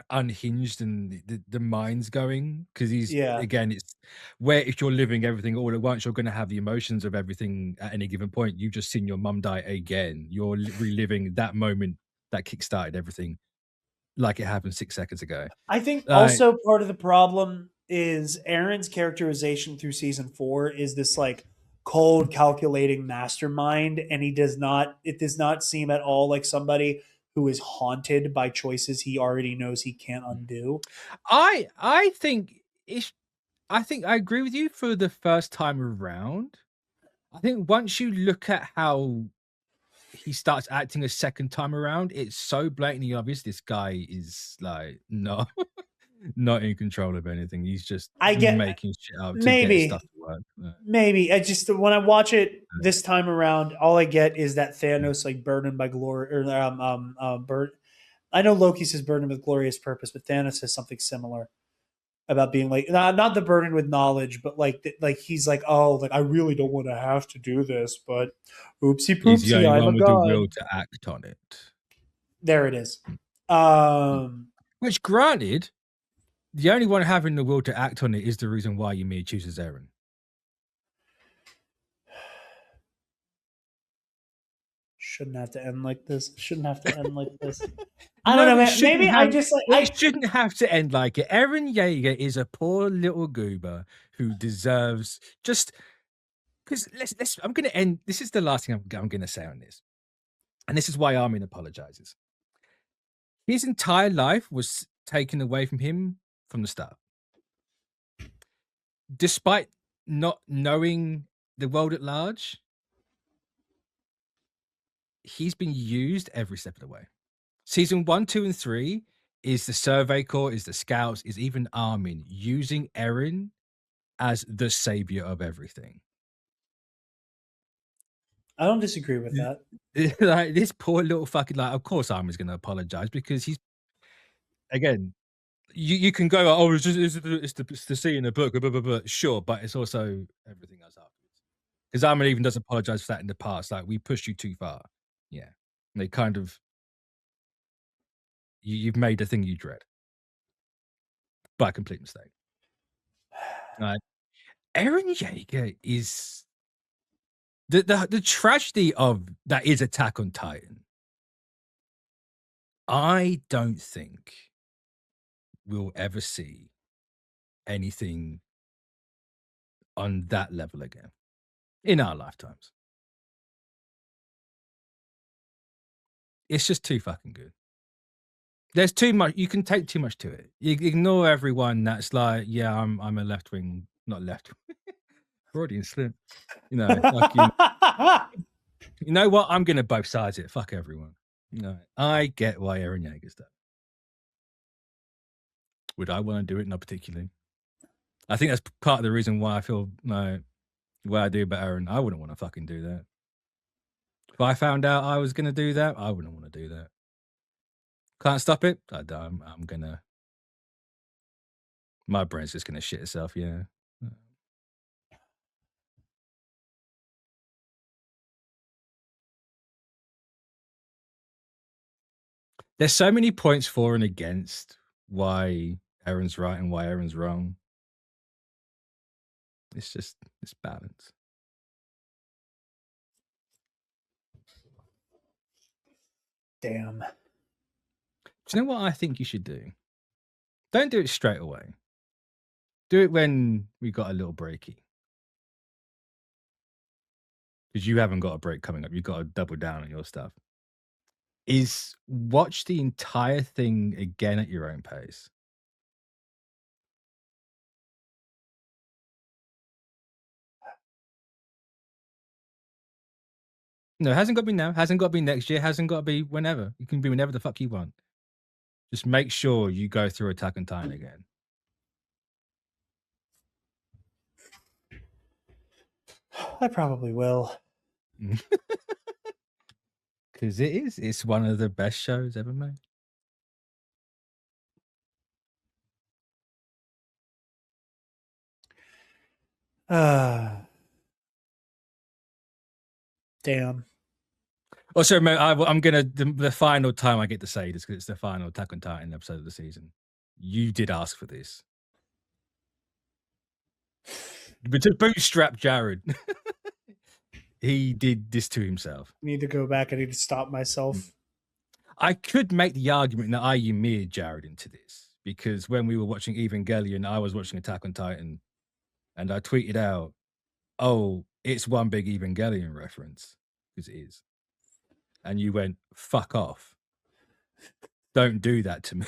unhinged and the mind's going, because again, it's where if you're living everything all at once, you're going to have the emotions of everything at any given point. You've just seen your mum die again. You're reliving that moment that kickstarted everything like it happened 6 seconds ago. I think also part of the problem is Eren's characterization through season 4 is this like cold, calculating mastermind, and it does not seem at all like somebody who is haunted by choices he already knows he can't undo. I think I agree with you for the first time around. I think once you look at how he starts acting a second time around, it's so blatantly obvious this guy is like not in control of anything. He's just making shit up to get stuff to work. Maybe I just, when I watch it this time around, all I get is that Thanos like burdened by glory, or I know Loki says burdened with glorious purpose, but Thanos says something similar. about being like not the burden with knowledge, but like he's like, oh, like I really don't want to have to do this, but oopsie He's the poopsie, only I'm one a with the god. will to act on it. There it is. Which, granted, the only one having the will to act on it is the reason why Ymir chooses Eren. Shouldn't have to end like this. Shouldn't have to end like this. I don't know, man. Maybe I just like it shouldn't have to end like it. Eren Yeager is a poor little goober who deserves just because I'm gonna end. This is the last thing I'm gonna say on this. And this is why Armin apologizes. His entire life was taken away from him from the start. Despite not knowing the world at large, he's been used every step of the way. Season 1, 2, and 3 is the Survey Corps, is the Scouts, is even Armin using Eren as the savior of everything. I don't disagree with that. Like this poor little fucking, like, of course Armin's going to apologize because he's, again, you can go, oh, it's the scene in the book, but sure, but it's also everything else afterwards. Because Armin even does apologize for that in the past. Like, we pushed you too far. Yeah. And they kind of, you've made the thing you dread by a complete mistake. Eren Yeager is the tragedy of that is Attack on Titan. I don't think we'll ever see anything on that level again in our lifetimes. It's just too fucking good. There's too much. You can take too much to it. You ignore everyone that's like, yeah, I'm a left wing, not left. Freudian slip. You know, like, you know what? I'm gonna both sides it. Fuck everyone. You know, I get why Eren Yeager's done. Would I want to do it? Not particularly. I think that's part of the reason why I feel like what I do about Eren. I wouldn't want to fucking do that. If I found out I was gonna do that, I wouldn't want to do that. Can't stop it. I'm gonna. My brain's just gonna shit itself. Yeah. There's so many points for and against why Eren's right and why Eren's wrong. It's balance. Damn. Do you know what I think you should do? Don't do it straight away. Do it when we got a little breaky. Because you haven't got a break coming up. You've got to double down on your stuff. Is watch the entire thing again at your own pace. No, it hasn't got to be now. Hasn't got to be next year. Hasn't got to be whenever. It can be whenever the fuck you want. Just make sure you go through Attack on Titan again. I probably will. Because it's one of the best shows ever made. Damn. Also, I'm gonna the final time I get to say this because it's the final Attack on Titan episode of the season. You did ask for this, but to bootstrap Jarod, he did this to himself. I need to go back. I need to stop myself. I could make the argument that I mirrored Jarod into this because when we were watching Evangelion, I was watching Attack on Titan, and I tweeted out, "Oh, it's one big Evangelion reference," because it is. And you went, fuck off. Don't do that to me.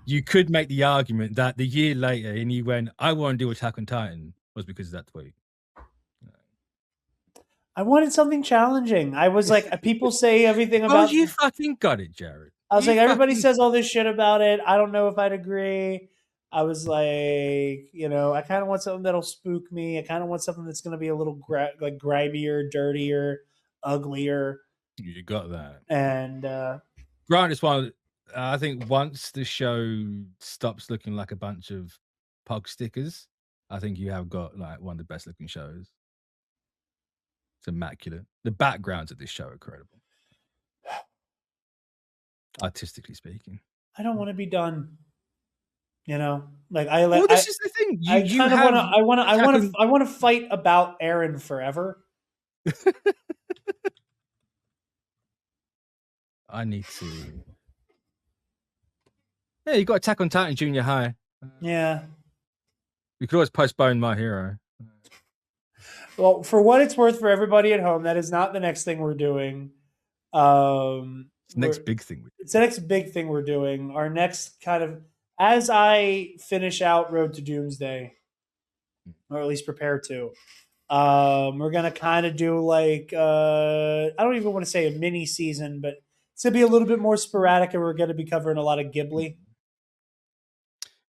You could make the argument that the year later, and you went, I want to do Attack on Titan, was because of that tweet. I wanted something challenging. I was like, people say everything about... Oh, you fucking got it, Jarod. I was like, everybody says all this shit about it. I don't know if I'd agree. I was like, you know, I kind of want something that'll spook me. I kind of want something that's going to be a little like grimier, dirtier, uglier. You got that. And Grant is one I think once the show stops looking like a bunch of pug stickers, I think you have got like one of the best looking shows. It's immaculate. The backgrounds of this show are incredible, artistically speaking. I don't want to be done. You know, like Well, this is the thing. You have. I want to fight about Aaron forever. I need to. Yeah, you got Attack on Titan Junior High. Yeah. We could always postpone My Hero. Well, for what it's worth for everybody at home, that is not the next thing we're doing. It's the next big thing. It's the next big thing we're doing. Our next kind of, as I finish out Road to Doomsday, or at least prepare to, we're going to kind of do like, I don't even want to say a mini season, but it's going to be a little bit more sporadic, and we're going to be covering a lot of Ghibli.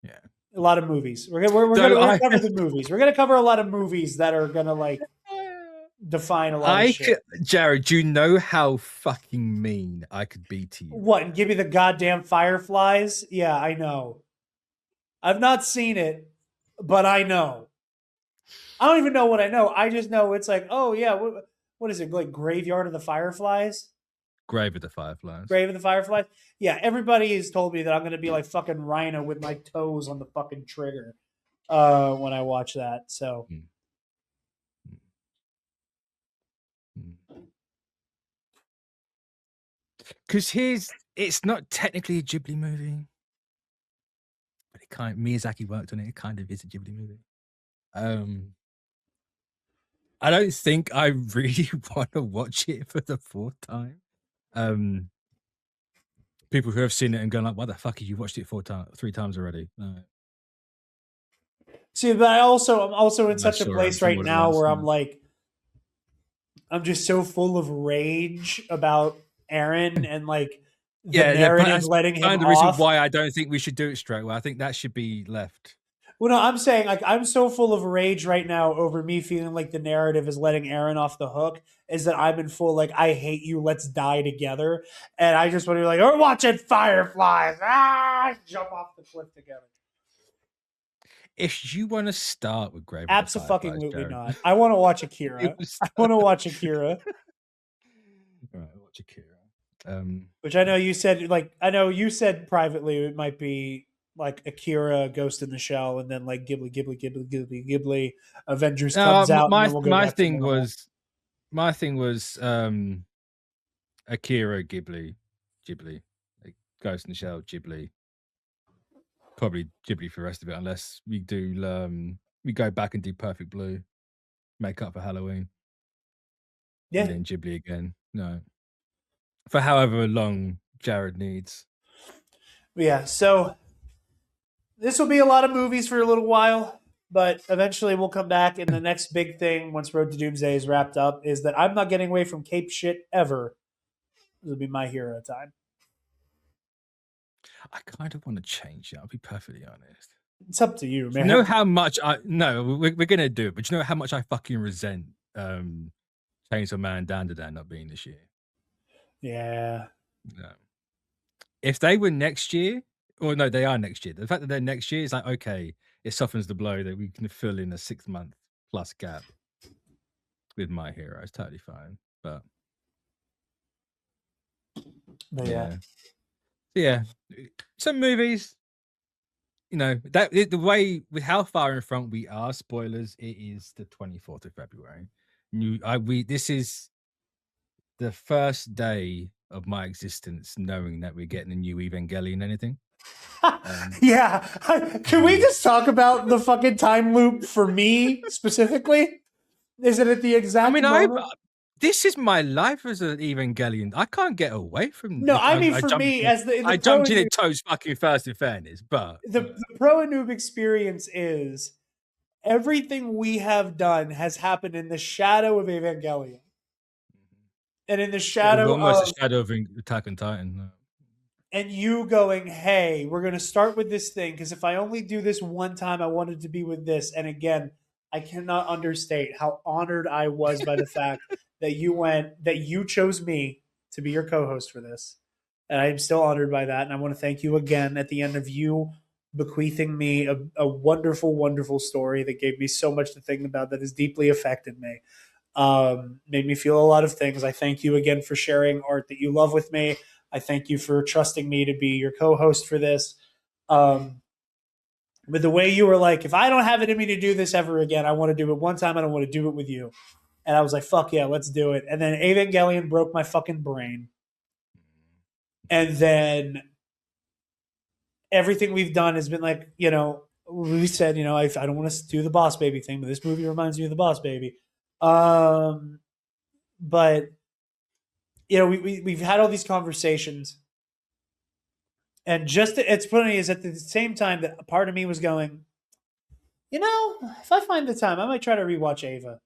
Yeah. A lot of movies. We're gonna cover the movies. We're gonna cover a lot of movies that are gonna like define a lot of shit. Jarod, do you know how fucking mean I could be to you? What, and give me the goddamn Fireflies? Yeah, I know. I've not seen it, but I know. I don't even know what I know. I just know it's like, oh yeah, what is it, like Graveyard of the Fireflies? Grave of the Fireflies. Grave of the Fireflies? Yeah, everybody has told me that I'm going to be like fucking Rhino with my toes on the fucking trigger when I watch that. So. Because it's not technically a Ghibli movie, but Miyazaki worked on it. It kind of is a Ghibli movie. I don't think I really want to watch it for the fourth time. People who have seen it and gone like, "Why the fuck have you watched it 3 times already?" See, but I'm also in such a place right now where I'm like, I'm just so full of rage about Aaron and like the narrative letting him off. The reason why I don't think we should do it straight away. I think that should be left. Well, no, I'm saying like I'm so full of rage right now over me feeling like the narrative is letting Aaron off the hook, is that I'm in full like, I hate you, let's die together, and I just want to be like, we're watching Fireflies, jump off the cliff together. If you want to start with Grave, absolutely not. I want to watch Akira. I want to watch Akira. All right, watch Akira. Which I know you said, like, I know you said privately it might be like Akira, Ghost in the Shell, and then like Ghibli, Avengers comes out. My thing was Akira, Ghibli, like Ghost in the Shell, Ghibli. Probably Ghibli for the rest of it, unless we go back and do Perfect Blue, make up for Halloween. Yeah. And then Ghibli again. No. For however long Jarod needs. Yeah, so this will be a lot of movies for a little while, but eventually we'll come back, and the next big thing once Road to Doomsday is wrapped up is that I'm not getting away from Cape shit ever. This will be My Hero time. I kind of want to change it. I'll be perfectly honest. It's up to you, man. You know how much we're gonna do it, but you know how much I fucking resent Chainsaw Man Dan not being this year. Yeah. No. If they were next year, or no, they are next year. The fact that they're next year is like, okay, it softens the blow that we can fill in a 6-month plus gap with My Hero. It's totally fine. But yeah. Some movies, you know, that the way with how far in front we are, spoilers, it is the 24th of February. This is the first day of my existence knowing that we're getting a new Evangelion anything. Yeah. Can we just talk about the fucking time loop for me specifically? Is it at the exact moment? This is my life as an Evangelion. I can't get away from. No, I mean, for me, as I jumped in it toes fucking first, in fairness, but the pro and noob experience is everything we have done has happened in the shadow of Evangelion, and in the shadow almost the shadow of Attack on Titan. And you going, hey, we're going to start with this thing because if I only do this one time, I wanted to be with this. And again, I cannot understate how honored I was by the fact that you chose me to be your co-host for this. And I'm still honored by that. And I want to thank you again at the end of you bequeathing me a wonderful, wonderful story that gave me so much to think about, that has deeply affected me. Made me feel a lot of things. I thank you again for sharing art that you love with me. I thank you for trusting me to be your co-host for this. But the way you were like, if I don't have it in me to do this ever again, I want to do it one time. I don't want to do it with you. And I was like, fuck yeah, let's do it. And then Evangelion broke my fucking brain. And then everything we've done has been like, you know, we said, you know, I don't want to do the Boss Baby thing, but this movie reminds me of the Boss Baby. But you know, we've had all these conversations, and just it's funny is at the same time that a part of me was going, you know, if I find the time, I might try to rewatch Ava.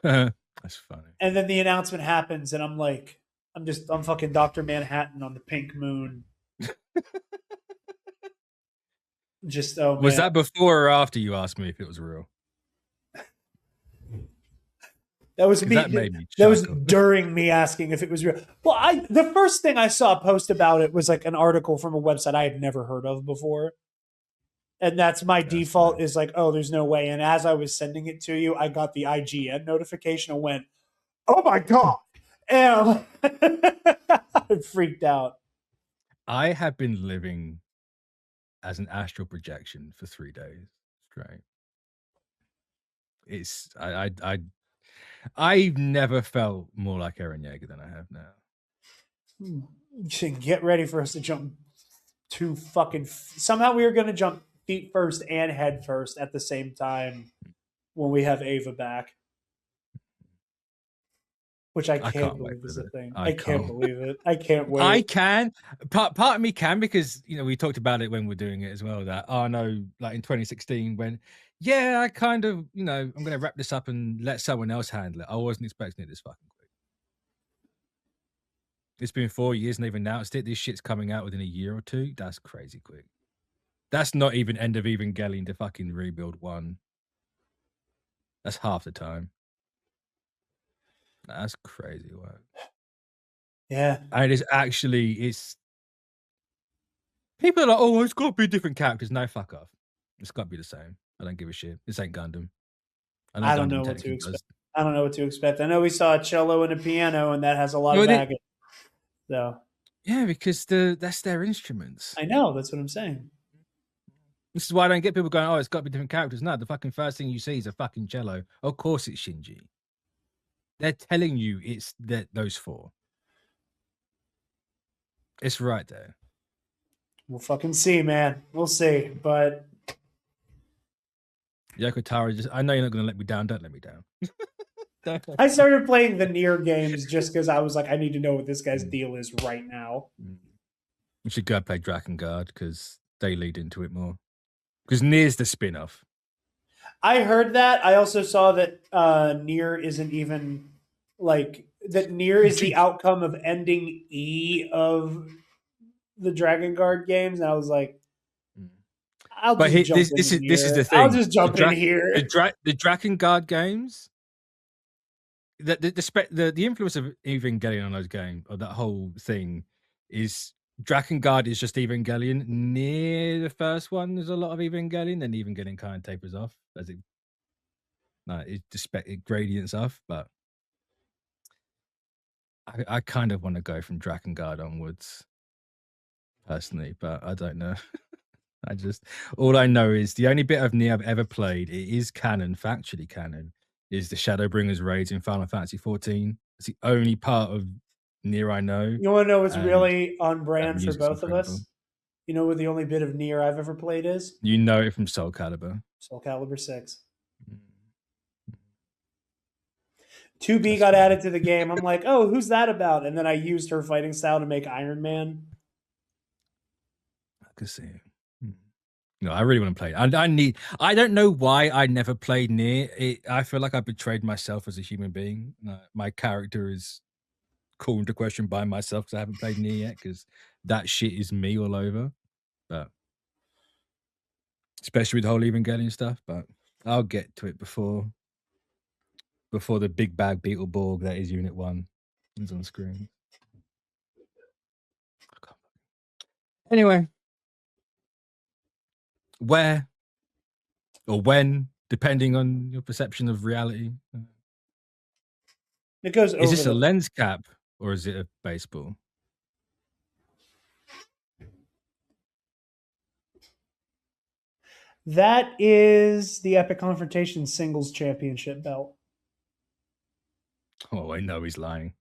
That's funny. And then the announcement happens, and I'm like, I'm fucking Dr. Manhattan on the pink moon. Just oh man. Was that before or after you asked me if it was real? That was me. That was during me asking if it was real. Well, the first thing I saw a post about it was like an article from a website I had never heard of before. And that's my default funny. Is like, oh, there's no way. And as I was sending it to you, I got the IGN notification and went, oh my God. And I freaked out. I have been living as an astral projection for 3 days straight. It's I've never felt more like Eren Yeager than I have now. You should get ready for us to jump somehow we were going to jump feet first and head first at the same time when we have Ava back. Which I can't believe is a thing. I can't believe it. I can't wait. I can. Part of me can, because, you know, we talked about it when we're doing it as well, that Arno, like in 2016, when, yeah, I kind of, you know, I'm going to wrap this up and let someone else handle it. I wasn't expecting it this fucking quick. It's been 4 years and they've announced it. This shit's coming out within a year or two. That's crazy quick. That's not even end of Evangelion to fucking Rebuild 1. That's half the time. That's crazy work. Yeah. And it's people are like, oh, it's got to be different characters. No, fuck off. It's got to be the same. I don't give a shit. This ain't Gundam. I don't know what to expect. I don't know what to expect. I know we saw a cello and a piano, and that has a lot of baggage. So yeah, because that's their instruments. I know. That's what I'm saying. This is why I don't get people going, oh, it's got to be different characters. No, the fucking first thing you see is a fucking cello. Of course it's Shinji. They're telling you it's those four. It's right there. We'll fucking see, man. We'll see. But Yoko Taro, I know you're not going to let me down. Don't let me down. I started playing the Nier games just because I was like, I need to know what this guy's deal is right now. You should go play Drakengard because they lead into it more. Because Nier's the spin-off. I heard that. I also saw that Nier isn't even like that. Nier is the outcome of ending E of the Drakengard games, and I was like, this is the thing. I'll just jump in here. The Drakengard games. The influence of Evangelion on those games, or that whole thing, is Drakengard is just Evangelion. Near the first one, there's a lot of Evangelion, then Evangelion kind of tapers off as it gradients off. But I kind of want to go from Drakengard onwards, personally, but I don't know. All I know is the only bit of Nier I've ever played, it is canon, factually canon, is the Shadowbringers raids in Final Fantasy 14. It's the only part of Nier I know. You want to know what's really on brand for both of us? You know what the only bit of Nier I've ever played is? You know it from Soul Calibur. Soul Calibur 6. 2B got added to the game. I'm like, oh, who's that about? And then I used her fighting style to make Iron Man. I can see it. No, I really want to play it. I don't know why I never played Nier. I feel like I betrayed myself as a human being. My character is called into question by myself because I haven't played Nier yet, because that shit is me all over. But especially with the whole Evangelion stuff. But I'll get to it before the big bag Beetleborg that is Unit 1 is on screen. Anyway, where or when, depending on your perception of reality. It goes over. Is this a lens cap or is it a baseball? That is the Epic Confrontation Singles Championship belt. Oh, I know he's lying.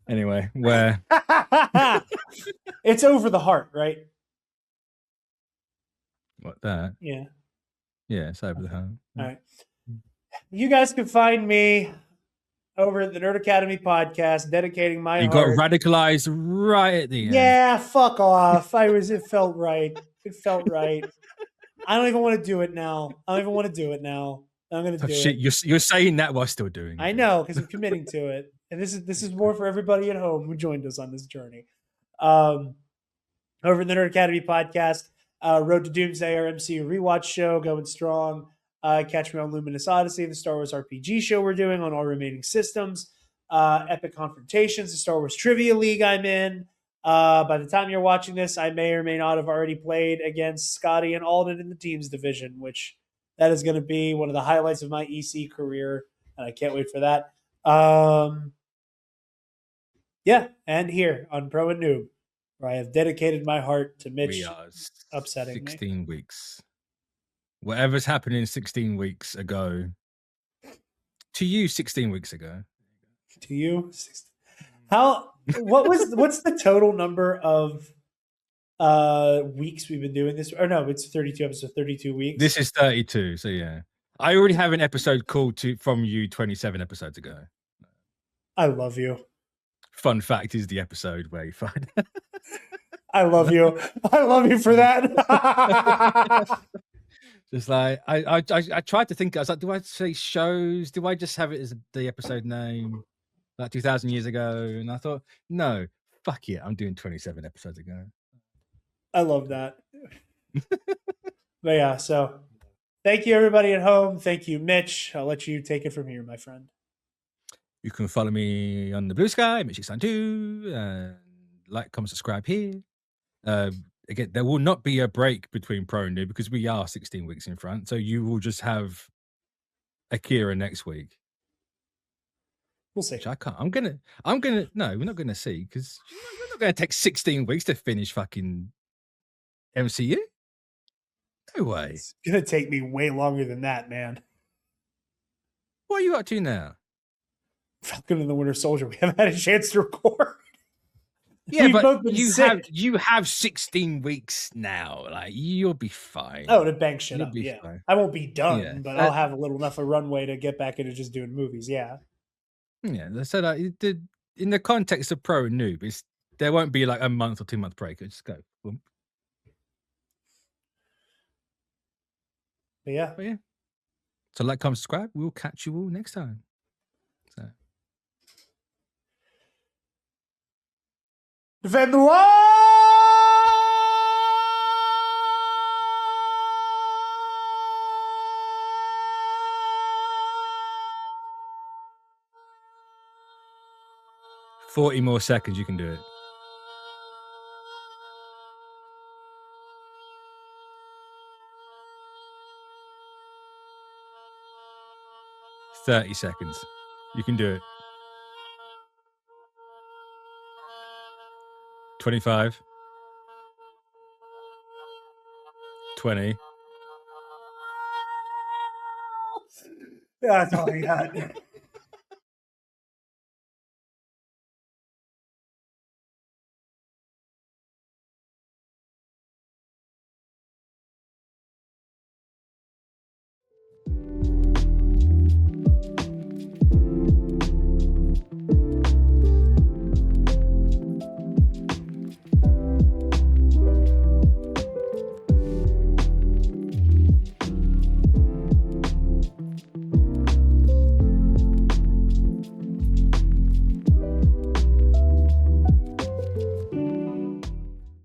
Anyway, where? It's over the heart, right? What, that? Yeah. Yeah, it's over the heart. All right. You guys can find me over at the Nerd Academy podcast, dedicating my heart. You got radicalized right at the end. Yeah, fuck off. It felt right. It felt right. I don't even want to do it now. I'm going to do it. You're saying that while still doing it. I know, because I'm committing to it. And this is more for everybody at home who joined us on this journey. Over in the Nerd Academy podcast, Road to Doomsday, our MCU rewatch show, going strong. Catch me on Luminous Odyssey, the Star Wars RPG show we're doing on all remaining systems. Epic Confrontations, the Star Wars Trivia League I'm in. By the time you're watching this, I may or may not have already played against Scotty and Alden in the teams division, which that is going to be one of the highlights of my EC career, and I can't wait for that. Yeah, and here on Pro and Noob, where I have dedicated my heart to Mitch upsetting 16 weeks. Whatever's happening 16 weeks ago, to you 16 weeks ago. To you? What's the total number of weeks we've been doing this? Or no, it's 32 episodes, 32 weeks. This is 32, so yeah. I already have an episode called from you 27 episodes ago. I love you. Fun fact is the episode where you find I love you. I love you for that. Just like I tried to think. I was like, do I say shows? Do I just have it as the episode name, like 2,000 years ago? And I thought, no, fuck it, I'm doing 27 episodes ago. I love that. But yeah, so thank you everybody at home. Thank you, Mitch. I'll let you take it from here, my friend. You can follow me on the Blue Sky, Mitch692, like, comment, subscribe here. Again, there will not be a break between Pro and Noob because we are 16 weeks in front. So you will just have Akira next week. We'll see. Which I can't. No, we're not gonna see because we're not gonna take 16 weeks to finish fucking MCU. No way. It's gonna take me way longer than that, man. What are you up to now? Falcon and the Winter Soldier. We haven't had a chance to record. Yeah, but you have 16 weeks now. Like, you'll be fine. Oh, to bank shit up. Yeah, fine. I won't be done, but I'll have a little enough of runway to get back into just doing movies. Yeah. Yeah. So in the context of Pro and Noob, there won't be like a month or 2 month break. It'll just go. Boom. But yeah. So like, comment, subscribe. We'll catch you all next time. So. Defend the wall! $40 more seconds, you can do it. $30 seconds. You can do it. 25. 20. Yeah, that's all I got.